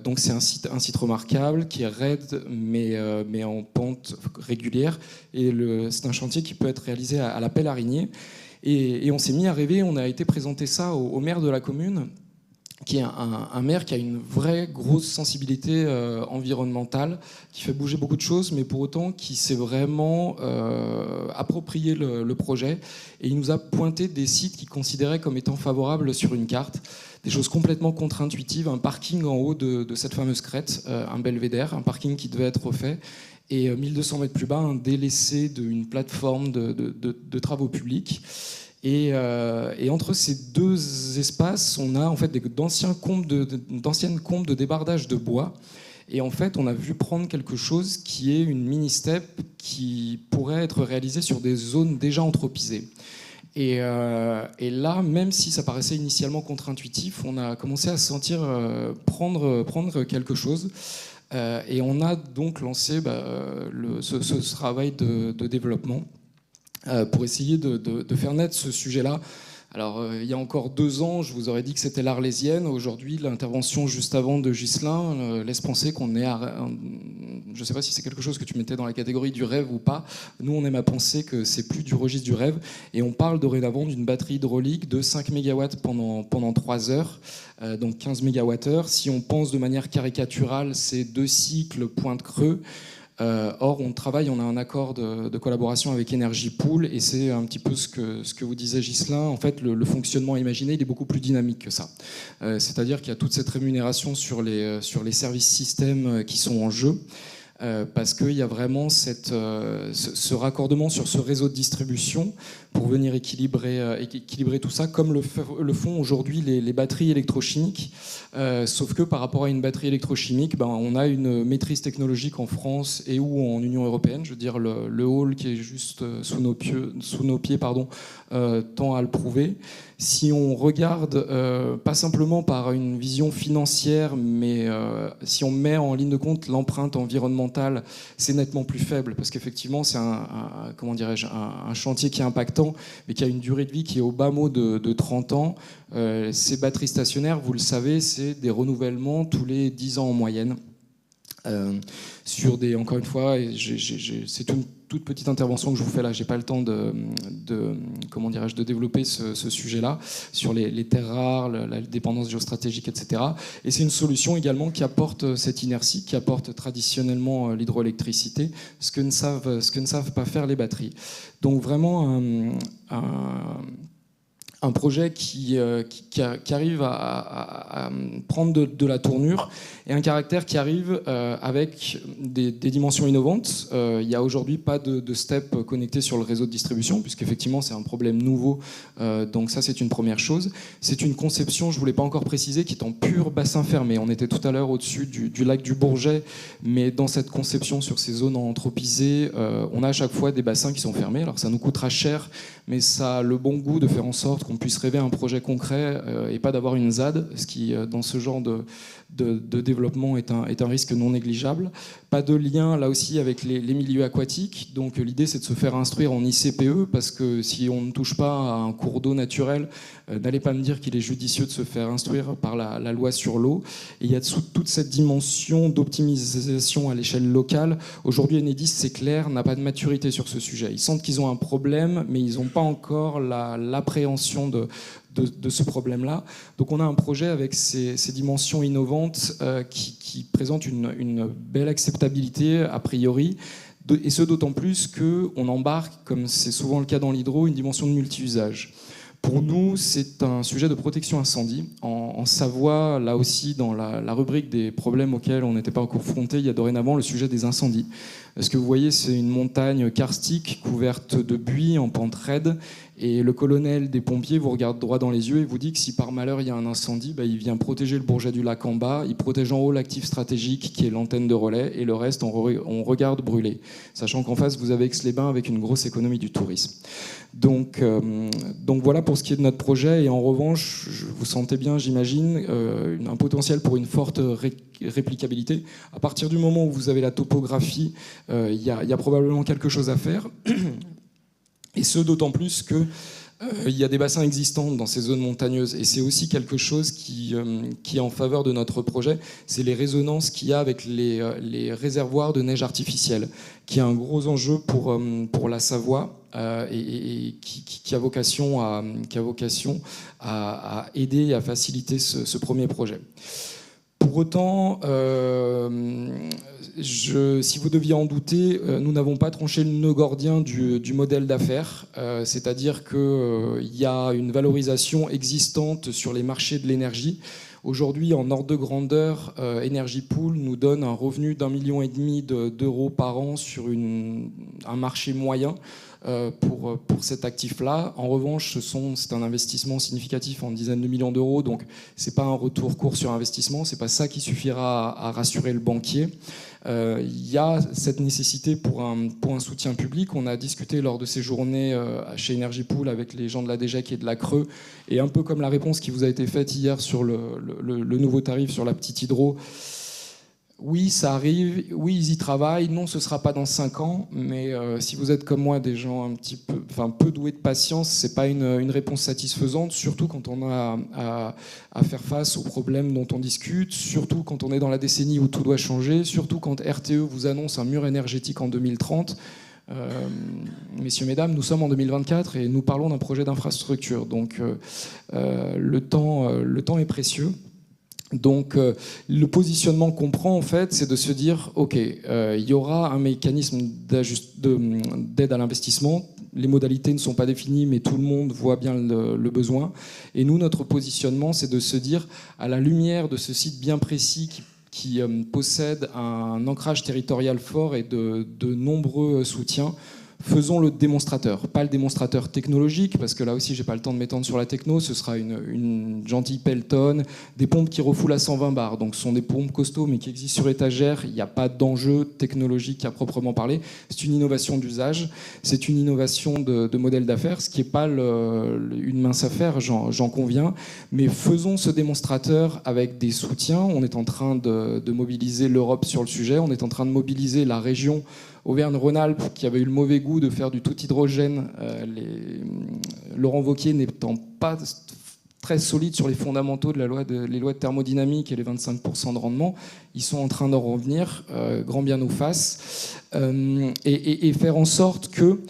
Donc c'est un site remarquable qui est raide mais en pente régulière, et c'est un chantier qui peut être réalisé à la pelle araignée. Et on s'est mis à rêver, on a été présenter ça au maire de la commune, qui est un maire qui a une vraie grosse sensibilité environnementale, qui fait bouger beaucoup de choses, mais pour autant qui s'est vraiment approprié le projet. Et il nous a pointé des sites qu'il considérait comme étant favorables sur une carte, des choses complètement contre-intuitives, un parking en haut de cette fameuse crête, un belvédère, un parking qui devait être refait, et 1200 mètres plus bas, un délaissé d'une plateforme de travaux publics. Et entre ces deux espaces, on a en fait d'anciennes combes de débardage de bois. Et en fait, on a vu prendre quelque chose qui est une mini-steppe qui pourrait être réalisée sur des zones déjà anthropisées. Et là, même si ça paraissait initialement contre-intuitif, on a commencé à se sentir prendre quelque chose. Et on a donc lancé ce travail de développement pour essayer de faire naître ce sujet-là. Alors, il y a encore 2 ans, je vous aurais dit que c'était l'Arlésienne. Aujourd'hui, l'intervention juste avant de Ghislain laisse penser qu'on est je ne sais pas si c'est quelque chose que tu mettais dans la catégorie du rêve ou pas. Nous, on aime à penser que c'est plus du registre du rêve. Et on parle dorénavant d'une batterie hydraulique de 5 MW pendant 3 heures, donc 15 MWh. Si on pense de manière caricaturale, c'est 2 cycles pointe-creux. Or, on a un accord de collaboration avec Energy Pool, et c'est un petit peu ce que vous disait Ghislain. En fait, le fonctionnement imaginé, il est beaucoup plus dynamique que ça. C'est-à-dire qu'il y a toute cette rémunération sur les services systèmes qui sont en jeu. Parce qu'il y a vraiment ce raccordement sur ce réseau de distribution pour venir équilibrer tout ça, comme le font aujourd'hui les batteries électrochimiques. Sauf que par rapport à une batterie électrochimique, on a une maîtrise technologique en France et ou en Union européenne. Je veux dire, le hall qui est juste sous nos pieds tend à le prouver. Si on regarde, pas simplement par une vision financière, mais si on met en ligne de compte l'empreinte environnementale, c'est nettement plus faible, parce qu'effectivement, c'est un chantier qui est impactant, mais qui a une durée de vie qui est au bas mot de 30 ans. Ces batteries stationnaires, vous le savez, c'est des renouvellements tous les 10 ans en moyenne. Encore une fois, c'est une toute petite intervention que je vous fais là, j'ai pas le temps de développer ce sujet-là sur les terres rares, la dépendance géostratégique, etc. Et c'est une solution également qui apporte cette inertie, qui apporte traditionnellement l'hydroélectricité, ce que ne savent pas faire les batteries. Donc vraiment un projet qui arrive à prendre de la tournure, et un caractère qui arrive avec des dimensions innovantes. Il n'y a aujourd'hui pas de step connecté sur le réseau de distribution, puisqu'effectivement c'est un problème nouveau, donc ça c'est une première chose. C'est une conception, je ne vous l'ai pas encore précisé, qui est en pur bassin fermé. On était tout à l'heure au-dessus du lac du Bourget, mais dans cette conception sur ces zones anthropisées, on a à chaque fois des bassins qui sont fermés. Alors ça nous coûtera cher, mais ça a le bon goût de faire en sorte qu'on puisse rêver un projet concret et pas d'avoir une ZAD, ce qui, dans ce genre de développement, est un risque non négligeable. Pas de lien, là aussi, avec les milieux aquatiques. Donc l'idée, c'est de se faire instruire en ICPE, parce que si on ne touche pas à un cours d'eau naturel, n'allez pas me dire qu'il est judicieux de se faire instruire par la loi sur l'eau. Et il y a toute cette dimension d'optimisation à l'échelle locale. Aujourd'hui, Enedis, c'est clair, n'a pas de maturité sur ce sujet. Ils sentent qu'ils ont un problème, mais ils n'ont pas encore l'appréhension de ce problème-là. Donc on a un projet avec ces dimensions innovantes qui présentent une belle acceptabilité a priori, et ce d'autant plus qu'on embarque, comme c'est souvent le cas dans l'hydro, une dimension de multi-usage. Pour nous, c'est un sujet de protection incendie. En Savoie, là aussi, dans la rubrique des problèmes auxquels on n'était pas confronté, il y a dorénavant le sujet des incendies. Ce que vous voyez, c'est une montagne karstique couverte de buis en pente raide. Et le colonel des pompiers vous regarde droit dans les yeux et vous dit que si par malheur il y a un incendie, il vient protéger le Bourget du Lac en bas, il protège en haut l'actif stratégique qui est l'antenne de relais, et le reste on regarde brûler. Sachant qu'en face vous avez Aix-les-Bains avec une grosse économie du tourisme. Donc voilà pour ce qui est de notre projet. Et en revanche, vous sentez bien, j'imagine, un potentiel pour une forte réplicabilité. À partir du moment où vous avez la topographie, il y a probablement quelque chose à faire. Et ce, d'autant plus que il y a des bassins existants dans ces zones montagneuses. Et c'est aussi quelque chose qui est en faveur de notre projet, c'est les résonances qu'il y a avec les réservoirs de neige artificielle, qui est un gros enjeu pour la Savoie et qui a vocation à aider et à faciliter ce premier projet. Pour autant, si vous deviez en douter, nous n'avons pas tranché le nœud gordien du modèle d'affaires, c'est-à-dire qu'il y a une valorisation existante sur les marchés de l'énergie. Aujourd'hui, en ordre de grandeur, Energy Pool nous donne un revenu d'1,5 million d'euros par an sur un marché moyen. Pour cet actif-là. En revanche, c'est un investissement significatif en dizaines de millions d'euros, donc c'est pas un retour court sur investissement, c'est pas ça qui suffira à rassurer le banquier. Il y a cette nécessité pour un soutien public. On a discuté lors de ces journées chez Energy Pool avec les gens de la DGEC et de la Creux, et un peu comme la réponse qui vous a été faite hier sur le nouveau tarif sur la petite hydro. Oui, ça arrive, oui, ils y travaillent, non, ce ne sera pas dans 5 ans, mais si vous êtes comme moi des gens peu doués de patience, ce n'est pas une réponse satisfaisante, surtout quand on a à faire face aux problèmes dont on discute, surtout quand on est dans la décennie où tout doit changer, surtout quand RTE vous annonce un mur énergétique en 2030. Messieurs, mesdames, nous sommes en 2024 et nous parlons d'un projet d'infrastructure, donc le temps est précieux. Donc le positionnement qu'on prend en fait, c'est de se dire ok, il y aura un mécanisme d'aide à l'investissement. Les modalités ne sont pas définies, mais tout le monde voit bien le besoin. Et nous, notre positionnement, c'est de se dire, à la lumière de ce site bien précis qui possède un ancrage territorial fort et de nombreux soutiens, faisons le démonstrateur, pas le démonstrateur technologique, parce que là aussi, j'ai pas le temps de m'étendre sur la techno. Ce sera une gentille Pelton, des pompes qui refoulent à 120 bars. Donc, ce sont des pompes costauds, mais qui existent sur étagère. Il n'y a pas d'enjeu technologique à proprement parler. C'est une innovation d'usage. C'est une innovation de modèle d'affaires, ce qui n'est pas une mince affaire, j'en conviens. Mais faisons ce démonstrateur avec des soutiens. On est en train de mobiliser l'Europe sur le sujet. On est en train de mobiliser la région Auvergne-Rhône-Alpes, qui avait eu le mauvais goût de faire du tout hydrogène, Laurent Wauquiez n'étant pas très solide sur les fondamentaux de les lois de thermodynamique et les 25% de rendement, ils sont en train d'en revenir, grand bien nous fasse, et faire en sorte que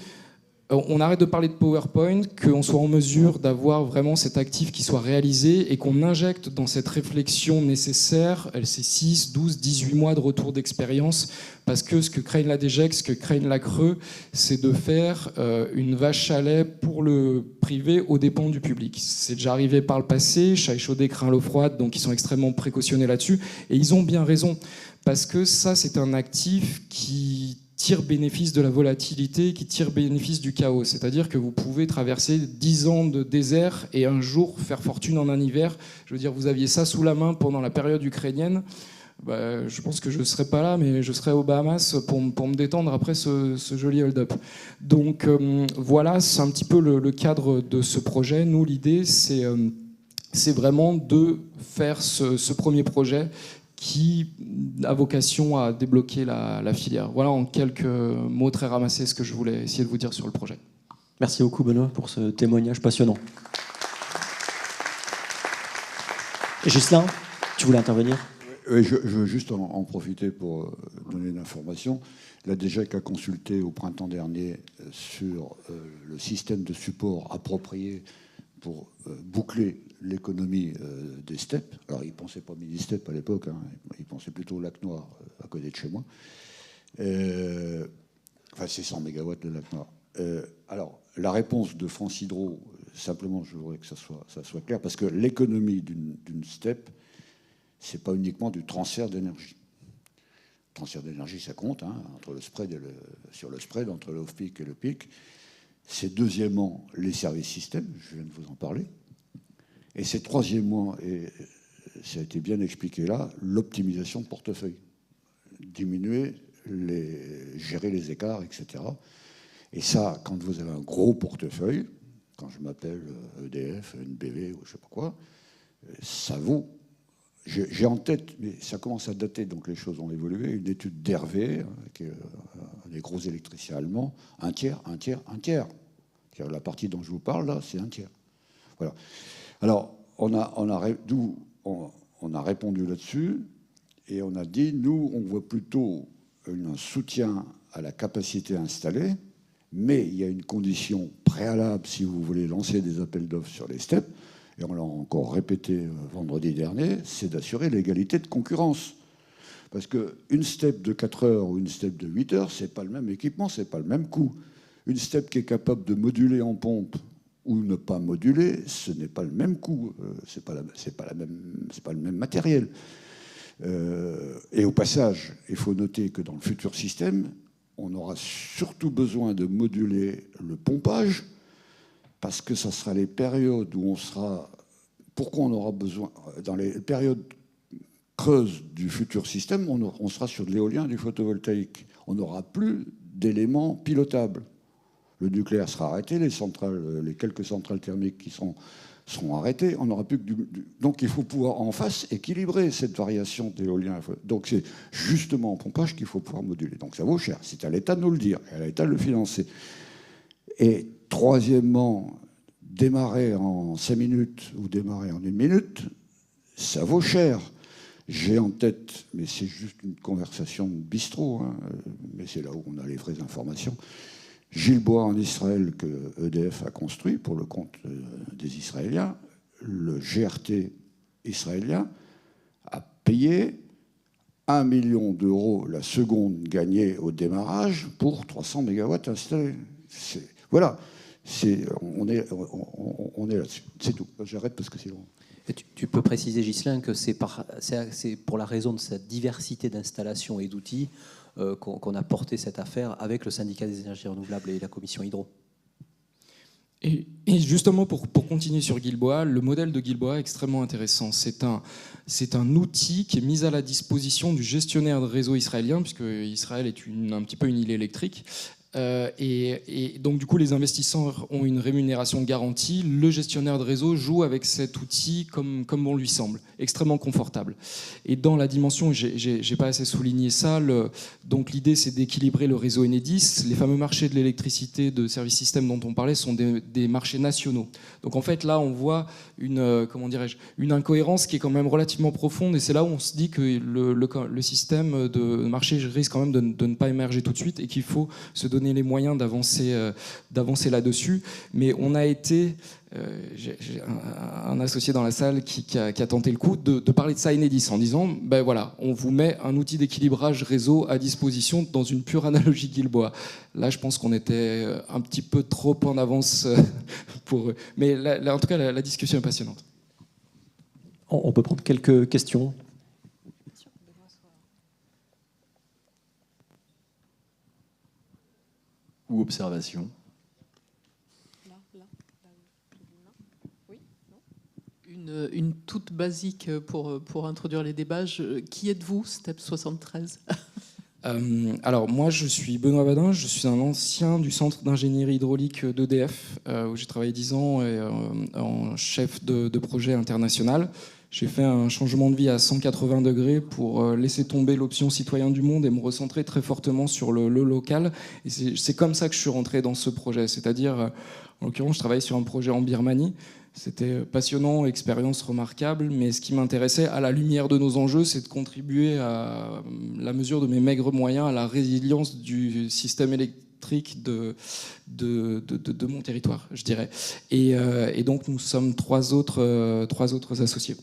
on arrête de parler de PowerPoint, qu'on soit en mesure d'avoir vraiment cet actif qui soit réalisé et qu'on injecte dans cette réflexion nécessaire ces 6, 12, 18 mois de retour d'expérience, parce que ce que craignent la DGEC, ce que craignent la Creux, c'est de faire une vache à lait pour le privé aux dépens du public. C'est déjà arrivé par le passé, chat échaudé craint l'eau froide, donc ils sont extrêmement précautionnés là-dessus, et ils ont bien raison, parce que ça c'est un actif qui tire bénéfice de la volatilité, qui tire bénéfice du chaos. C'est-à-dire que vous pouvez traverser 10 ans de désert et un jour faire fortune en un hiver. Je veux dire, vous aviez ça sous la main pendant la période ukrainienne. Je pense que je ne serais pas là, mais je serais aux Bahamas pour me détendre après ce joli hold-up. Donc voilà, c'est un petit peu le cadre de ce projet. Nous, l'idée, c'est vraiment de faire ce premier projet qui a vocation à débloquer la filière. Voilà en quelques mots très ramassés ce que je voulais essayer de vous dire sur le projet. Merci beaucoup Benoît pour ce témoignage passionnant. Ghislain, tu voulais intervenir ? Oui, je veux juste en profiter pour donner une information. La DGEC a consulté au printemps dernier sur le système de support approprié pour boucler l'économie des steppes. Alors, ils ne pensaient pas mini-steppe à l'époque, hein. Ils pensaient plutôt au lac Noir, à côté de chez moi. Enfin, c'est 100 mégawatts le lac Noir. Alors, la réponse de France Hydro, simplement, je voudrais que ça soit clair, parce que l'économie d'une steppe, ce n'est pas uniquement du transfert d'énergie. Le transfert d'énergie, ça compte, hein, entre le spread sur le spread, entre l'off-peak et le peak. c'est deuxièmement les services systèmes, je viens de vous en parler, et c'est troisièmement, et ça a été bien expliqué là, l'optimisation de portefeuille. Diminuer, gérer les écarts, etc. Et ça, quand vous avez un gros portefeuille, quand je m'appelle EDF, NBV ou je ne sais pas quoi, ça vaut. J'ai en tête, mais ça commence à dater, donc les choses ont évolué, une étude d'Hervé, qui est un des gros électriciens allemands, un tiers. La partie dont je vous parle, là, c'est un tiers. Voilà. Alors, on a répondu là-dessus, et on a dit, nous, on voit plutôt un soutien à la capacité installée, mais il y a une condition préalable si vous voulez lancer des appels d'offres sur les steps, et on l'a encore répété vendredi dernier, c'est d'assurer l'égalité de concurrence. Parce qu'une step de 4 heures ou une step de 8 heures, c'est pas le même équipement, c'est pas le même coût. Une step qui est capable de moduler en pompe ou ne pas moduler, ce n'est pas le même coût, c'est pas le même matériel. Et au passage, il faut noter que dans le futur système, on aura surtout besoin de moduler le pompage, parce que ça sera les périodes où on sera... Pourquoi on aura besoin... Dans les périodes creuses du futur système, on sera sur de l'éolien et du photovoltaïque. On n'aura plus d'éléments pilotables. Le nucléaire sera arrêté, les quelques centrales thermiques qui seront arrêtées, on n'aura plus que Donc il faut pouvoir en face équilibrer cette variation d'éolien. Donc c'est justement en pompage qu'il faut pouvoir moduler. Donc ça vaut cher. C'est à l'État de nous le dire, et à l'État de le financer. Et troisièmement, démarrer en 5 minutes ou démarrer en 1 minute, ça vaut cher. J'ai en tête, mais c'est juste une conversation de bistrot, hein, mais c'est là où on a les vraies informations, Gilboa en Israël que EDF a construit pour le compte des Israéliens, le GRT israélien a payé 1 million d'euros la seconde gagnée au démarrage pour 300 mégawatts installés. Voilà, on est là-dessus. C'est tout. J'arrête parce que c'est long. Tu peux préciser, Ghislain, que c'est pour la raison de cette diversité d'installations et d'outils qu'on a porté cette affaire avec le syndicat des énergies renouvelables et la commission hydro. Et justement, pour continuer sur Gilboa, le modèle de Gilboa est extrêmement intéressant. C'est un outil qui est mis à la disposition du gestionnaire de réseau israélien, puisque Israël est un petit peu une île électrique. Et donc du coup les investisseurs ont une rémunération garantie, le gestionnaire de réseau joue avec cet outil comme bon lui semble, extrêmement confortable. Et dans la dimension, j'ai pas assez souligné ça, donc l'idée c'est d'équilibrer le réseau Enedis. Les fameux marchés de l'électricité de service système dont on parlait sont des marchés nationaux. Donc en fait là on voit une incohérence qui est quand même relativement profonde, et c'est là où on se dit que le système de marché risque quand même de ne pas émerger tout de suite et qu'il faut se donner les moyens d'avancer là-dessus. Mais on a été, j'ai un associé dans la salle qui a tenté le coup de parler de ça à Enedis en disant, ben voilà, on vous met un outil d'équilibrage réseau à disposition dans une pure analogie Gilboa. Là, je pense qu'on était un petit peu trop en avance pour eux. Mais là, en tout cas, la discussion est passionnante. On peut prendre quelques questions. Ou observation. Une toute basique pour introduire les débats. Qui êtes-vous, Step 73 ? Alors moi je suis Benoît Badin, je suis un ancien du centre d'ingénierie hydraulique d'EDF où j'ai travaillé 10 ans en chef de projet international. J'ai fait un changement de vie à 180 degrés pour laisser tomber l'option citoyen du monde et me recentrer très fortement sur le local. Et c'est comme ça que je suis rentré dans ce projet. C'est-à-dire, en l'occurrence, je travaillais sur un projet en Birmanie. C'était passionnant, expérience remarquable, mais ce qui m'intéressait, à la lumière de nos enjeux, c'est de contribuer à la mesure de mes maigres moyens à la résilience du système électrique de mon territoire, je dirais. Et donc, nous sommes trois autres associés.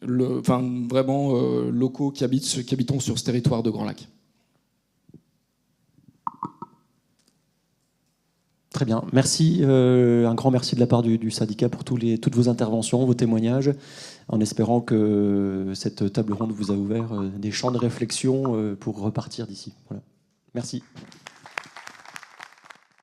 Vraiment locaux qui habitons sur ce territoire de Grand Lac. Très bien, merci. Un grand merci de la part du syndicat pour toutes vos interventions, vos témoignages, en espérant que cette table ronde vous a ouvert des champs de réflexion pour repartir d'ici. Voilà. Merci.